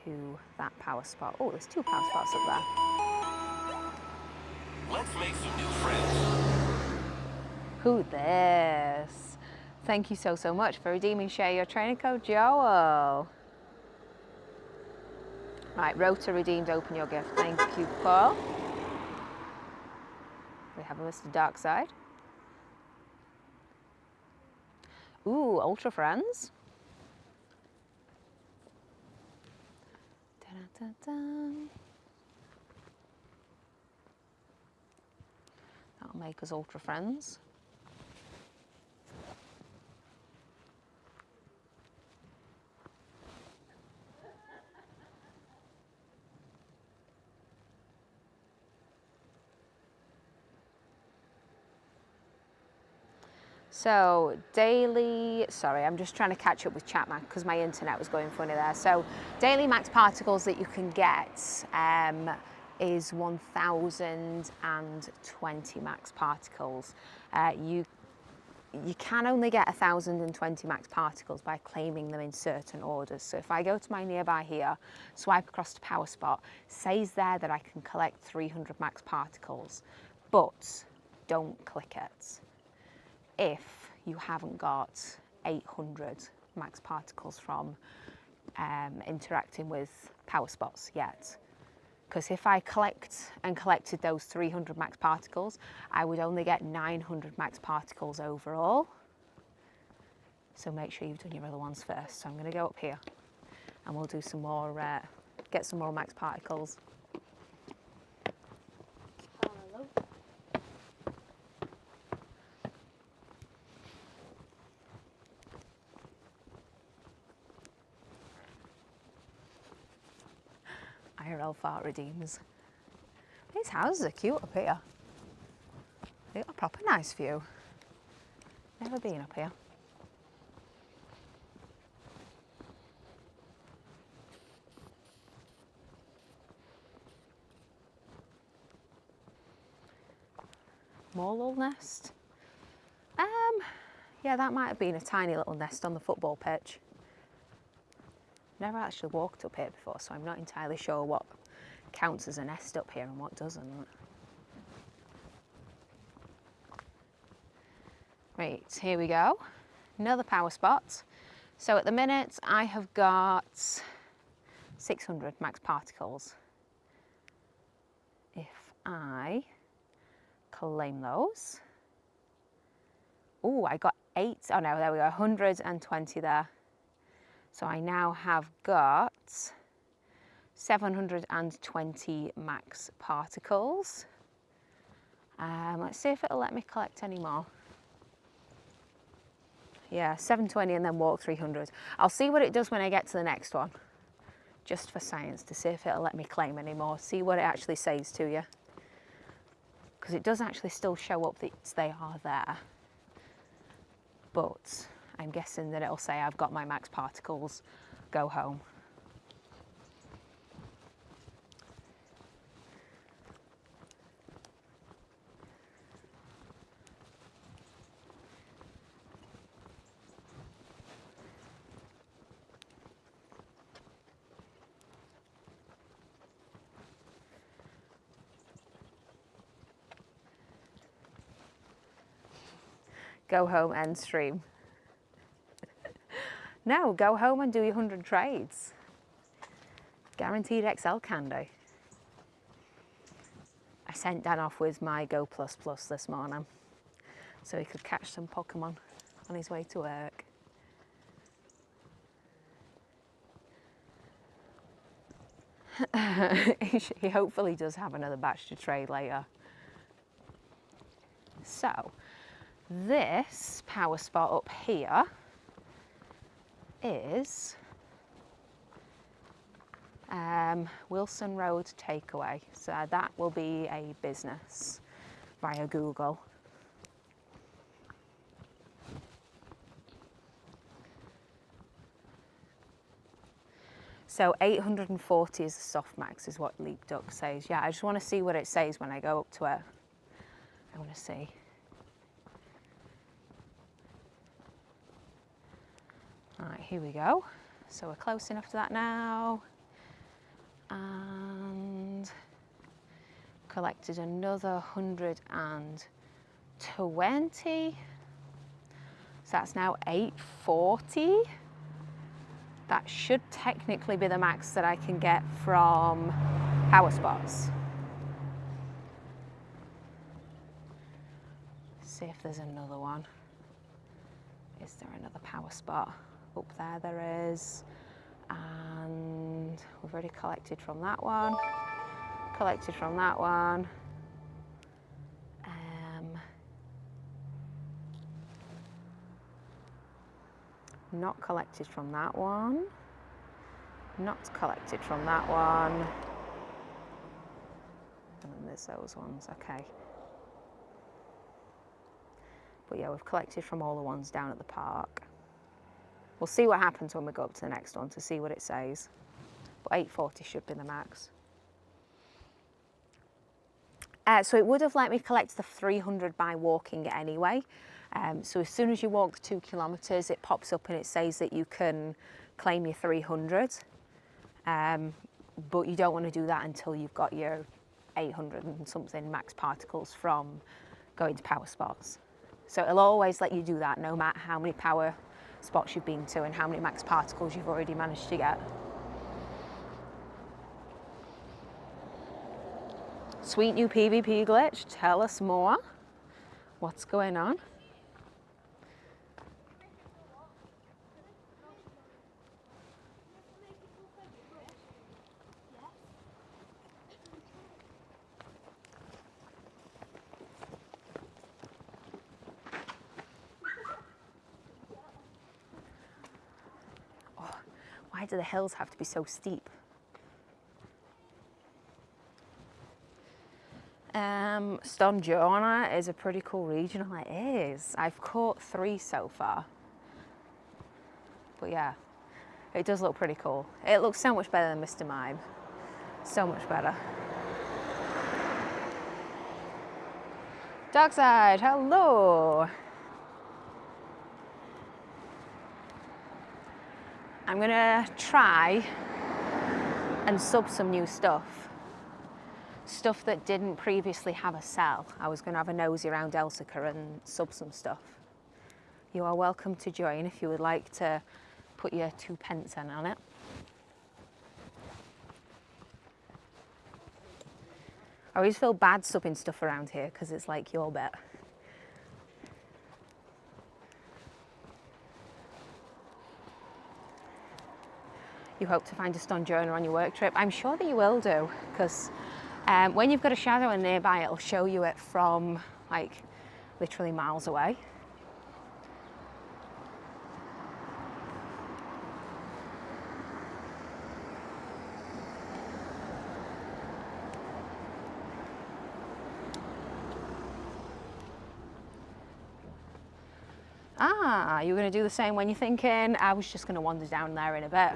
to that power spot. Oh, there's 2 power spots up there. Let's make some new friends. Who this? Thank you so much for redeeming share your training code, Joel. Right, Rota redeemed, open your gift. Thank you, Paul. We have a Mr. Darkside. Ooh, Ultra Friends. Dun-dun-dun-dun. That'll make us Ultra Friends. So daily, sorry, I'm just trying to catch up with Chatman because my internet was going funny there. So daily max particles that you can get is 1,020 max particles. You can only get 1,020 max particles by claiming them in certain orders. So if I go to my nearby here, swipe across to Power Spot, says there that I can collect 300 max particles, but don't click it if you haven't got 800 max particles from interacting with power spots yet. Because if I collected those 300 max particles, I would only get 900 max particles overall. So make sure you've done your other ones first. So I'm going to go up here and we'll do some more, get some more max particles. IRL fart redeems. These houses are cute up here. They've got a proper nice view. Never been up here. Morlul nest. Yeah, that might have been a tiny little nest on the football pitch. Never actually walked up here before, so I'm not entirely sure what counts as a nest up here and what doesn't. Right, here we go. Another power spot. So at the minute, I have got 600 max particles. If I claim those. Oh, I got 8. Oh no, there we go, 120 there. So I now have got 720 max particles. Let's see if it'll let me collect any more. Yeah, 720 and then walk 300. I'll see what it does when I get to the next one, just for science, to see if it'll let me claim any more, see what it actually says to you. Because it does actually still show up that they are there. But I'm guessing that it'll say I've got my max particles, go home. Go home, end stream. No, go home and do your 100 trades. Guaranteed Excel candy. I sent Dan off with my Go++ this morning so he could catch some Pokemon on his way to work. He hopefully does have another batch to trade later. So, this power spot up here is Wilson Road Takeaway. So that will be a business via Google. So 840 is the softmax is what Leap Duck says. Yeah, I just want to see what it says when I go up to it. I want to see. All right, here we go. So we're close enough to that now. And collected another 120. So that's now 840. That should technically be the max that I can get from power spots. See if there's another one. Is there another power spot? Up there, there is. And we've already collected from that one. Collected from that one. Not collected from that one. Not collected from that one. And then there's those ones, okay. But yeah, we've collected from all the ones down at the park. We'll see what happens when we go up to the next one to see what it says. But 840 should be the max. So it would have let me collect the 300 by walking anyway. So as soon as you walk 2 kilometres, it pops up and it says that you can claim your 300. But you don't want to do that until you've got your 800 and something max particles from going to power spots. So it'll always let you do that no matter how many power spots you've been to and how many max particles you've already managed to get. Sweet new PvP glitch, tell us more. What's going on? Why do the hills have to be so steep? Stonjorna is a pretty cool regional, it is. I've caught 3 so far. But yeah, it does look pretty cool. It looks so much better than Mr. Mime. So much better. Darkside, hello. I'm gonna try and sub some new stuff. Stuff that didn't previously have a sell. I was gonna have a nosy around Elsica and sub some stuff. You are welcome to join if you would like to put your 2 pence in on it. I always feel bad subbing stuff around here because it's like your bet. You hope to find a Stonjorna on your work trip. I'm sure that you will do, because When you've got a shadow in nearby, it'll show you it from like literally miles away. Ah, you're going to do the same when you're thinking, I was just going to wander down there in a bit.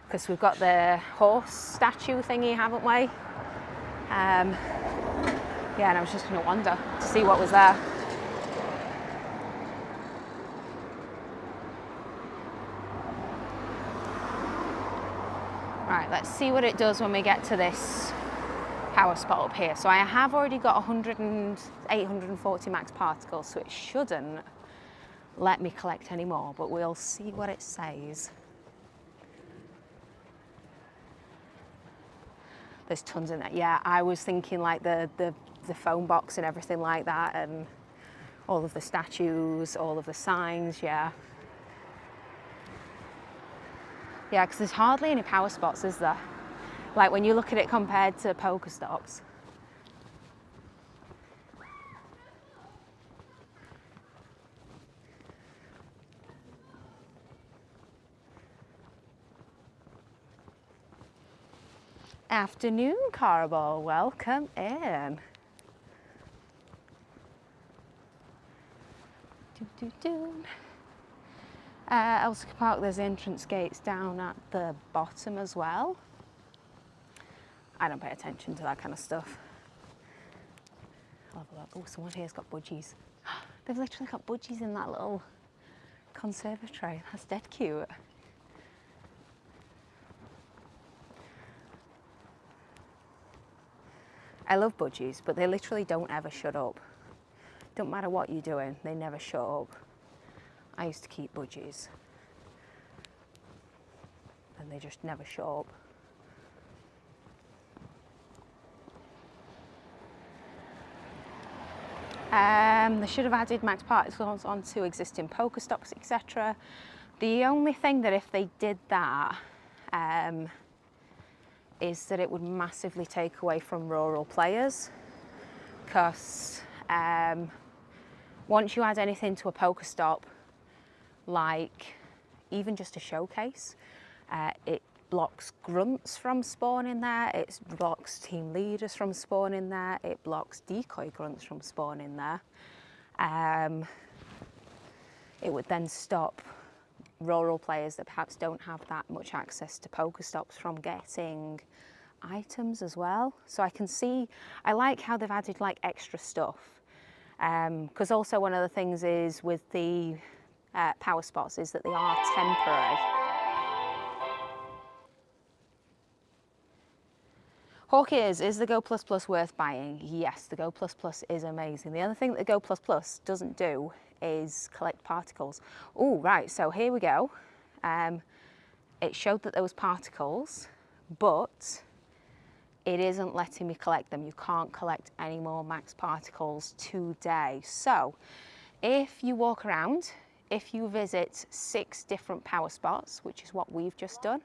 Because we've got the horse statue thingy, haven't we? Yeah, and I was just going to wander to see what was there. Right, let's see what it does when we get to this power spot up here. So I have already got 840 max particles, so it shouldn't let me collect any more, but we'll see what it says. There's tons in there. Yeah, I was thinking like the phone box and everything like that, and all of the statues, all of the signs, yeah. Yeah, because there's hardly any power spots, is there? Like when you look at it compared to Pokestops. Afternoon, Carabol, welcome in. Elsa Park, there's entrance gates down at the bottom as well. I don't pay attention to that kind of stuff. I'll have a look. Oh, someone here's got budgies. They've literally got budgies in that little conservatory. That's dead cute. I love budgies, but they literally don't ever shut up. Don't matter what you're doing, they never shut up. I used to keep budgies, and they just never shut up. They should have added max particles onto existing Pokestops, etc. The only thing that if they did that, is that it would massively take away from rural players, because once you add anything to a Pokestop, like even just a showcase, it blocks grunts from spawning there, it blocks team leaders from spawning there, it blocks decoy grunts from spawning there. It would then stop rural players that perhaps don't have that much access to Pokestops from getting items as well. So I can see, I like how they've added like extra stuff. Because also one of the things is with the power spots is that they are temporary. Hawk is the Go Plus Plus worth buying? Yes, the Go Plus Plus is amazing. The other thing that the Go Plus Plus doesn't do is collect particles. Oh, right, so here we go. It showed that there was particles, but it isn't letting me collect them. You can't collect any more max particles today. So if you walk around, if you visit 6 different power spots, which is what we've just done,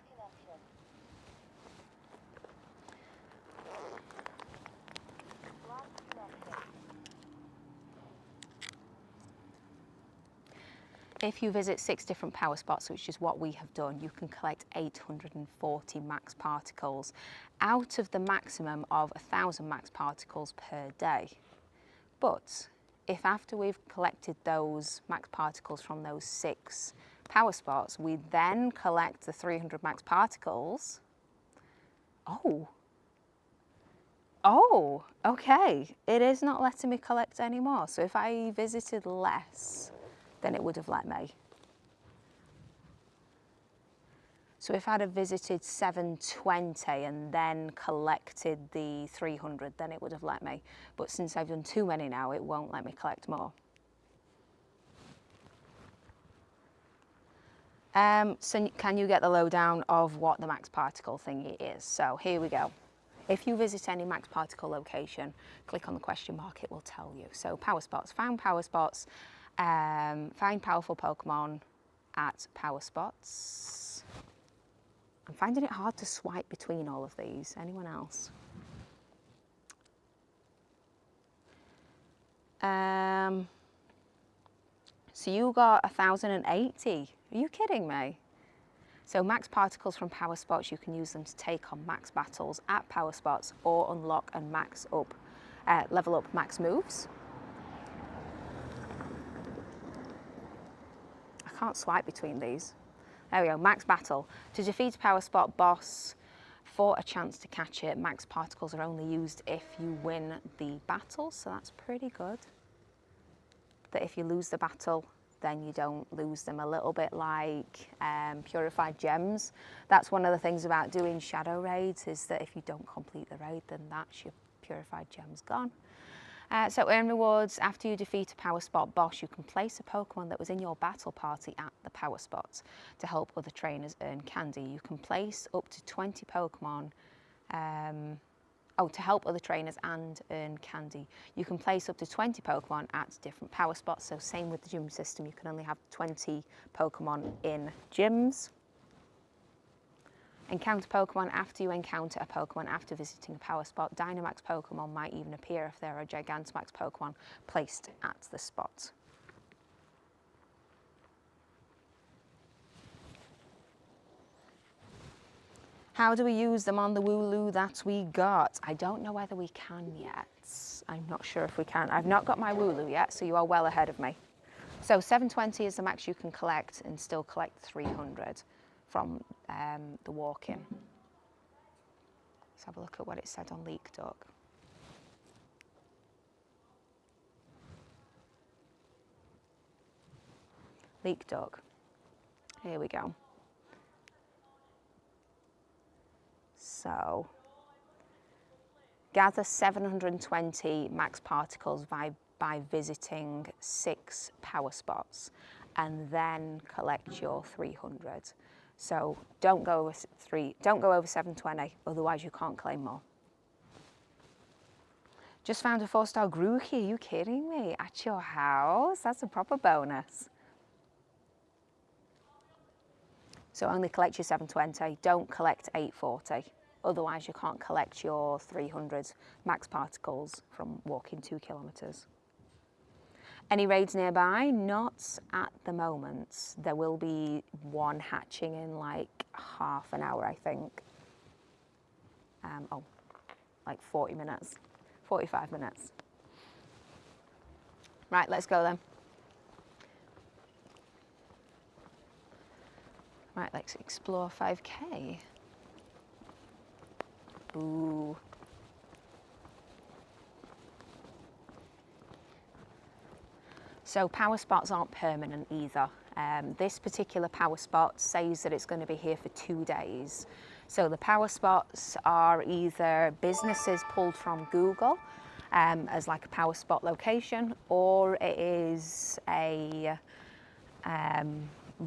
if you visit 6 different power spots, which is what we have done, you can collect 840 max particles out of the maximum of 1,000 max particles per day. But if after we've collected those max particles from those 6 power spots, we then collect the 300 max particles, oh, okay, it is not letting me collect any more. So if I visited less, then it would have let me. So if I'd have visited 720 and then collected the 300, then it would have let me. But since I've done too many now, it won't let me collect more. So can you get the lowdown of what the max particle thingy is? So here we go. If you visit any max particle location, click on the question mark, it will tell you. So power spots, find powerful Pokemon at power spots. I'm finding it hard to swipe between all of these. Anyone else? So you got 1,080. Are you kidding me? So max particles from power spots, you can use them to take on max battles at power spots or unlock and max up, level up max moves. I can't swipe between these. There we go, max battle. To defeat a power spot boss for a chance to catch it, max particles are only used if you win the battle, so that's pretty good. That if you lose the battle, then you don't lose them, a little bit like purified gems. That's one of the things about doing shadow raids, is that if you don't complete the raid, then that's your purified gems gone. So earn rewards. After you defeat a power spot boss, you can place a Pokemon that was in your battle party at the power spot to help other trainers earn candy. You can place up to 20 Pokemon to help other trainers and earn candy. You can place up to 20 Pokemon at different power spots. So same with the gym system, you can only have 20 Pokemon in gyms. Encounter Pokemon. After you encounter a Pokemon after visiting a power spot, Dynamax Pokemon might even appear if there are Gigantamax Pokemon placed at the spot. How do we use them on the Wooloo that we got? I don't know whether we can yet. I'm not sure if we can. I've not got my Wooloo yet, so you are well ahead of me. So 720 is the max you can collect, and still collect 300 from the walk-in. Let's have a look at what it said on Leak Duck. Leak Duck. Here we go. So, gather 720 max particles by visiting 6 power spots, and then collect your 300. So don't go over 720, otherwise you can't claim more. Just found a 4-star Grookey, are you kidding me? At your house? That's a proper bonus. So only collect your 720, don't collect 840. Otherwise you can't collect your 300 max particles from walking 2 kilometres. Any raids nearby? Not at the moment. There will be one hatching in like half an hour, I think. Like 40 minutes, 45 minutes. Right, let's go then. Right, let's explore 5K. Ooh. So power spots aren't permanent either. This particular power spot says that it's going to be here for 2 days. So the power spots are either businesses pulled from Google as like a power spot location, or it is a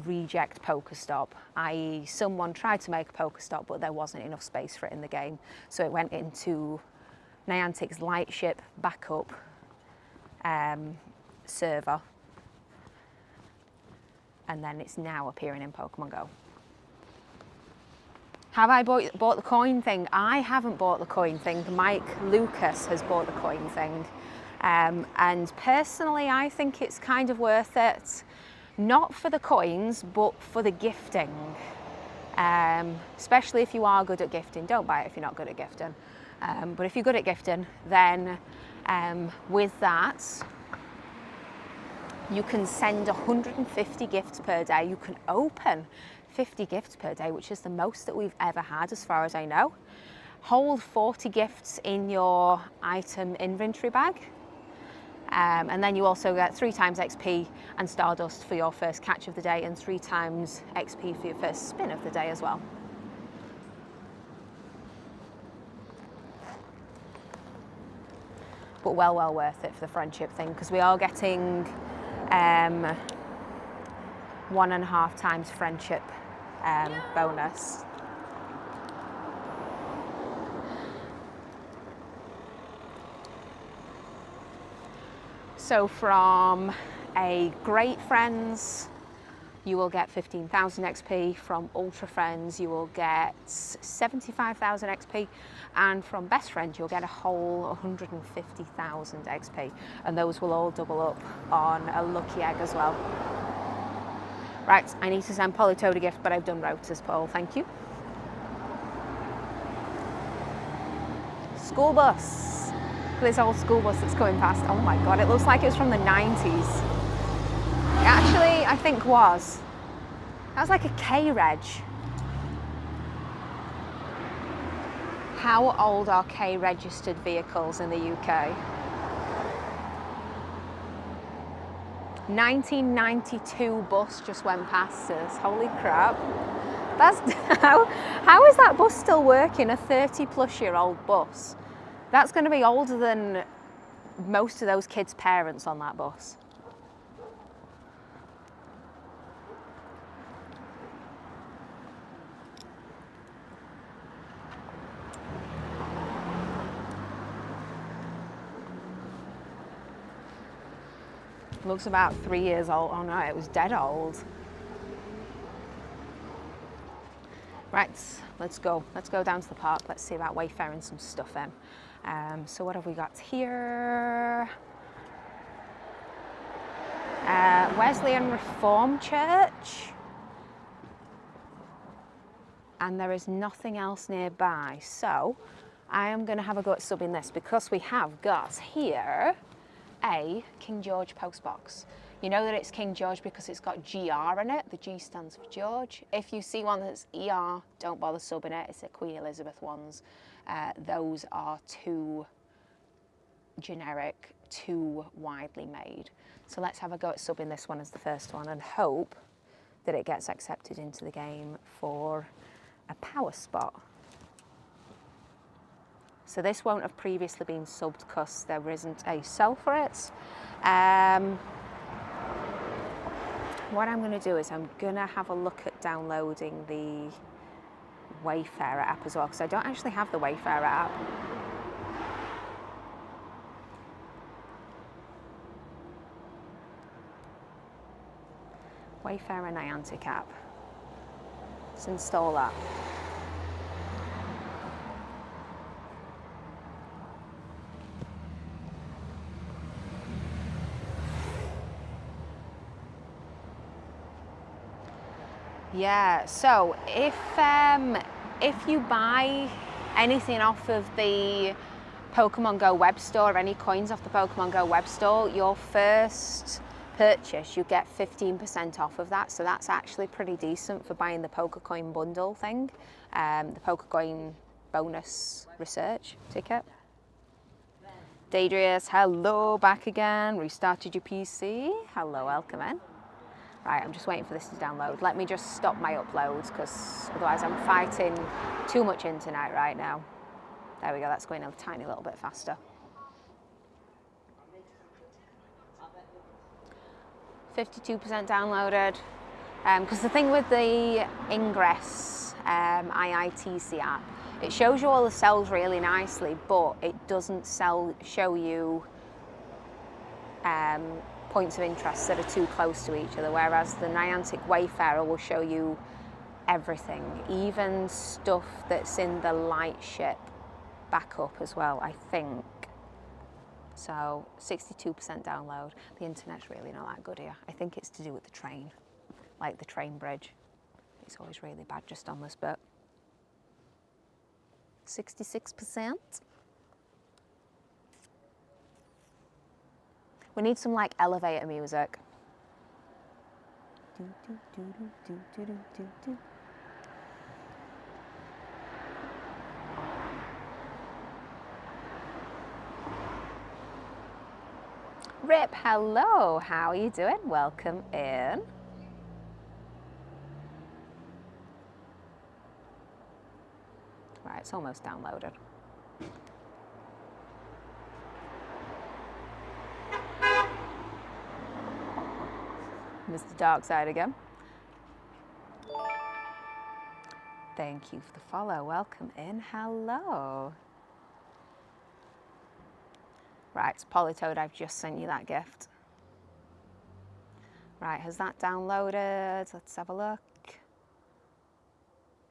reject Pokestop, i.e. someone tried to make a Pokestop but there wasn't enough space for it in the game. So it went into Niantic's Lightship backup server, and then it's now appearing in Pokemon Go. Have I bought the coin thing? I haven't bought the coin thing. Mike Lucas has bought the coin thing. And personally, I think it's kind of worth it. Not for the coins, but for the gifting. Especially if you are good at gifting. Don't buy it if you're not good at gifting. But if you're good at gifting, then with that, you can send 150 gifts per day. You can open 50 gifts per day, which is the most that we've ever had as far as I know. Hold 40 gifts in your item inventory bag. And then you also get 3 times XP and Stardust for your first catch of the day, and 3 times XP for your first spin of the day as well. But well worth it for the friendship thing, because we are getting 1.5 times friendship bonus. So from a great friends you will get 15,000 XP. From Ultra Friends, you will get 75,000 XP. And from Best Friends, you'll get a whole 150,000 XP. And those will all double up on a lucky egg as well. Right, I need to send Polytoad a gift, but I've done Rotors, Paul, thank you. School bus. This old school bus that's going past. Oh my God, it looks like it's from the 90s. It actually, I think was. That was like a K-reg. How old are K-registered vehicles in the UK? 1992 bus just went past us. Holy crap. That's how is that bus still working? A 30-plus-year-old bus. That's going to be older than most of those kids' parents on that bus. Looks about 3 years old. Oh no, it was dead old. Right, let's go. Let's go down to the park. Let's see about wayfaring some stuff in. So what have we got here? Wesleyan Reformed Church. And there is nothing else nearby. So I am going to have a go at subbing this because we have got here a King George postbox. You know that it's King George because it's got GR in it. The G stands for George. If you see one that's ER, don't bother subbing it. It's the Queen Elizabeth ones. Those are too generic, too widely made. So let's have a go at subbing this one as the first one and hope that it gets accepted into the game for a power spot. So this won't have previously been subbed because there isn't a sell for it. What I'm going to do is I'm going to have a look at downloading the Wayfarer app as well, because I don't actually have the Wayfarer app. Wayfarer Niantic app. Let's install that. Yeah, so if you buy anything off of the Pokemon Go web store, any coins off the Pokemon Go web store, your first purchase, you get 15% off of that. So that's actually pretty decent for buying the Pokecoin bundle thing, the Pokecoin bonus research ticket. Daedrius, hello, back again. Restarted your PC. Hello, welcome in. Right, I'm just waiting for this to download. Let me just stop my uploads because otherwise I'm fighting too much internet right now. There we go, that's going a tiny little bit faster. 52% downloaded. Because the thing with the Ingress IITC app, it shows you all the cells really nicely, but it doesn't show you points of interest that are too close to each other, whereas the Niantic Wayfarer will show you everything, even stuff that's in the Lightship backup as well, I think. So 62% download. The internet's really not that good here. I think it's to do with the train, like the train bridge. It's always really bad just on this bit. 66%. We need some like elevator music. Rip, hello, how are you doing? Welcome in. Right, it's almost downloaded. Mr. Darkside again. Thank you for the follow. Welcome in. Hello. Right, Polytoad, I've just sent you that gift. Right, has that downloaded? Let's have a look.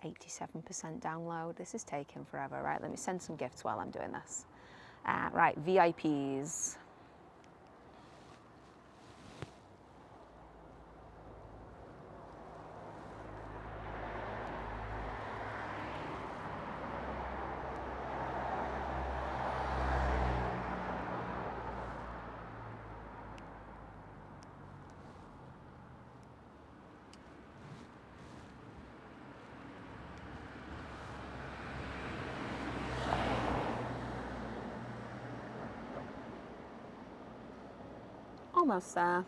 87% download. This is taking forever. Right, let me send some gifts while I'm doing this. Right, VIPs. Almost there.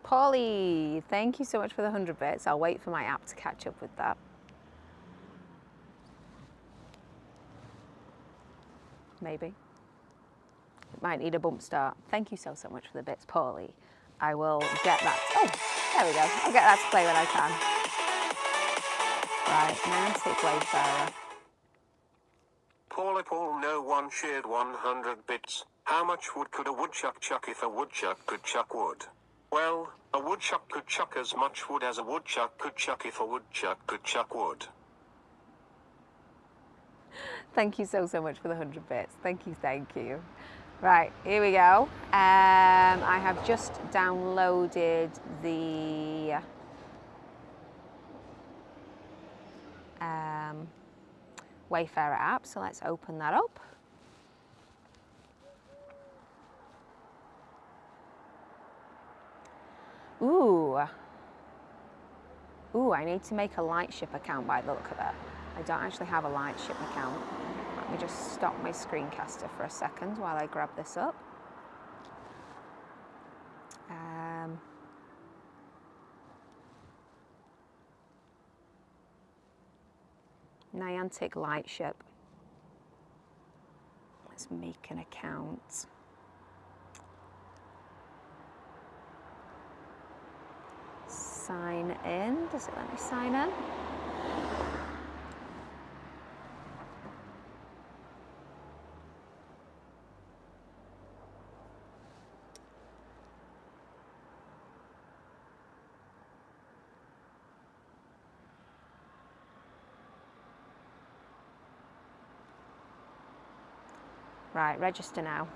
Polly, thank you so much for the 100 bits. I'll wait for my app to catch up with that. Maybe. It might need a bump start. Thank you so much for the bits, Paulie. I will get that. Oh, there we go. I'll get that to play when I can. Right, Nantic Wayfarer. Paul, no one shared 100 bits. How much wood could a woodchuck chuck if a woodchuck could chuck wood? Well, a woodchuck could chuck as much wood as a woodchuck could chuck if a woodchuck could chuck wood. Thank you so much for the 100 bits. Thank you. Right, here we go. I have just downloaded the Wayfarer app, so let's open that up. Ooh, I need to make a Lightship account by the look of it. I don't actually have a Lightship account. Let me just stop my screencaster for a second while I grab this up. Niantic Lightship. Let's make an account. Sign in. Does it let me sign in? Right, register now.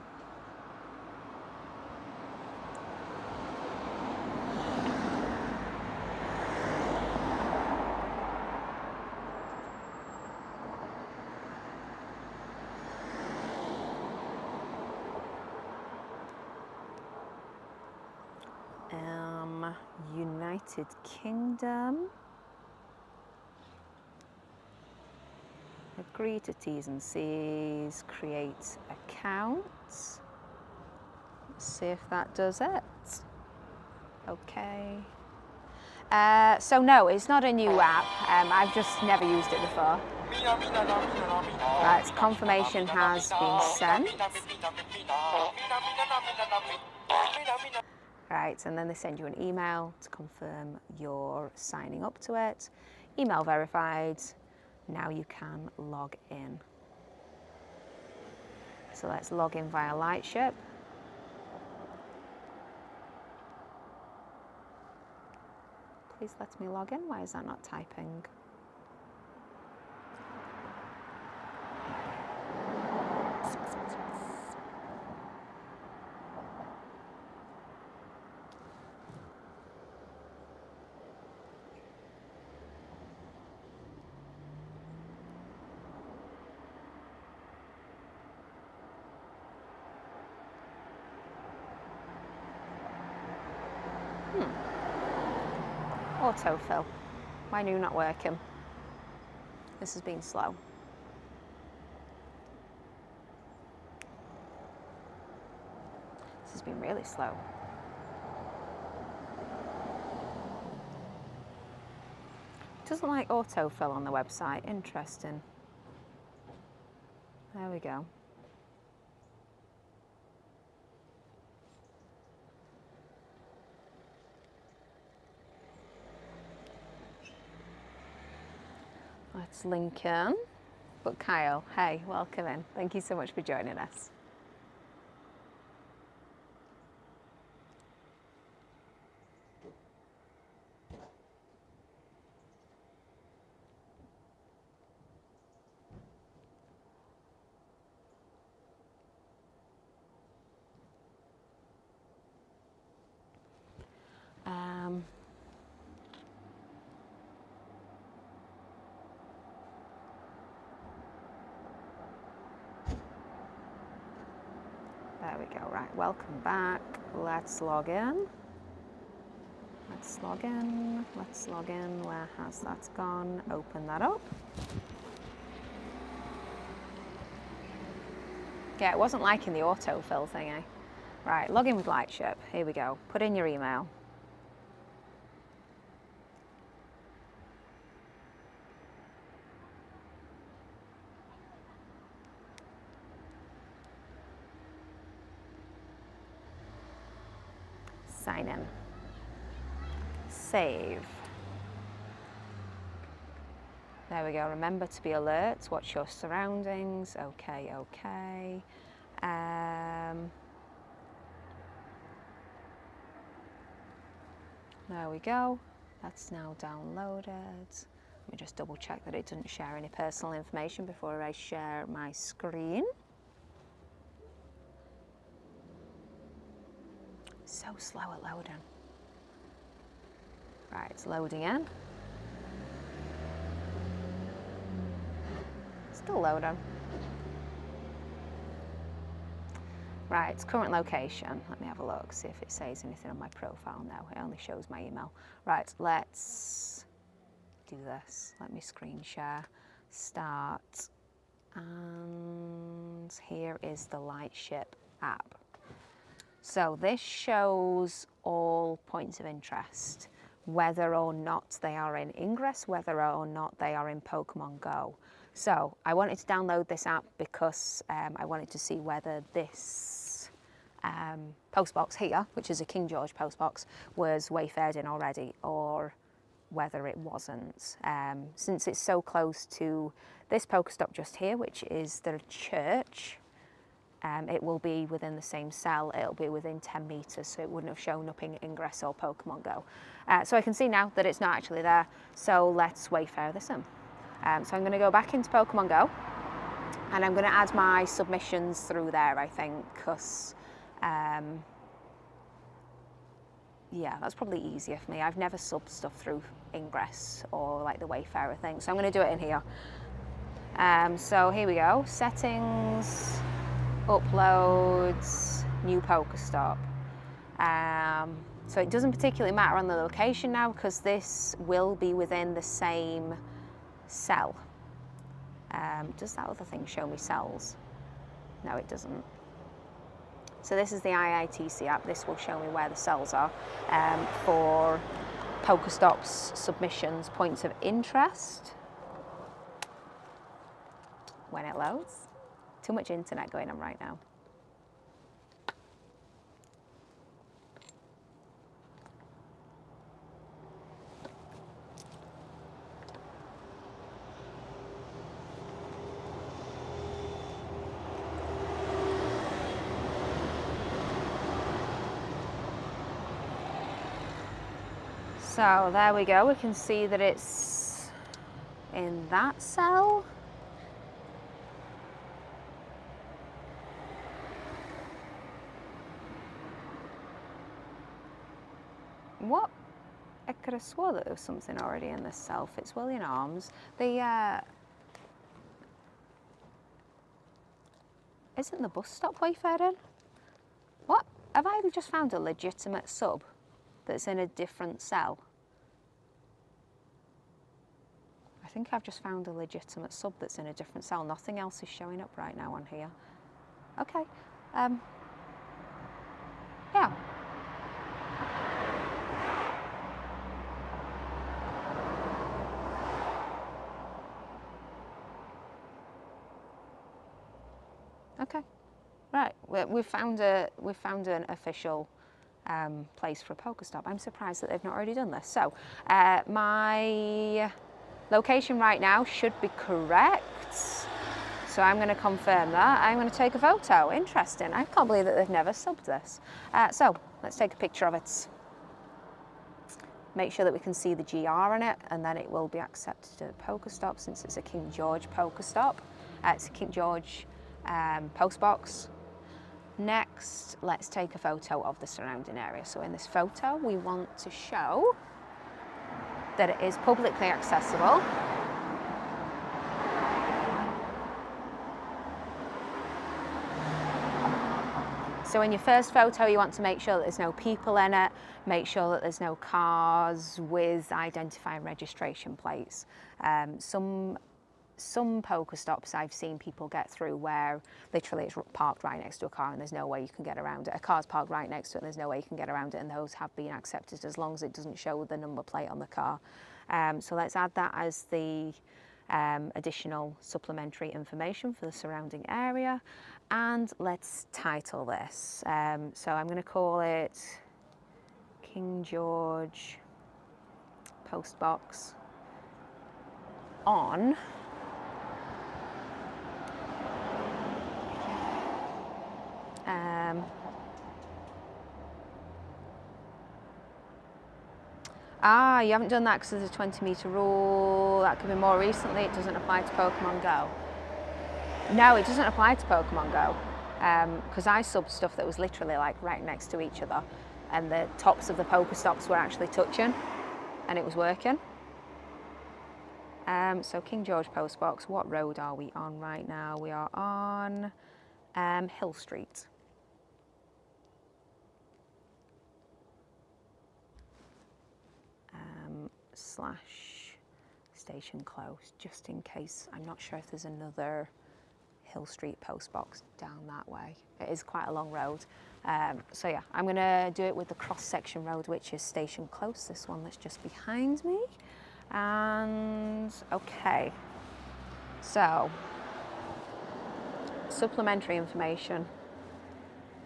United Kingdom. Agree to T's and C's, create accounts. Let's see if that does it. Okay. So no, it's not a new app. I've just never used it before. Right, confirmation has been sent. Right, and then they send you an email to confirm you're signing up to it. Email verified. Now you can log in. So let's log in via Lightship. Please let me log in. Why is that not typing? Autofill. Why are you not working? This has been slow. This has been really slow. It doesn't like autofill on the website. Interesting. There we go. That's Lincoln. But Kyle, hey, welcome in. Thank you so much for joining us. There we go, right, welcome back. Let's log in. Let's log in, let's log in. Where has that gone? Open that up. Yeah, it wasn't liking the autofill thingy. Right, log in with Lightship. Here we go. Put in your email. Sign in. Save. There we go. Remember to be alert. Watch your surroundings. Okay, okay. There we go. That's now downloaded. Let me just double check that it doesn't share any personal information before I share my screen. So slow at loading. Right, it's loading in. Still loading. Right, it's current location. Let me have a look, see if it says anything on my profile. No, it only shows my email. Right, let's do this. Let me screen share. Start. And here is the Lightship app. So this shows all points of interest, whether or not they are in Ingress, whether or not they are in Pokemon Go. So I wanted to download this app because I wanted to see whether this postbox here, which is a King George postbox, was wayfared in already, or whether it wasn't. Since it's so close to this Pokestop just here, which is the church, it will be within the same cell. It'll be within 10 meters, so it wouldn't have shown up in Ingress or Pokemon Go. So I can see now that it's not actually there, so let's wayfare this in. So I'm going to go back into Pokemon Go, and I'm going to add my submissions through there, I think, because yeah, that's probably easier for me. I've never subbed stuff through Ingress or like the Wayfarer thing, so I'm going to do it in here. So here we go, settings, uploads, new Pokestop. So it doesn't particularly matter on the location now because this will be within the same cell. Does that other thing show me cells? No, it doesn't. So this is the IITC app. This will show me where the cells are for Pokestops, submissions, points of interest. When it loads. Too much internet going on right now. So there we go, we can see that it's in that cell. What? I could have swore that there was something already in this cell. Fitzwilliam Arms. Isn't the bus stop wayfared in? What? Have I just found a legitimate sub that's in a different cell? I think I've just found a legitimate sub that's in a different cell. Nothing else is showing up right now on here. Okay. Yeah. Okay. Right. We've found an official place for a Pokestop. I'm surprised that they've not already done this. So my Location right now should be correct. So I'm going to confirm that. I'm going to take a photo. Interesting. I can't believe that they've never subbed this. So let's take a picture of it. Make sure that we can see the GR in it, and then it will be accepted to the Pokestop since it's a King George Pokestop. It's a King George postbox. Next, let's take a photo of the surrounding area. So in this photo, we want to show that it is publicly accessible. So in your first photo, you want to make sure that there's no people in it, make sure that there's no cars with identifying registration plates. Some Pokestops I've seen people get through where literally it's parked right next to a car and there's no way you can get around it. A car's parked right next to it and there's no way you can get around it, and those have been accepted as long as it doesn't show the number plate on the car. So let's add that as the additional supplementary information for the surrounding area, and let's title this. So I'm going to call it King George Postbox on you haven't done that because there's a 20-meter rule. That could be more recently. It doesn't apply to Pokemon Go. No, it doesn't apply to Pokemon Go because I subbed stuff that was literally like right next to each other, and the tops of the Pokestops were actually touching, and it was working. So King George Postbox. What road are we on right now? We are on Hill Street. Slash station close, just in case. I'm not sure if there's another Hill Street postbox down that way. It is quite a long road. So yeah, I'm gonna do it with the cross-section road, which is station close, this one that's just behind me. And okay, so supplementary information.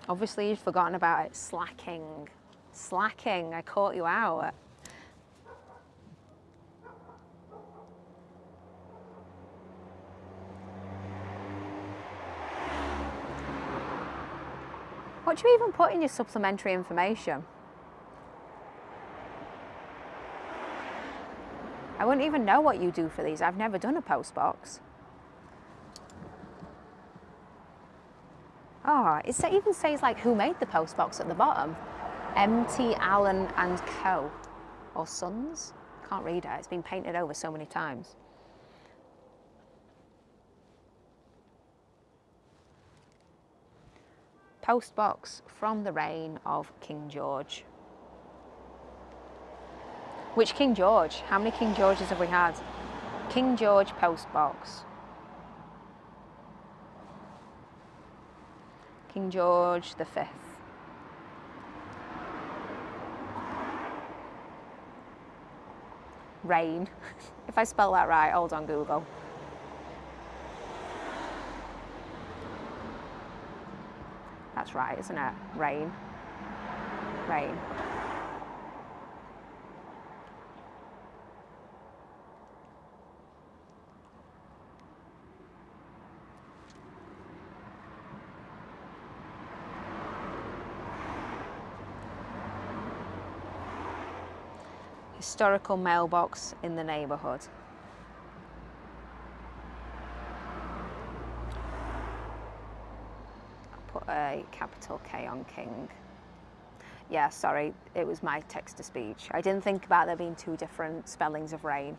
Obviously you've forgotten about it. Slacking, I caught you out. What do you even put in your supplementary information? I wouldn't even know what you do for these. I've never done a postbox. Oh, it even says like who made the postbox at the bottom. M.T. Allen and Co. Or Sons? Can't read it. It's been painted over so many times. Postbox from the reign of King George. Which King George? How many King Georges have we had? King George postbox. King George the Fifth. Reign. If I spell that right, hold on Google. That's right, isn't it? Reign. Reign. Historical mailbox in the neighbourhood. Put a capital K on King. Yeah, sorry, it was my text-to-speech. I didn't think about there being two different spellings of rain.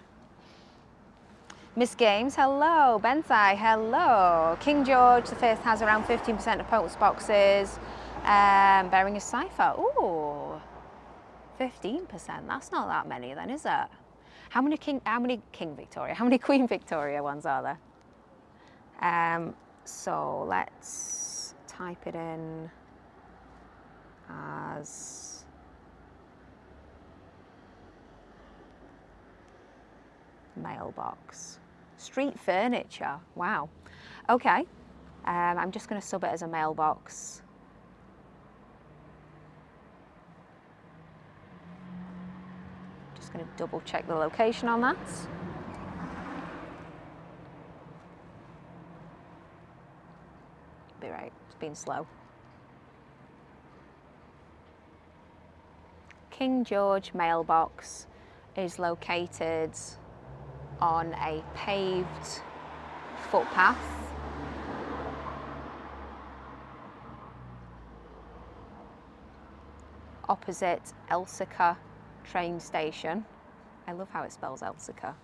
Miss Games, hello. Bensai, hello. King George V has around 15% of post boxes, bearing a cipher. Ooh, 15%. That's not that many then, is it? How many Queen Victoria ones are there? So let's type it in as mailbox. Street furniture, wow. Okay, I'm just going to sub it as a mailbox. Just going to double check the location on that. be right. It's been slow. King George mailbox is located on a paved footpath opposite Elsica train station. I love how it spells Elsica.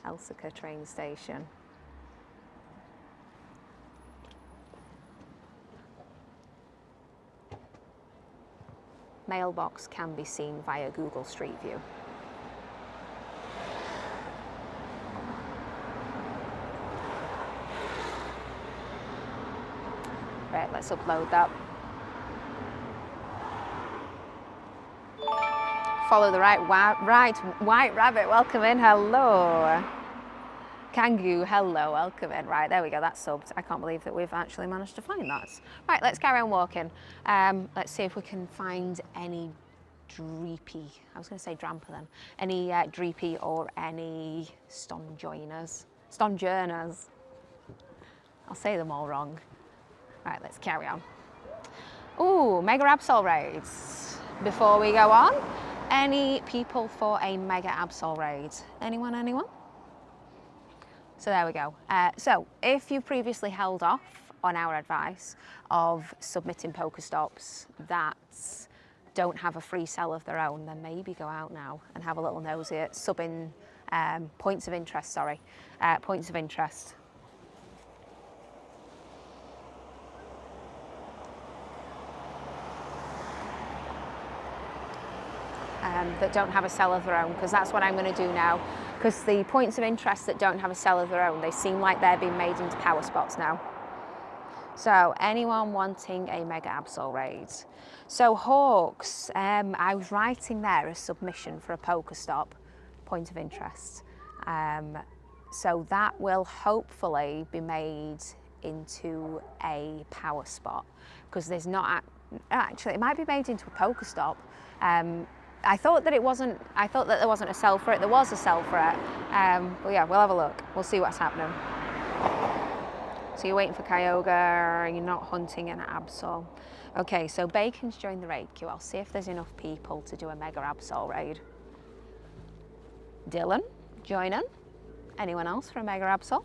Elsica train station. Mailbox can be seen via Google Street View. Right, let's upload that. Follow the right, white rabbit, welcome in, hello. Kangoo, hello, welcome in. Right, there we go, that's subbed. I can't believe that we've actually managed to find that. Right, let's carry on walking. Let's see if we can find any dreepy, I was going to say dramper then, any dreepy or any stonjourners. I'll say them all wrong. Right, let's carry on. Ooh, mega absol raids. Before we go on, any people for a mega absol raid? Anyone? So there we go. So if you previously held off on our advice of submitting Pokestops that don't have a free cell of their own, then maybe go out now and have a little nosy at subbing points of interest, points of interest. That don't have a cell of their own, because that's what I'm going to do now, because the points of interest that don't have a cell of their own, they seem like they're being made into power spots now. So anyone wanting a mega absol raid? So Hawks, I was writing there a submission for a Pokestop point of interest. So that will hopefully be made into a power spot, because there's not actually, it might be made into a Pokestop. I thought that there wasn't a cell for it. There was a cell for it. But yeah, we'll have a look. We'll see what's happening. So you're waiting for Kyogre, you're not hunting an Absol. Okay, so Bacon's joined the raid queue. I'll see if there's enough people to do a mega Absol raid. Dylan, joining. Anyone else for a mega Absol?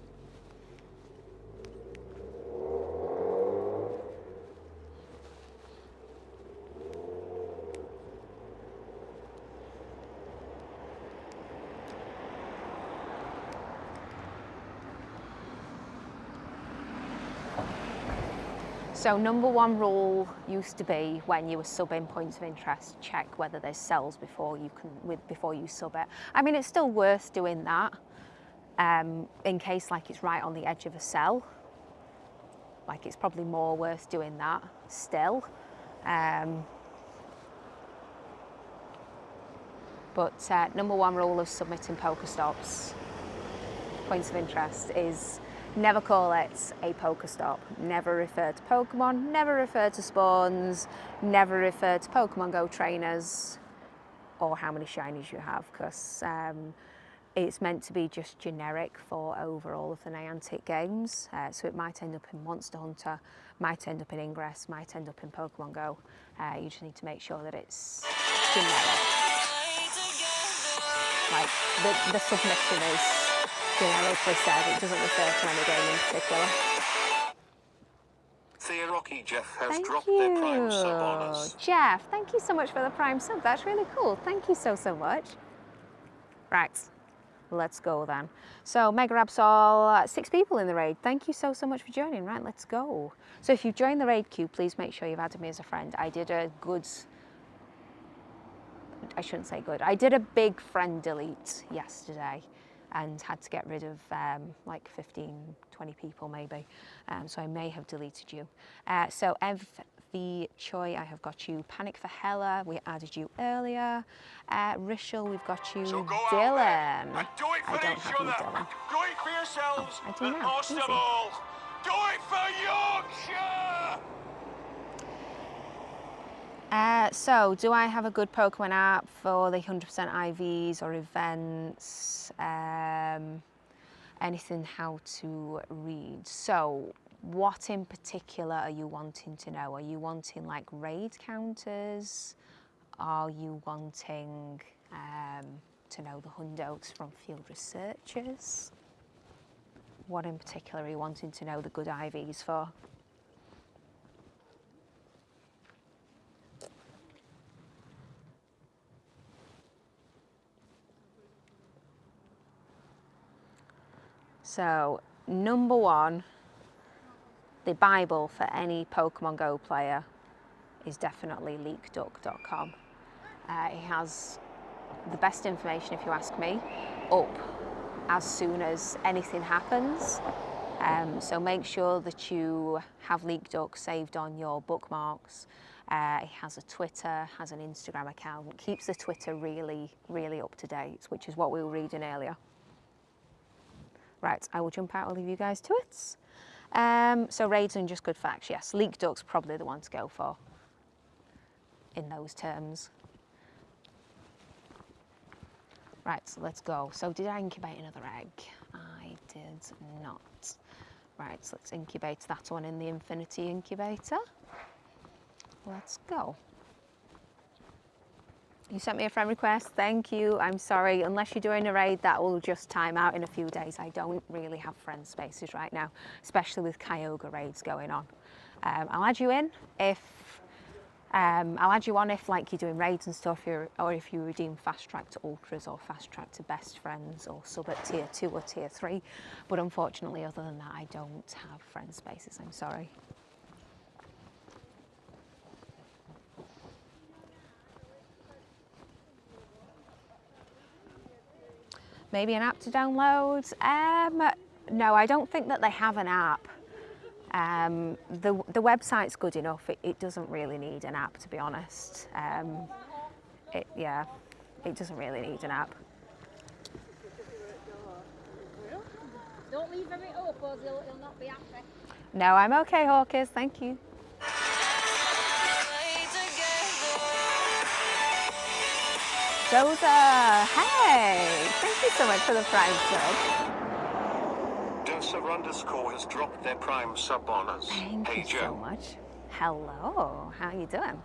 So number one rule used to be when you were subbing points of interest, check whether there's cells before you sub it. I mean, it's still worth doing that in case like it's right on the edge of a cell. Like it's probably more worth doing that still. But number one rule of submitting Pokestops, points of interest, is never call it a Pokestop. Never refer to Pokemon, never refer to spawns, never refer to Pokemon Go trainers or how many shinies you have, because it's meant to be just generic for over all of the Niantic games. So it might end up in Monster Hunter, might end up in Ingress, might end up in Pokemon Go. You just need to make sure that it's generic. Like the submission is generically said, it doesn't refer to any game in particular. Theorocky Jeff has Thank dropped you. their prime sub on us. Jeff, thank you so much for the prime sub. That's really cool. Thank you so much. Right, let's go then. So Mega Absol, 6 people in the raid. Thank you so much for joining. Right, let's go. So if you've joined the raid queue, please make sure you've added me as a friend. I did a good, I shouldn't say good, I did a big friend delete yesterday and had to get rid of like 15, 20 people maybe. So I may have deleted you. So Ev the Choi, I have got you. Panic for Hella, we added you earlier. Rishel, we've got you. So go Dylan. out there and do it for I don't each have you, other. Dylan. Do it for yourselves. I do and now. most Easy. of all, do it for Yorkshire. So, do I have a good Pokemon app for the 100% IVs or events? Anything how to read? So, what in particular are you wanting to know? Are you wanting like raid counters? Are you wanting to know the hundokes from field researchers? What in particular are you wanting to know the good IVs for? So, number one, the Bible for any Pokemon Go player is definitely leakduck.com. It has the best information, if you ask me, up as soon as anything happens. So make sure that you have LeakDuck saved on your bookmarks. It has a Twitter, has an Instagram account, keeps the Twitter really, really up to date, which is what we were reading earlier. Right, I will jump out, I'll leave you guys to it. So raids and just good facts, yes, LeakDuck's probably the one to go for in those terms. Right, so let's go. So did I incubate another egg? I did not. Right, so let's incubate that one in the Infinity Incubator. Let's go. You sent me a friend request, thank you. I'm sorry, unless you're doing a raid, that will just time out in a few days. I don't really have friend spaces right now, especially with Kyogre raids going on. I'll add you in if, I'll add you on if like you're doing raids and stuff, or if you redeem fast track to ultras or fast track to best friends or sub at tier 2 or tier 3. But unfortunately, other than that, I don't have friend spaces, I'm sorry. Maybe an app to download? No, I don't think that they have an app. The website's good enough. It doesn't really need an app, to be honest. Yeah, it doesn't really need an app. Don't leave him up, or he'll not be happy. No, I'm okay, Hawkers. Thank you. Doza, hey! Thank you so much for the Prime sub. Dosa_ has dropped their Prime sub on us. Thank Hey you Joe. so much. Hello, how you doing?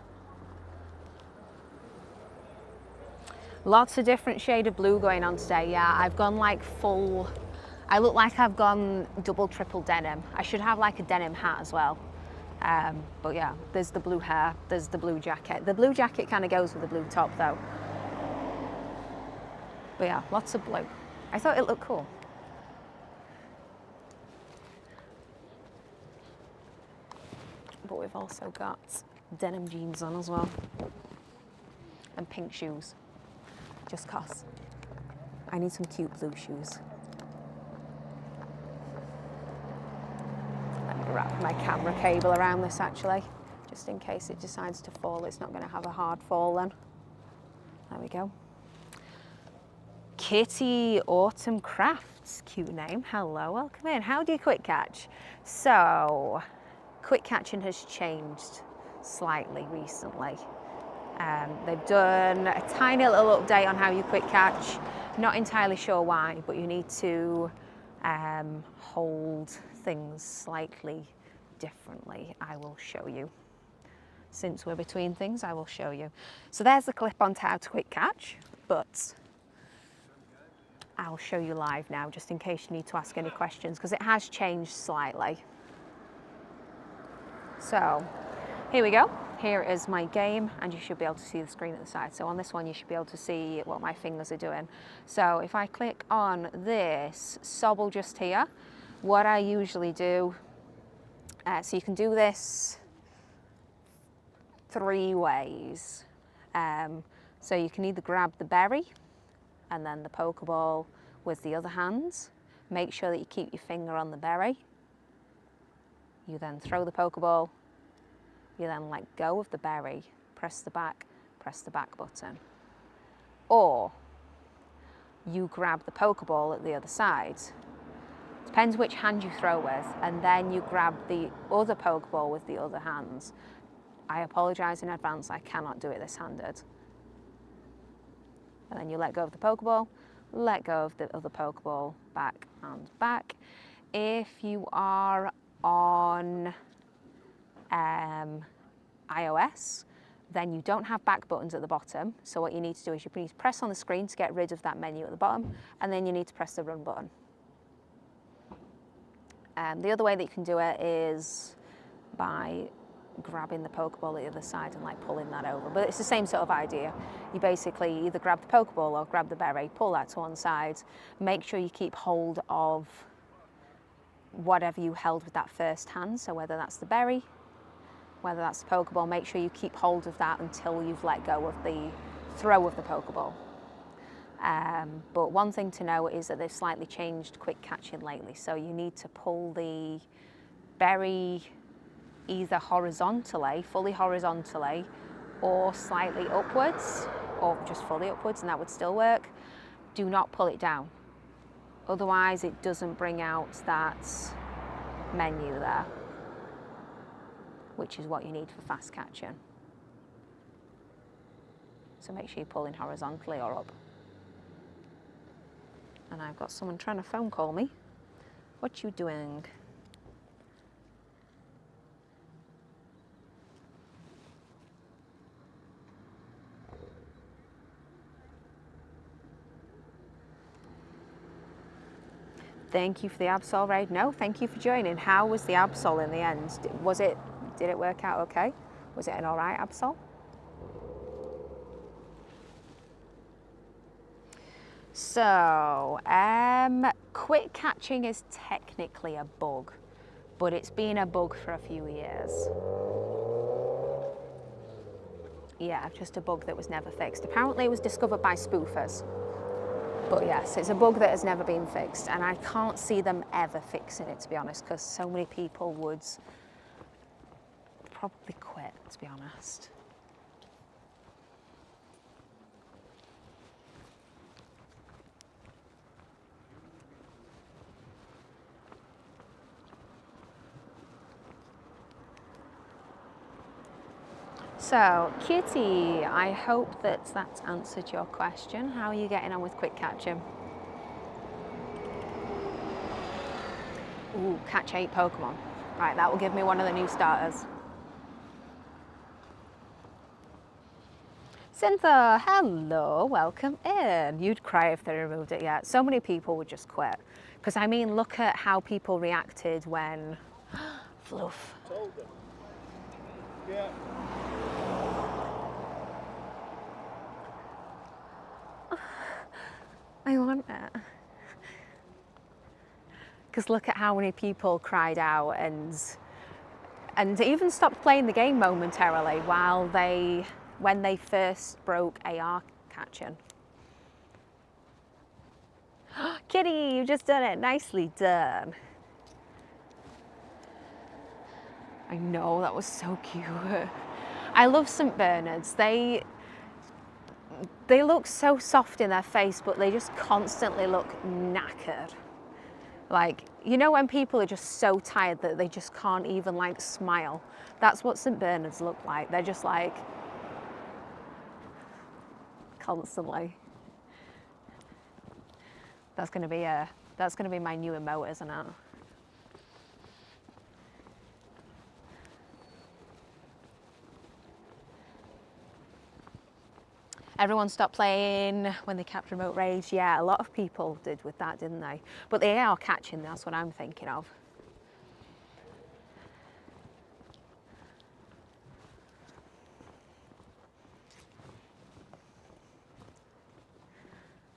Lots of different shade of blue going on today. Yeah, I've gone like full, I look like I've gone double, triple denim. I should have like a denim hat as well. But yeah, there's the blue hair, there's the blue jacket. The blue jacket kind of goes with the blue top though. But yeah, lots of blue. I thought it looked cool. But we've also got denim jeans on as well. And pink shoes. Just 'cause. I need some cute blue shoes. Let me wrap my camera cable around this actually, just in case it decides to fall. It's not going to have a hard fall then. There we go. Kitty Autumn Crafts, cute name. Hello, welcome in. How do you quick catch? So, quick catching has changed slightly recently. They've done a tiny little update on how you quick catch. Not entirely sure why, but you need to hold things slightly differently. I will show you. Since we're between things, I will show you. So there's the clip on how to quick catch, but I'll show you live now, just in case you need to ask any questions, because it has changed slightly. So, here we go. Here is my game, and you should be able to see the screen at the side. So on this one, you should be able to see what my fingers are doing. So if I click on this, Sobble just here, what I usually do, so you can do this 3 ways. So you can either grab the berry, and then the Pokeball with the other hand. Make sure that you keep your finger on the berry. You then throw the Pokeball. You then let go of the berry, press the back button. Or you grab the Pokeball at the other side. Depends which hand you throw with, and then you grab the other Pokeball with the other hand. I apologise in advance, I cannot do it this-handed. And then you let go of the Pokeball, let go of the other Pokeball, back and back. If you are on iOS, then you don't have back buttons at the bottom. So what you need to do is you need to press on the screen to get rid of that menu at the bottom, and then you need to press the run button. The other way that you can do it is by grabbing the Pokeball at the other side and like pulling that over. But it's the same sort of idea. You basically either grab the Pokeball or grab the berry, pull that to one side, make sure you keep hold of whatever you held with that first hand. So whether that's the berry, whether that's the Pokeball, make sure you keep hold of that until you've let go of the throw of the Pokeball. But one thing to know is that they've slightly changed quick catching lately. So you need to pull the berry either horizontally, fully horizontally, or slightly upwards, or just fully upwards, and that would still work. Do not pull it down. Otherwise, it doesn't bring out that menu there, which is what you need for fast catching. So make sure you're pulling horizontally or up. And I've got someone trying to phone call me. What you doing? Thank you for the Absol raid. No, thank you for joining. How was the Absol in the end? Did it work out okay? Was it an alright Absol? So, quick catching is technically a bug, but it's been a bug for a few years. Yeah, just a bug that was never fixed. Apparently it was discovered by spoofers. But yes, it's a bug that has never been fixed, and I can't see them ever fixing it, to be honest, because so many people would probably quit, to be honest. So, Kitty, I hope that that's answered your question. How are you getting on with quick catching? Ooh, catch 8 Pokemon. Right, that will give me one of the new starters. Syntha, hello, welcome in. You'd cry if they removed it yet. So many people would just quit. Because I mean, look at how people reacted when... Fluff. Told them. Yeah. I want it. Because look at how many people cried out and even stopped playing the game momentarily when they first broke AR catching. Kitty, you've just done it. Nicely done. I know, that was so cute. I love St. Bernards. They look so soft in their face, but they just constantly look knackered. Like, you know when people are just so tired that they just can't even like smile? That's what St. Bernards look like. They're just like, constantly. That's gonna be my new emote, isn't it? Everyone stopped playing when they capped remote rage. Yeah, a lot of people did with that, didn't they? But they are catching, that's what I'm thinking of.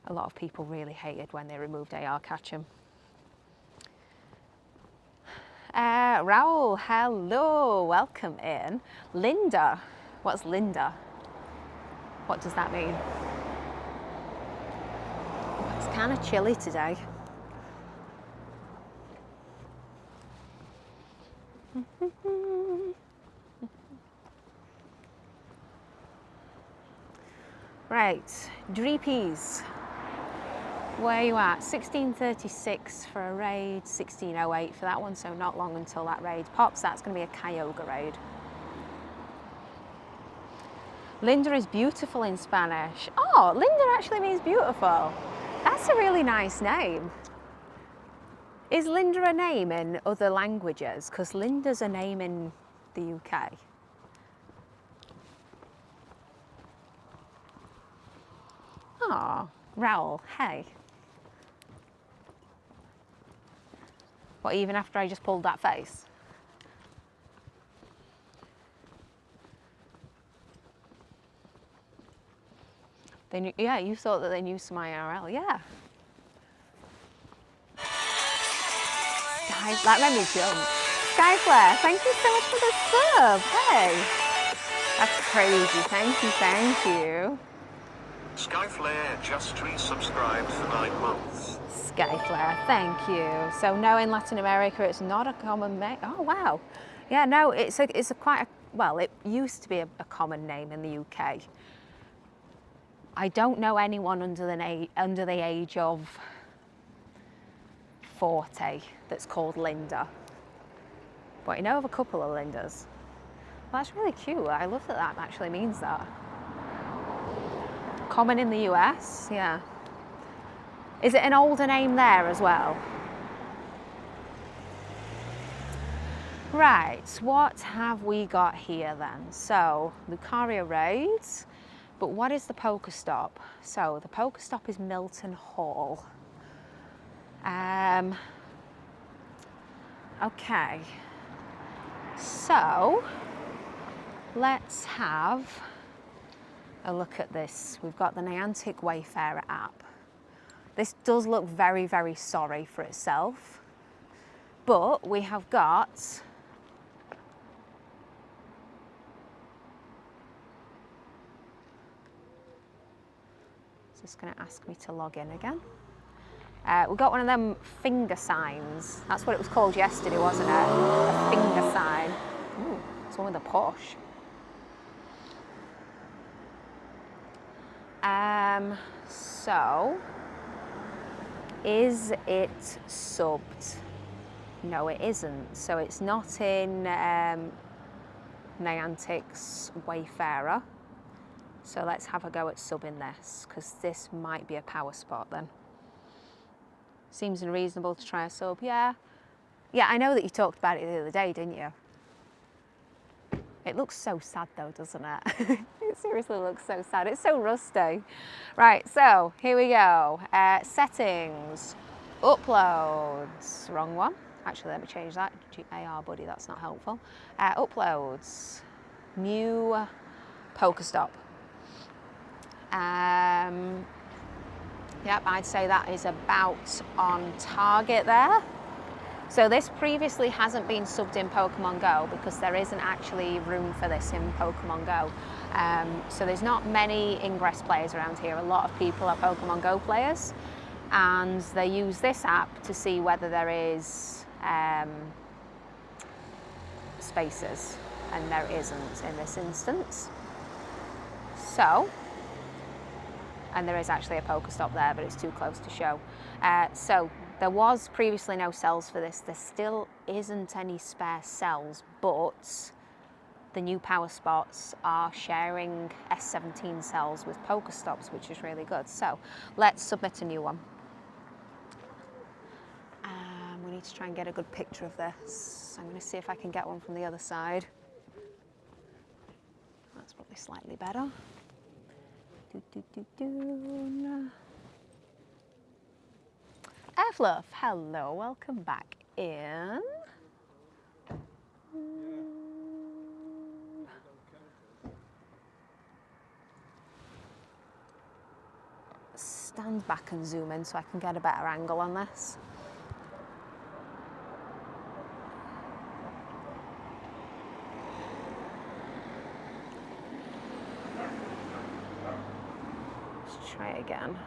A lot of people really hated when they removed AR catching. Raoul, hello, welcome in. Linda, what's Linda? What does that mean? It's kind of chilly today. Right, Dreepies. Where are you at? 1636 for a raid, 1608 for that one, so not long until that raid pops. That's going to be a Kyogre raid. Linda is beautiful in Spanish. Oh, Linda actually means beautiful. That's a really nice name. Is Linda a name in other languages? Because Linda's a name in the UK. Oh, Raoul, hey. What, even after I just pulled that face? They knew, yeah, you thought that they knew some IRL, yeah. Sky, that made me jump. Skyflare, thank you so much for the sub. Hey, that's crazy. Thank you. Skyflare just resubscribed for 9 months. Skyflare, thank you. So no, in Latin America, it's not a common name. Oh wow, yeah, no, it's a quite a, well, it used to be a common name in the UK. I don't know anyone under the age of 40 that's called Linda, but I know of a couple of Lindas. Well, that's really cute. I love that that actually means that. Common in the US, yeah. Is it an older name there as well? Right, what have we got here then? So, Lucaria Raids, but what is the Pokestop? So, the Pokestop is Milton Hall. Okay, so let's have a look at this. We've got the Niantic Wayfarer app. This does look very, very sorry for itself, but we have got it's just going to ask me to log in again. We've got one of them finger signs. That's what it was called yesterday, wasn't it? A finger sign. Ooh, it's one with a push. So, is it subbed? No, it isn't. So it's not in Niantic's Wayfarer. So let's have a go at subbing this, because this might be a power spot then. Seems unreasonable to try a sub, yeah. Yeah, I know that you talked about it the other day, didn't you? It looks so sad though, doesn't it? It seriously looks so sad. It's so rusty. Right, so here we go. Settings, uploads, wrong one. Actually, let me change that. AR buddy, that's not helpful. Uploads, new Pokestop. Yep, I'd say that is about on target there. So this previously hasn't been subbed in Pokemon Go because there isn't actually room for this in Pokemon Go. So there's not many Ingress players around here. A lot of people are Pokemon Go players, and they use this app to see whether there is spaces, and there isn't in this instance. So, and there is actually a Pokestop there, but it's too close to show. So there was previously no cells for this. There still isn't any spare cells, but the new power spots are sharing S17 cells with Pokestops, which is really good. So let's submit a new one. We need to try and get a good picture of this. I'm going to see if I can get one from the other side. That's probably slightly better. Airfluff, hello, welcome back in. Stand back and zoom in so I can get a better angle on this. Let's try again.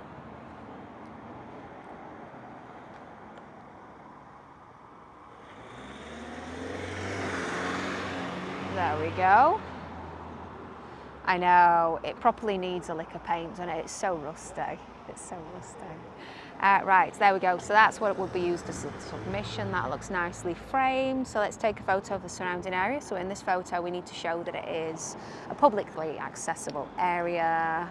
There we go. I know, it properly needs a lick of paint, doesn't it? It's so rusty. It's so rusty. Right, there we go. So that's what it would be used as a submission. That looks nicely framed. So let's take a photo of the surrounding area. So in this photo, we need to show that it is a publicly accessible area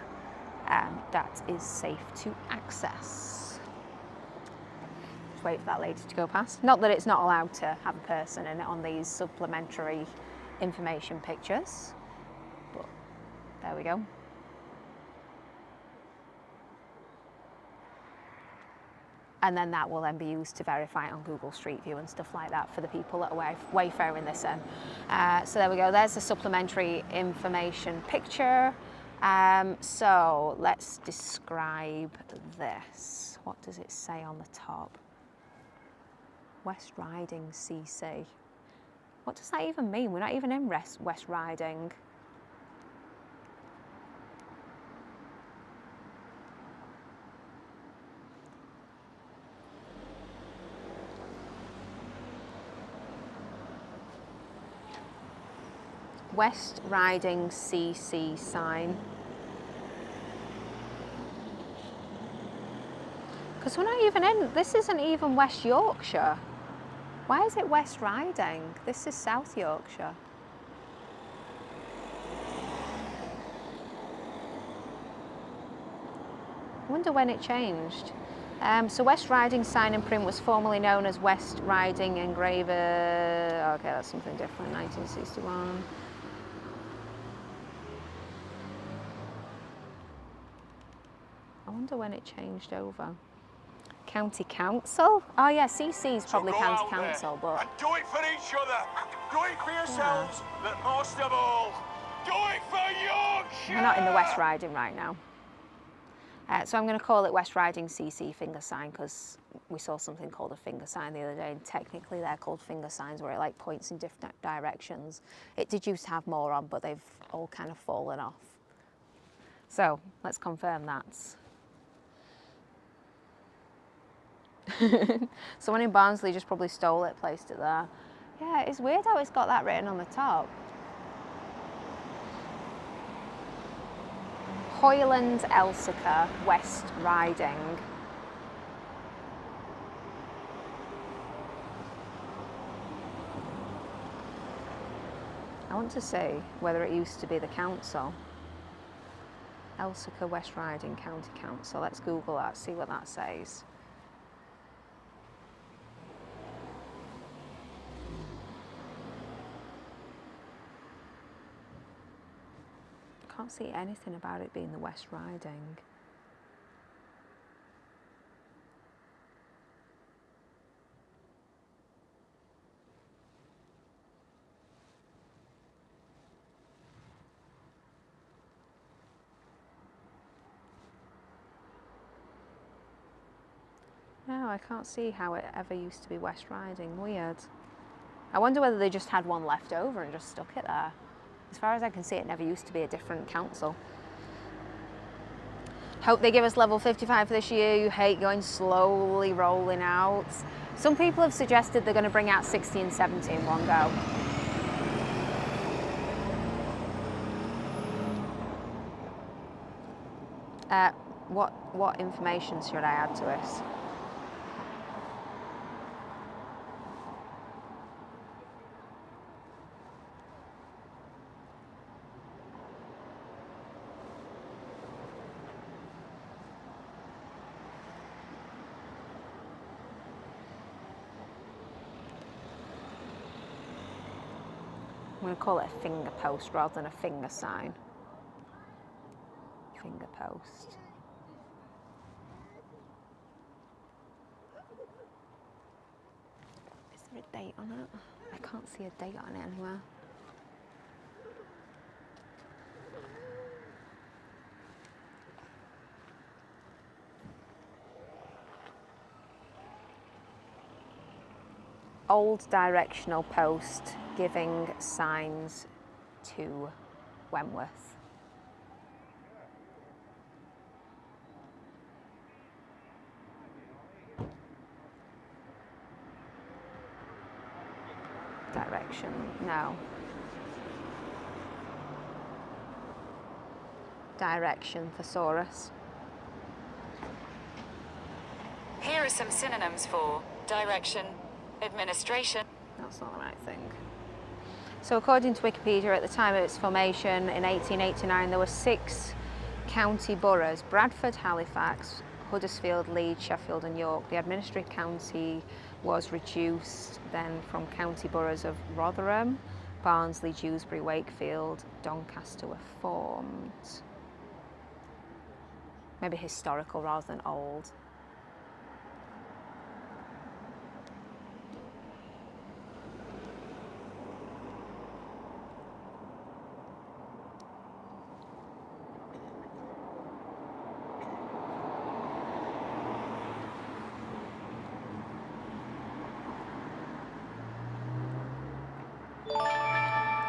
that is safe to access. to wait for that lady to go past. Not that it's not allowed to have a person in it on these supplementary information pictures, but there we go. And then that will then be used to verify it on Google Street View and stuff like that for the people that are wayfaring this in. So there we go, there's the supplementary information picture. So let's describe this. What does it say on the top? West Riding CC. What does that even mean? We're not even in West Riding. West Riding CC sign. Because we're not even in, this isn't even West Yorkshire. Why is it West Riding? This is South Yorkshire. I wonder when it changed. So West Riding sign and print was formerly known as West Riding Engraver. Okay, that's something different, 1961. I wonder when it changed over. County Council? Oh yeah, CC is probably So go County out there Council, but... and do it for each other. Do it for yourselves, but most of all, do it for Yorkshire! We're not in the West Riding right now. So I'm going to call it West Riding CC finger sign because we saw something called a finger sign the other day, and technically they're called finger signs where it like points in different directions. It did used to have more on, but they've all kind of fallen off. So let's confirm that. Someone in Barnsley just probably stole it, placed it there. Yeah, it's weird how it's got that written on the top. Hoyland, Elsica, West Riding. I want to see whether it used to be the council. Elsica, West Riding County Council. Let's Google that, see what that says. Can't see anything about it being the West Riding. No, I can't see how it ever used to be West Riding. Weird. I wonder whether they just had one left over and just stuck it there. As far as I can see, it never used to be a different council. Hope they give us level 55 for this year. You hate going slowly rolling out. Some people have suggested they're going to bring out 60 and 70 in one go. What information should I add to this? I'm going to call it a finger post rather than a finger sign. Finger post. Is there a date on it? I can't see a date on it anywhere. Old directional post giving signs to Wentworth. Direction, no. Direction, thesaurus. Here are some synonyms for direction, administration. That's not the right thing. So according to Wikipedia, at the time of its formation in 1889, there were 6 county boroughs: Bradford, Halifax, Huddersfield, Leeds, Sheffield and York. The administrative county was reduced then from county boroughs of Rotherham, Barnsley, Dewsbury, Wakefield, Doncaster were formed. Maybe historical rather than old.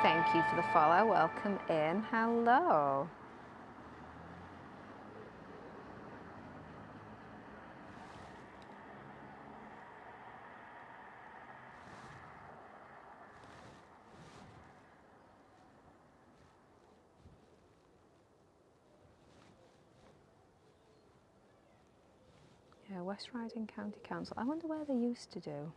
Thank you for the follow. Welcome in. Hello. Yeah, West Riding County Council. I wonder where they used to do.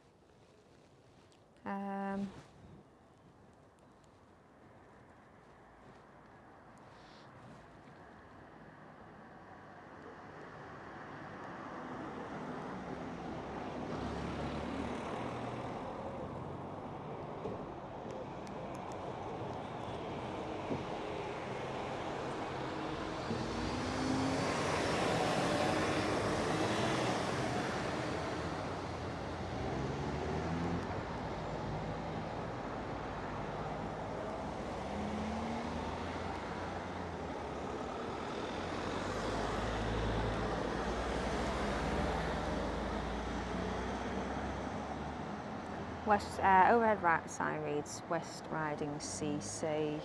West overhead right sign reads West Riding CC.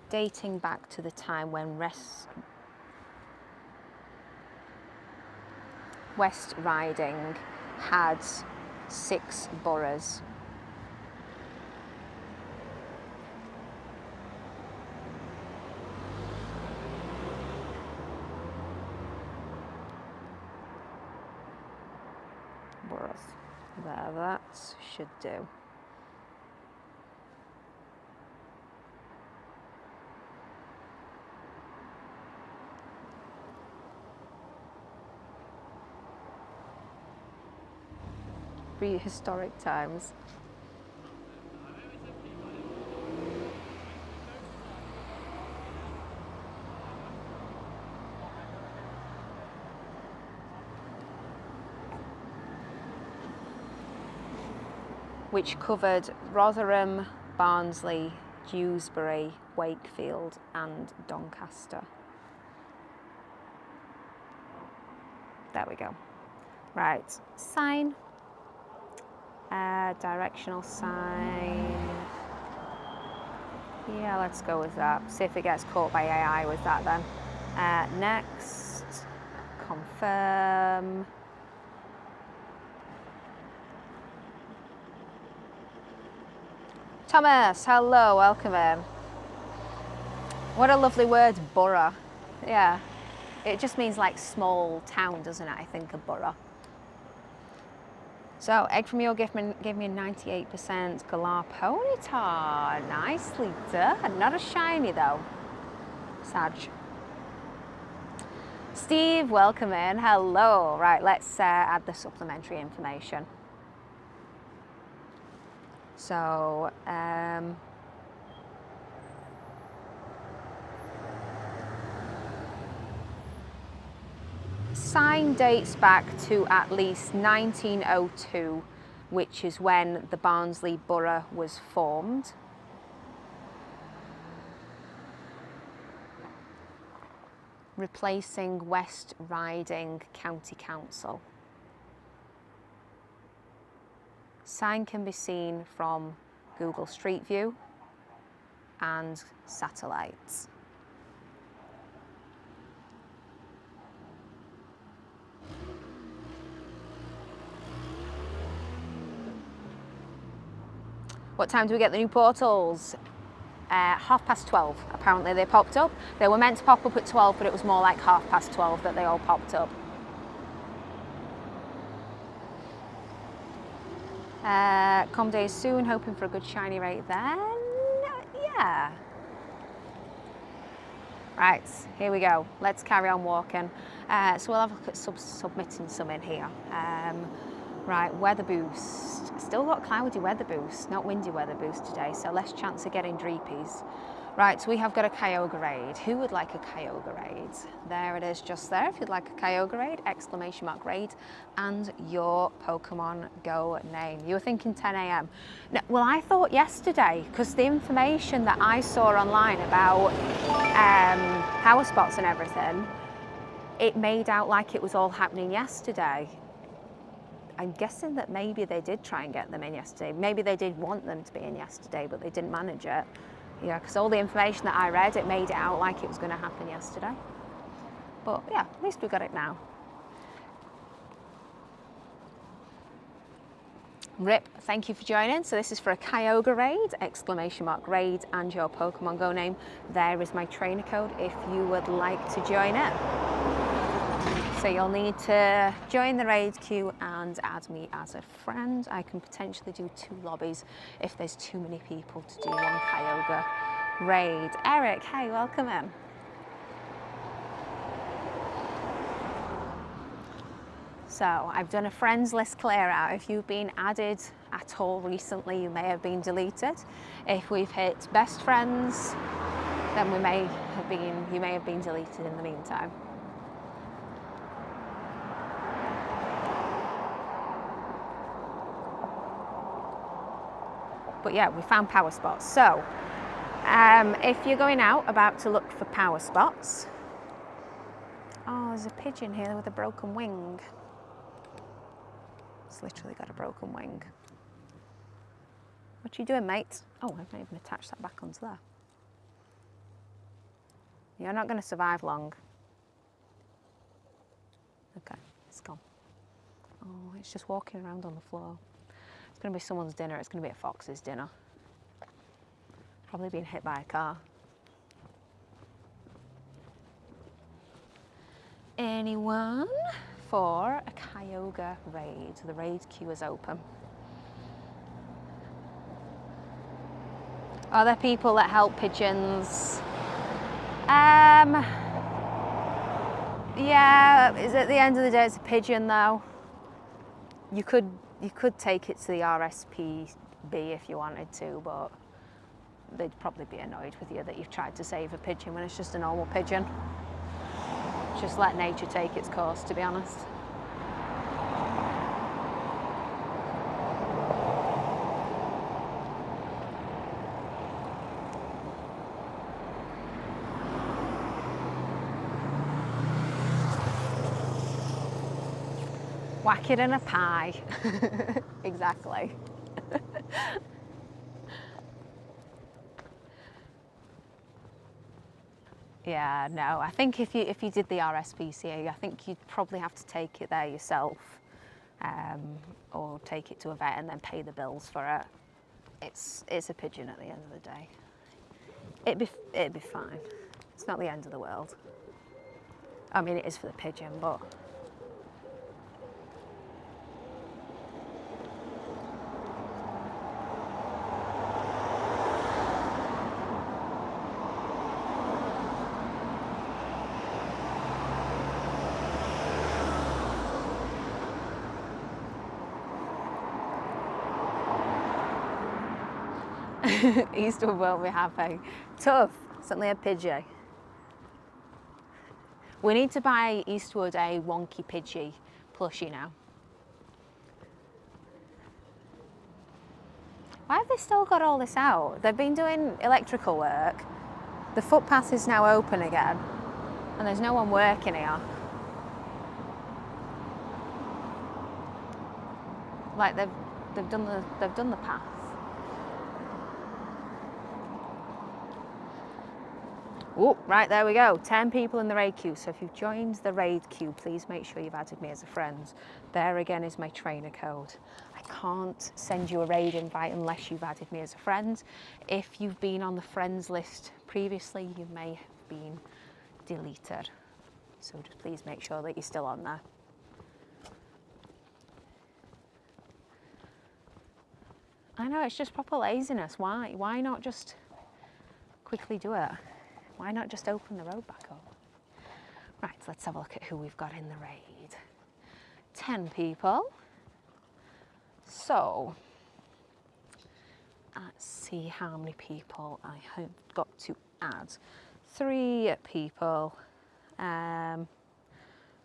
Dating back to the time when West Riding had 6 boroughs. There, that should do. Prehistoric times. Which covered Rotherham, Barnsley, Dewsbury, Wakefield and Doncaster. There we go. Right, sign. Directional sign. Yeah, let's go with that. See if it gets caught by AI with that then. Next, confirm. Thomas, hello, welcome in. What a lovely word, borough. Yeah, it just means like small town, doesn't it? I think a borough. So, egg from your gift gave me a 98% Galar Ponyta. Nicely done. Not a shiny though. Sag. Steve, welcome in. Hello. Right, let's add the supplementary information. So, sign dates back to at least 1902, which is when the Barnsley Borough was formed. Replacing West Riding County Council. Sign can be seen from Google Street View and satellites. What time do we get the new portals? 12:30, apparently they popped up. They were meant to pop up at 12, but it was more like 12:30 that they all popped up. Com day soon, hoping for a good shiny rate then. Yeah. Right, here we go. Let's carry on walking. So we'll have a look at submitting some in here. Right, weather boost. Still got cloudy weather boost, not windy weather boost today, so less chance of getting dreepies. Right, so we have got a Kyogre raid. Who would like a Kyogre raid? There it is, just there. If you'd like a Kyogre raid, exclamation mark raid, and your Pokemon Go name. You were thinking 10 a.m. No, well, I thought yesterday, because the information that I saw online about power spots and everything, it made out like it was all happening yesterday. I'm guessing that maybe they did try and get them in yesterday. Maybe they did want them to be in yesterday, but they didn't manage it. Yeah, because all the information that I read, it made it out like it was going to happen yesterday. But yeah, at least we got it now. Rip, thank you for joining. So this is for a Kyogre raid, exclamation mark raid, and your Pokemon Go name. There is my trainer code if you would like to join it. So you'll need to join the raid queue and add me as a friend. I can potentially do 2 lobbies if there's too many people to do 1 Kyogre raid. Eric, hey, welcome in. So I've done a friends list clear out. If you've been added at all recently, you may have been deleted. If we've hit best friends, then you may have been deleted in the meantime. But yeah, we found power spots. So if you're going out about to look for power spots, oh, there's a pigeon here with a broken wing. It's literally got a broken wing. What are you doing, mate? Oh, I've not even attached that back onto there. You're not going to survive long. Okay, it's gone. Oh, it's just walking around on the floor. It's going to be someone's dinner. It's going to be a fox's dinner. Probably being hit by a car. Anyone for a Kyogre raid? The raid queue is open. Are there people that help pigeons? Yeah, is at the end of the day it's a pigeon though. You could take it to the RSPB if you wanted to, but they'd probably be annoyed with you that you've tried to save a pigeon when it's just a normal pigeon. Just let nature take its course, to be honest. Whack it in a pie. Exactly. Yeah, no, I think if you did the RSPCA, I think you'd probably have to take it there yourself, or take it to a vet and then pay the bills for it. It's a pigeon at the end of the day. It'd be fine. It's not the end of the world. I mean, it is for the pigeon, but. Eastwood won't be happy. Tough, certainly a Pidgey. We need to buy Eastwood a wonky Pidgey plushie now. Why have they still got all this out? They've been doing electrical work. The footpath is now open again, and there's no one working here. Like they've done the path. Oh, right, there we go. 10 people in the raid queue. So if you've joined the raid queue, please make sure you've added me as a friend. There again is my trainer code. I can't send you a raid invite unless you've added me as a friend. If you've been on the friends list previously, you may have been deleted. So just please make sure that you're still on there. I know, it's just proper laziness. Why not just quickly do it? Why not just open the road back up? Right, let's have a look at who we've got in the raid. 10 people. So, let's see how many people I have got to add. 3 people.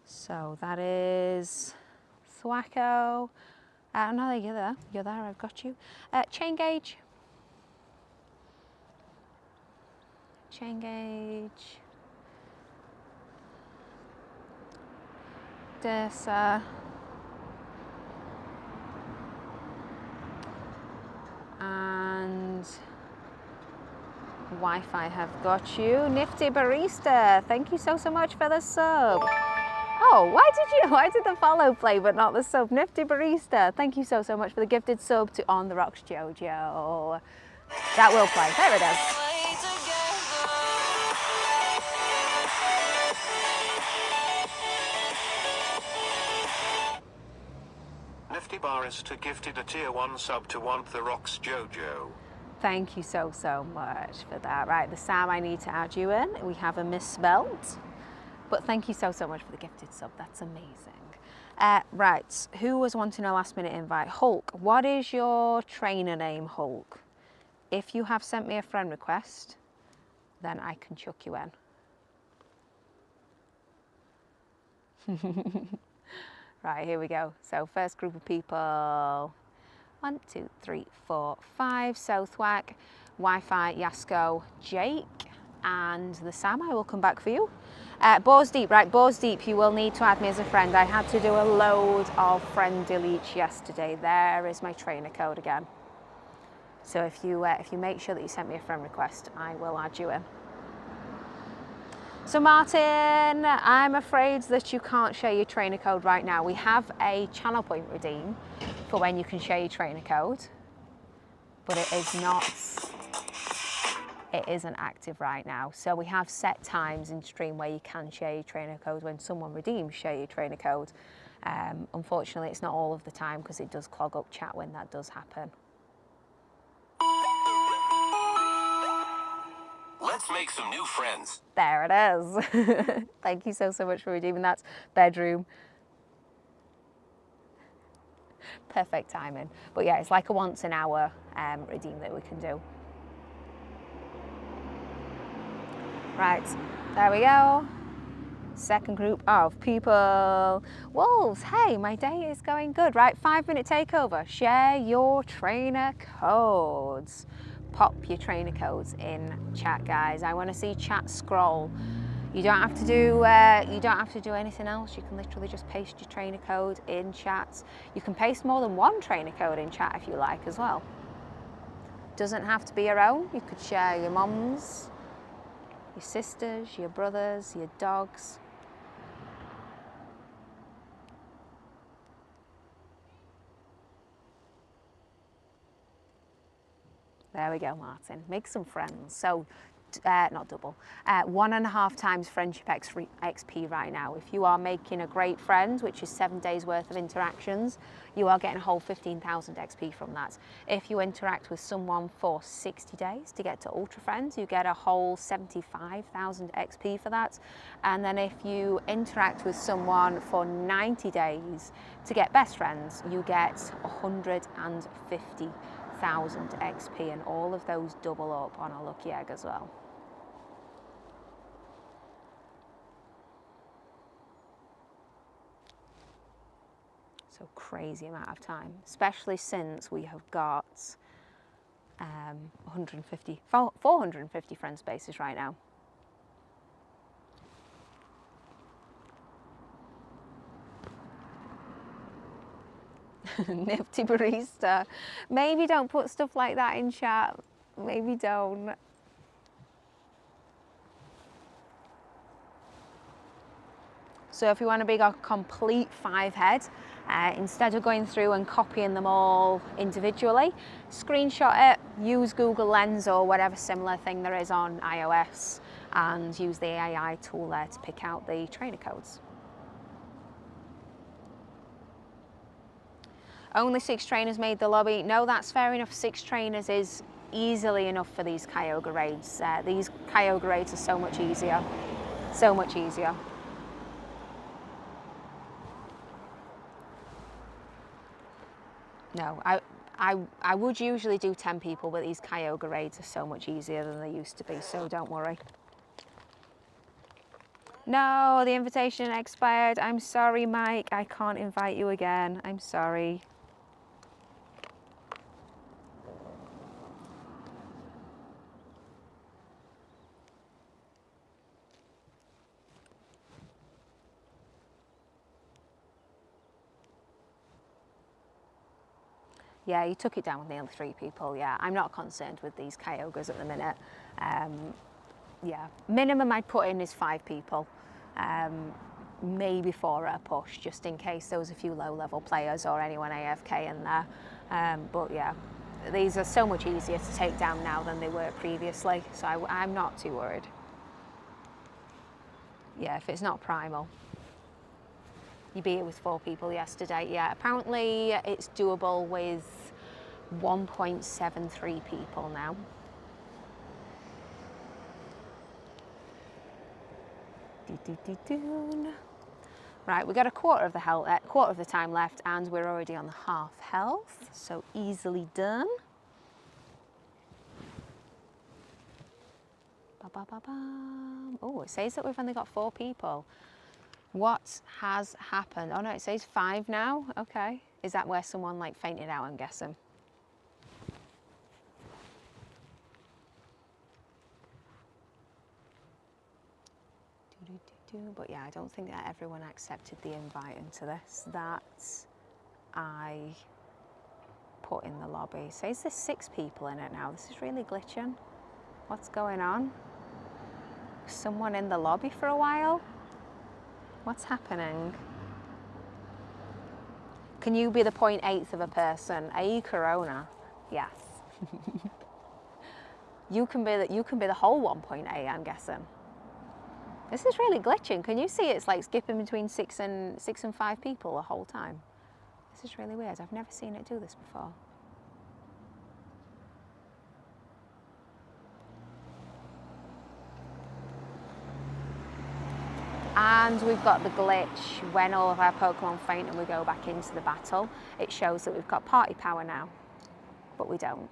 So that is Thwacko. No, you're there. You're there. I've got you. Chain gauge. Chain gauge. Dessa. And Wi-Fi have got you. Nifty Barista. Thank you so much for the sub. Oh, why did the follow play but not the sub? Nifty Barista, thank you so much for the gifted sub to On the Rocks Jojo. That will play. There it is. Nifty Barista gifted a tier 1 sub to Want the Rocks Jojo. Thank you so much for that. Right, the Sam, I need to add you in. We have a misspelt. But thank you so much for the gifted sub. That's amazing. Right, who was wanting a last minute invite? Hulk, what is your trainer name, Hulk? If you have sent me a friend request, then I can chuck you in. Right, here we go. So first group of people. 1, 2, 3, 4, 5. So Thwack, Wi-Fi, Yasko, Jake, and the Sam. I will come back for you. Boars Deep, right, Boars Deep, you will need to add me as a friend. I had to do a load of friend deletes yesterday. There is my trainer code again. So if you make sure that you sent me a friend request, I will add you in. So Martin, I'm afraid that you can't share your trainer code right now. We have a channel point redeem for when you can share your trainer code, but it isn't active right now. So we have set times in stream where you can share your trainer code when someone redeems share your trainer code. Unfortunately, it's not all of the time because it does clog up chat when that does happen. Let's make some new friends. There it is. Thank you so much for redeeming that. Bedroom. Perfect timing. But yeah, it's like a once an hour redeem that we can do. Right, there we go. Second group of people. Wolves, hey, my day is going good. Right, 5-minute takeover. Share your trainer codes. Pop your trainer codes in chat, guys. I want to see chat scroll. You don't have to do anything else. You can literally just paste your trainer code in chat. You can paste more than one trainer code in chat if you like as well. Doesn't have to be your own. You could share your mum's, your sisters, your brothers, your dogs. There we go, Martin. Make some friends. So, not double, 1.5 times friendship XP right now. If you are making a great friend, which is 7 days worth of interactions, you are getting a whole 15,000 XP from that. If you interact with someone for 60 days to get to Ultra Friends, you get a whole 75,000 XP for that. And then if you interact with someone for 90 days to get Best Friends, you get 150,000 XP, and all of those double up on a lucky egg as well. So crazy amount of time, especially since we have got 450 friend spaces right now. Nifty Barista. Maybe don't put stuff like that in chat. Maybe don't. So if you want to make a complete 5 head, instead of going through and copying them all individually, screenshot it, use Google Lens or whatever similar thing there is on iOS, and use the AI tool there to pick out the trainer codes. Only 6 trainers made the lobby. No, that's fair enough. 6 trainers is easily enough for these Kyogre raids. These Kyogre raids are so much easier. So much easier. No, I would usually do 10 people, but these Kyogre raids are so much easier than they used to be, so don't worry. No, the invitation expired. I'm sorry, Mike. I can't invite you again. I'm sorry. Yeah, you took it down with nearly 3 people. Yeah, I'm not concerned with these Kyogres at the minute. Yeah, minimum I'd put in is 5 people. Maybe 4 at a push, just in case there was a few low-level players or anyone AFK in there. But yeah, these are so much easier to take down now than they were previously, so I'm not too worried. Yeah, if it's not primal. You beat it with 4 people yesterday. Yeah, apparently it's doable with 1.73 people now. Right, we got a quarter of the time left, and we're already on the half health, so easily done. Oh, it says that we've only got 4 people. What has happened? Oh no, it says 5 now. Okay, is that where someone like fainted out? I'm guessing. But yeah, I don't think that everyone accepted the invite into this that I put in the lobby. It says there's 6 people in it now. This is really glitching. What's going on? Someone in the lobby for a while? What's happening? Can you be the 0.8th of a person? Are you Corona? Yes. You can be the whole 1.8, I'm guessing. This is really glitching. Can you see it's like skipping between 6 and 5 people the whole time? This is really weird. I've never seen it do this before. And we've got the glitch when all of our Pokemon faint and we go back into the battle. It shows that we've got party power now, but we don't.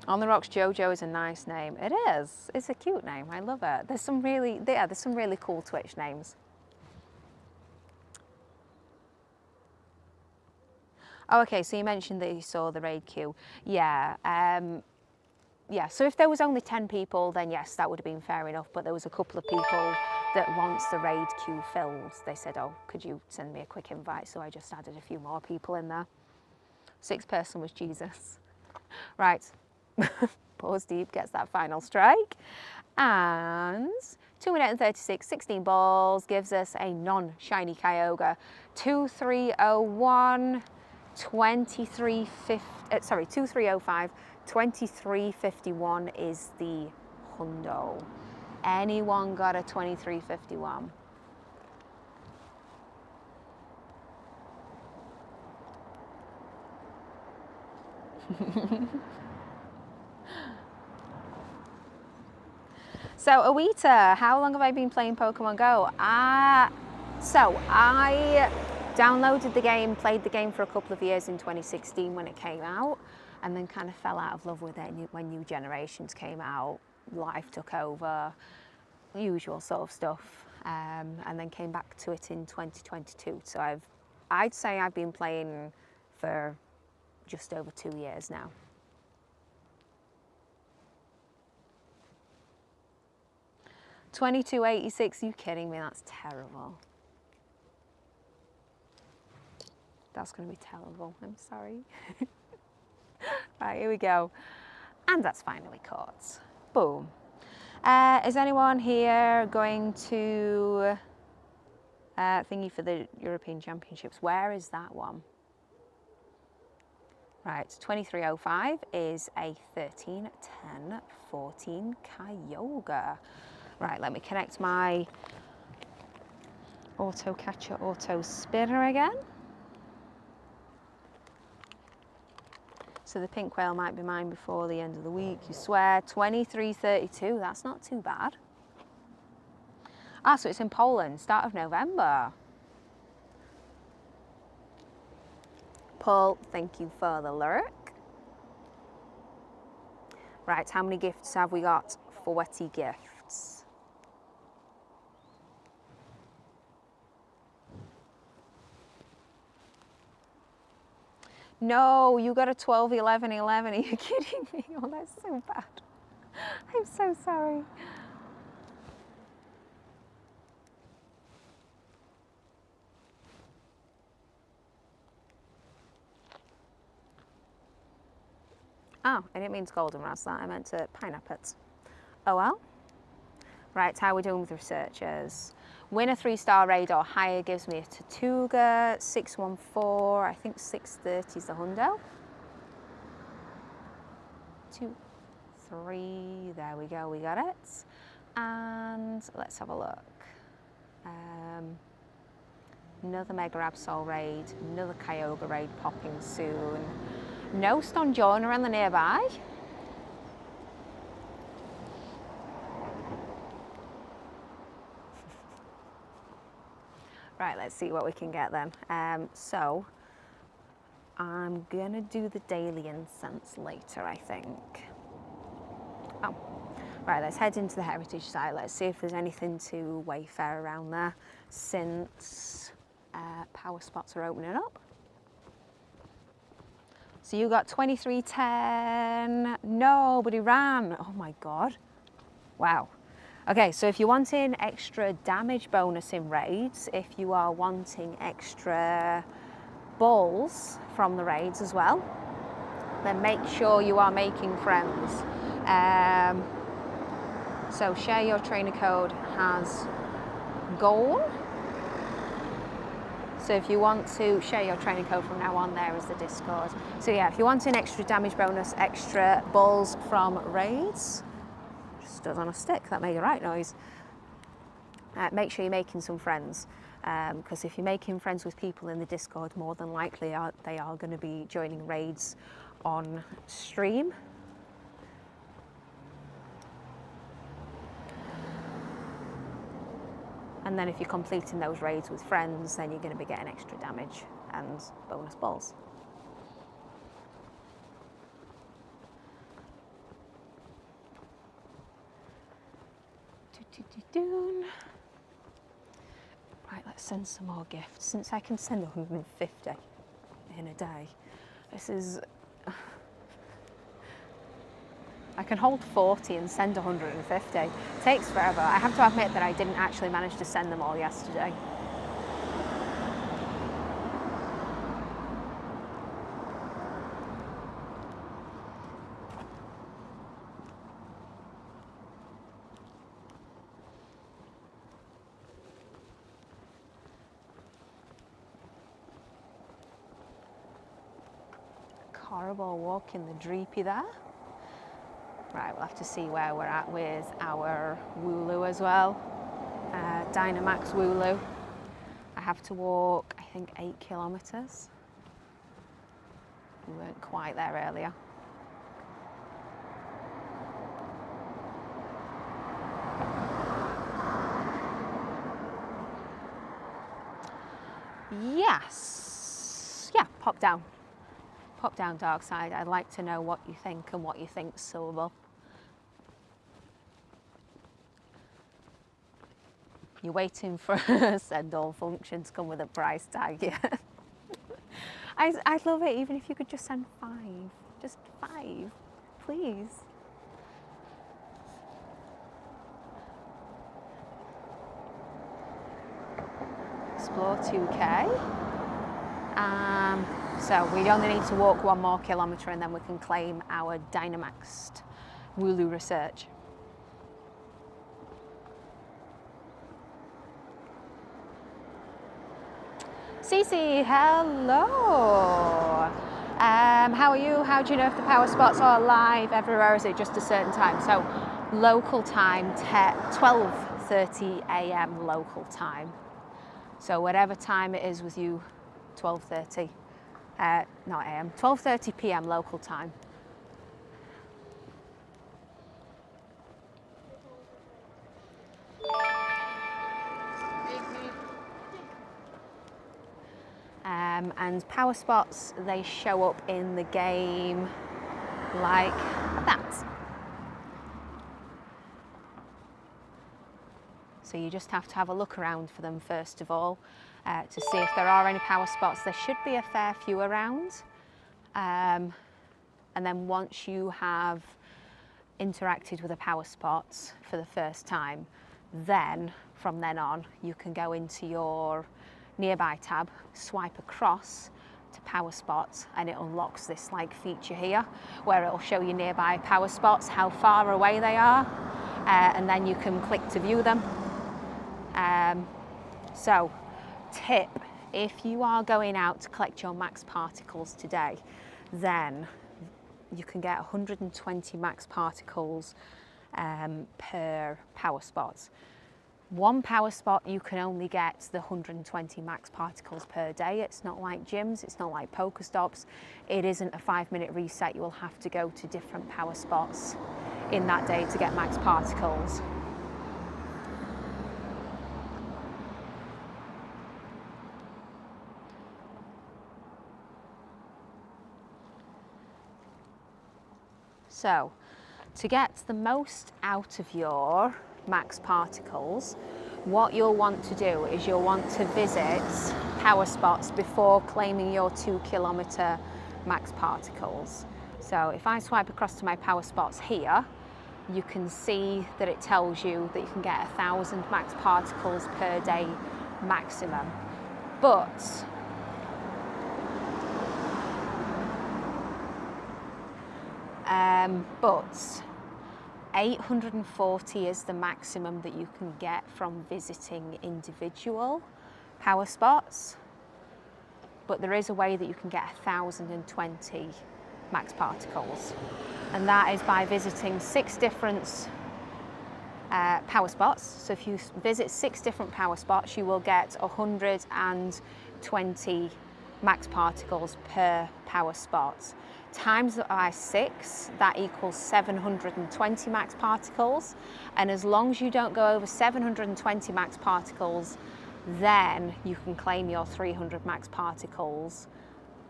On the Rocks Jojo is a nice name. It is. It's a cute name. I love it. There's some really cool Twitch names. Oh, okay. So you mentioned that you saw the raid queue. Yeah. Yeah. So if there was only 10 people, then yes, that would have been fair enough. But there was a couple of people that once the raid queue filled, they said, "Oh, could you send me a quick invite?" So I just added a few more people in there. 6th person was Jesus. Right. Pause Deep gets that final strike. And 2 minutes and 36, 16 balls gives us a non-shiny Kyogre. 2301, 2305, 2351 is the hundo. Anyone got a 2351? So Awita, how long have I been playing Pokemon Go? So I downloaded the game, played the game for a couple of years in 2016 when it came out, and then kind of fell out of love with it when new generations came out. Life took over, usual sort of stuff, and then came back to it in 2022. So I'd say I've been playing for just over 2 years now. $22.86, you kidding me? That's terrible. That's going to be terrible. I'm sorry. Right, here we go. And that's finally caught. Boom. Is anyone here going to thingy for the European Championships? Where is that one? Right, 2305 is a 13, 10, 14 Kyogre. Right, let me connect my auto catcher, auto spinner again. So the pink whale might be mine before the end of the week, you swear. 2332, that's not too bad. Ah, so it's in Poland, start of November. Paul, thank you for the lurk. Right, how many gifts have we got for Wetty Gifts? No, you got a 12, 11, 11. Are you kidding me? Oh, that's so bad. I'm so sorry. Oh, I didn't mean to goldenrod that. I meant to pineapples. Oh well. Right, how are we doing with researchers? Win a 3-star raid or higher gives me a Tortuga, 614, I think 630 is the hundo. 2, 3, there we go, we got it. And let's have a look. Another Mega Absol raid, another Kyogre raid popping soon. No Stonjourner on the nearby. Right, let's see what we can get then. So, I'm gonna do the daily incense later, I think. Oh, right, let's head into the heritage site. Let's see if there's anything to Wayfair around there since power spots are opening up. So you got 2310, nobody ran. Oh my God, wow. Okay, so if you're wanting extra damage bonus in raids, if you are wanting extra balls from the raids as well, then make sure you are making friends. So share your trainer code has gone. So if you want to share your training code from now on, there is the Discord. So yeah, if you want an extra damage bonus, extra balls from raids, just does on a stick, that made the right noise. Make sure you're making some friends, because if you're making friends with people in the Discord, more than likely they are going to be joining raids on stream. And then if you're completing those raids with friends, then you're going to be getting extra damage and bonus balls. Right, let's send some more gifts. Since I can send 150 in a day, this is... I can hold 40 and send 150. It takes forever. I have to admit that I didn't actually manage to send them all yesterday. Horrible walking the Dreepy there. Right, we'll have to see where we're at with our Wooloo as well. Dynamax Wooloo. I have to walk, I think, 8 kilometres. We weren't quite there earlier. Yes. Yeah, pop down. Pop down, Dark Side. I'd like to know what you think and what you think's suitable. You're waiting for a send all function to come with a price tag, yeah. I'd love it even if you could just send 5. Just 5, please. Explore 2K. So we only need to walk 1 more kilometre and then we can claim our Dynamaxed Wooloo research. Cece, hello. How are you? How do you know if the power spots are live everywhere? Is it just a certain time? So local time, 12:30 a.m. local time. So whatever time it is with you, 12:30, not a.m., 12:30 p.m. local time. And power spots, they show up in the game like that. So you just have to have a look around for them first of all to see if there are any power spots. There should be a fair few around. And then once you have interacted with a power spot for the first time, then from then on you can go into your nearby tab, swipe across to power spots, and it unlocks this like feature here where it'll show you nearby power spots, how far away they are, and then you can click to view them. So tip, if you are going out to collect your max particles today, then you can get 120 max particles per power spot. One power spot, you can only get the 120 max particles per day. It's not like gyms, it's not like Pokestops. It isn't a 5-minute reset. You will have to go to different power spots in that day to get max particles. So, to get the most out of your max particles, what you'll want to do is you'll want to visit power spots before claiming your 2 kilometre max particles. So if I swipe across to my power spots here, you can see that it tells you that you can get 1,000 max particles per day maximum. But 840 is the maximum that you can get from visiting individual power spots. But there is a way that you can get 1,020 max particles, and that is by visiting 6 different power spots. So if you visit 6 different power spots, you will get 120 max particles per power spot. Times that by 6, that equals 720 max particles. And as long as you don't go over 720 max particles, then you can claim your 300 max particles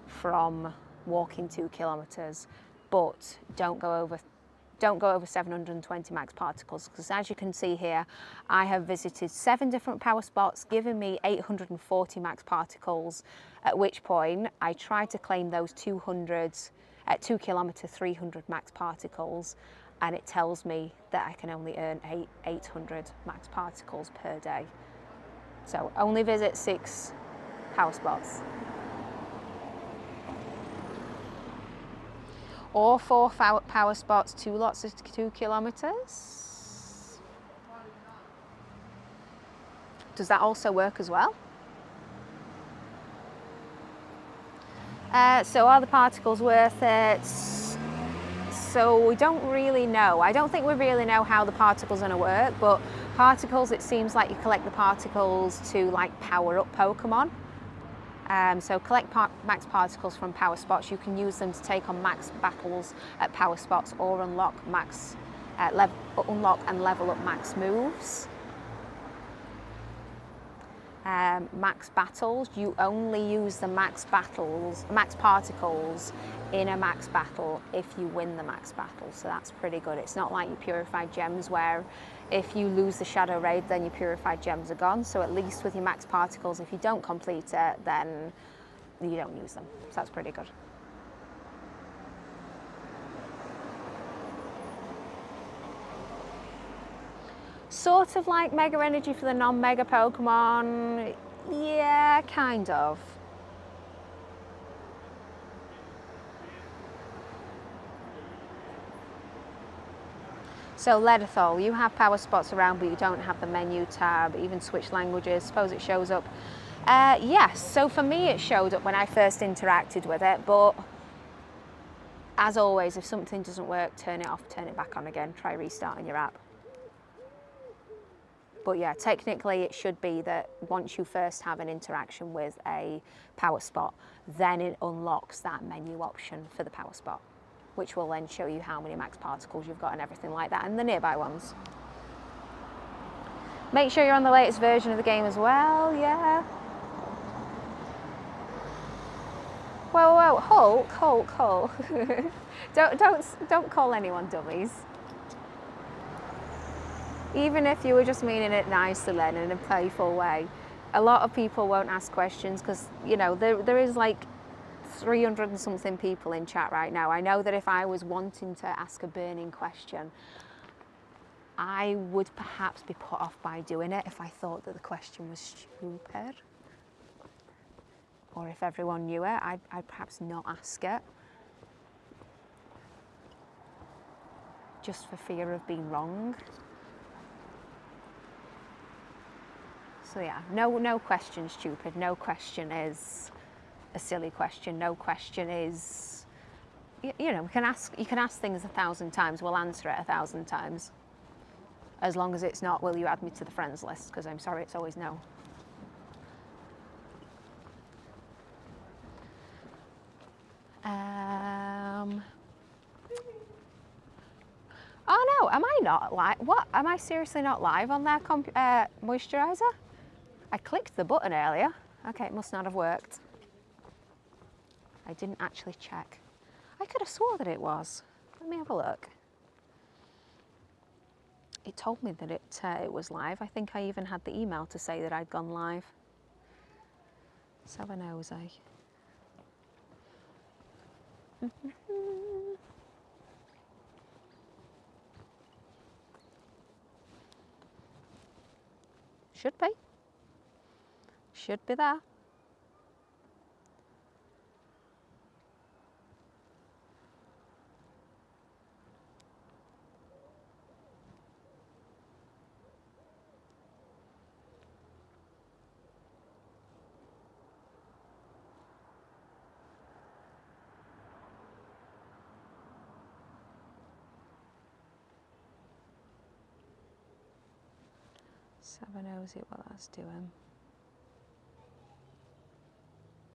from walking 2 kilometres. But don't go over 720 max particles, because as you can see here, I have visited 7 different power spots, giving me 840 max particles, at which point I tried to claim those 200 at 2 kilometre 300 max particles, and it tells me that I can only earn 800 max particles per day. So only visit 6 power spots. Or 4 power spots, 2 lots of 2 kilometres. Does that also work as well? So are the particles worth it? So we don't really know. I don't think we really know how the particles are going to work, but particles, it seems like you collect the particles to like power up Pokemon. So collect max particles from power spots. You can use them to take on max battles at power spots, or unlock unlock and level up max moves. Max battles, you only use the max particles in a max battle if you win the max battle, so that's pretty good. It's not like your purified gems where if you lose the shadow raid then your purified gems are gone. So at least with your max particles, if you don't complete it, then you don't use them, so that's pretty good. Sort of like Mega Energy for the non-Mega Pokemon. Yeah, kind of. So Ledathol, you have power spots around, but you don't have the menu tab. Even switch languages, suppose it shows up Yes, so for me it showed up when I first interacted with it, but as always, if something doesn't work, turn it off, turn it back on again, try restarting your app. But yeah, technically it should be that once you first have an interaction with a power spot, then it unlocks that menu option for the power spot, which will then show you how many max particles you've got and everything like that, and the nearby ones. Make sure you're on the latest version of the game as well, yeah. Whoa, Hulk. don't call anyone dummies. Even if you were just meaning it nicely then in a playful way, a lot of people won't ask questions because, you know, there is like 300 and something people in chat right now. I know that if I was wanting to ask a burning question, I would perhaps be put off by doing it if I thought that the question was stupid. Or if everyone knew it, I'd perhaps not ask it. Just for fear of being wrong. So yeah, no question stupid. No question is a silly question. No question is, you know, you can ask things 1,000 times. We'll answer it 1,000 times. As long as it's not, will you add me to the friends list? Because I'm sorry, it's always no. Oh no, am I not live? What? Am I seriously not live on their moisturiser? I clicked the button earlier. Okay, it must not have worked. I didn't actually check. I could have swore that it was. Let me have a look. It told me that it was live. I think I even had the email to say that I'd gone live. Let's have a nosy. Should be. Should be there. Let's have a nosy what that's doing.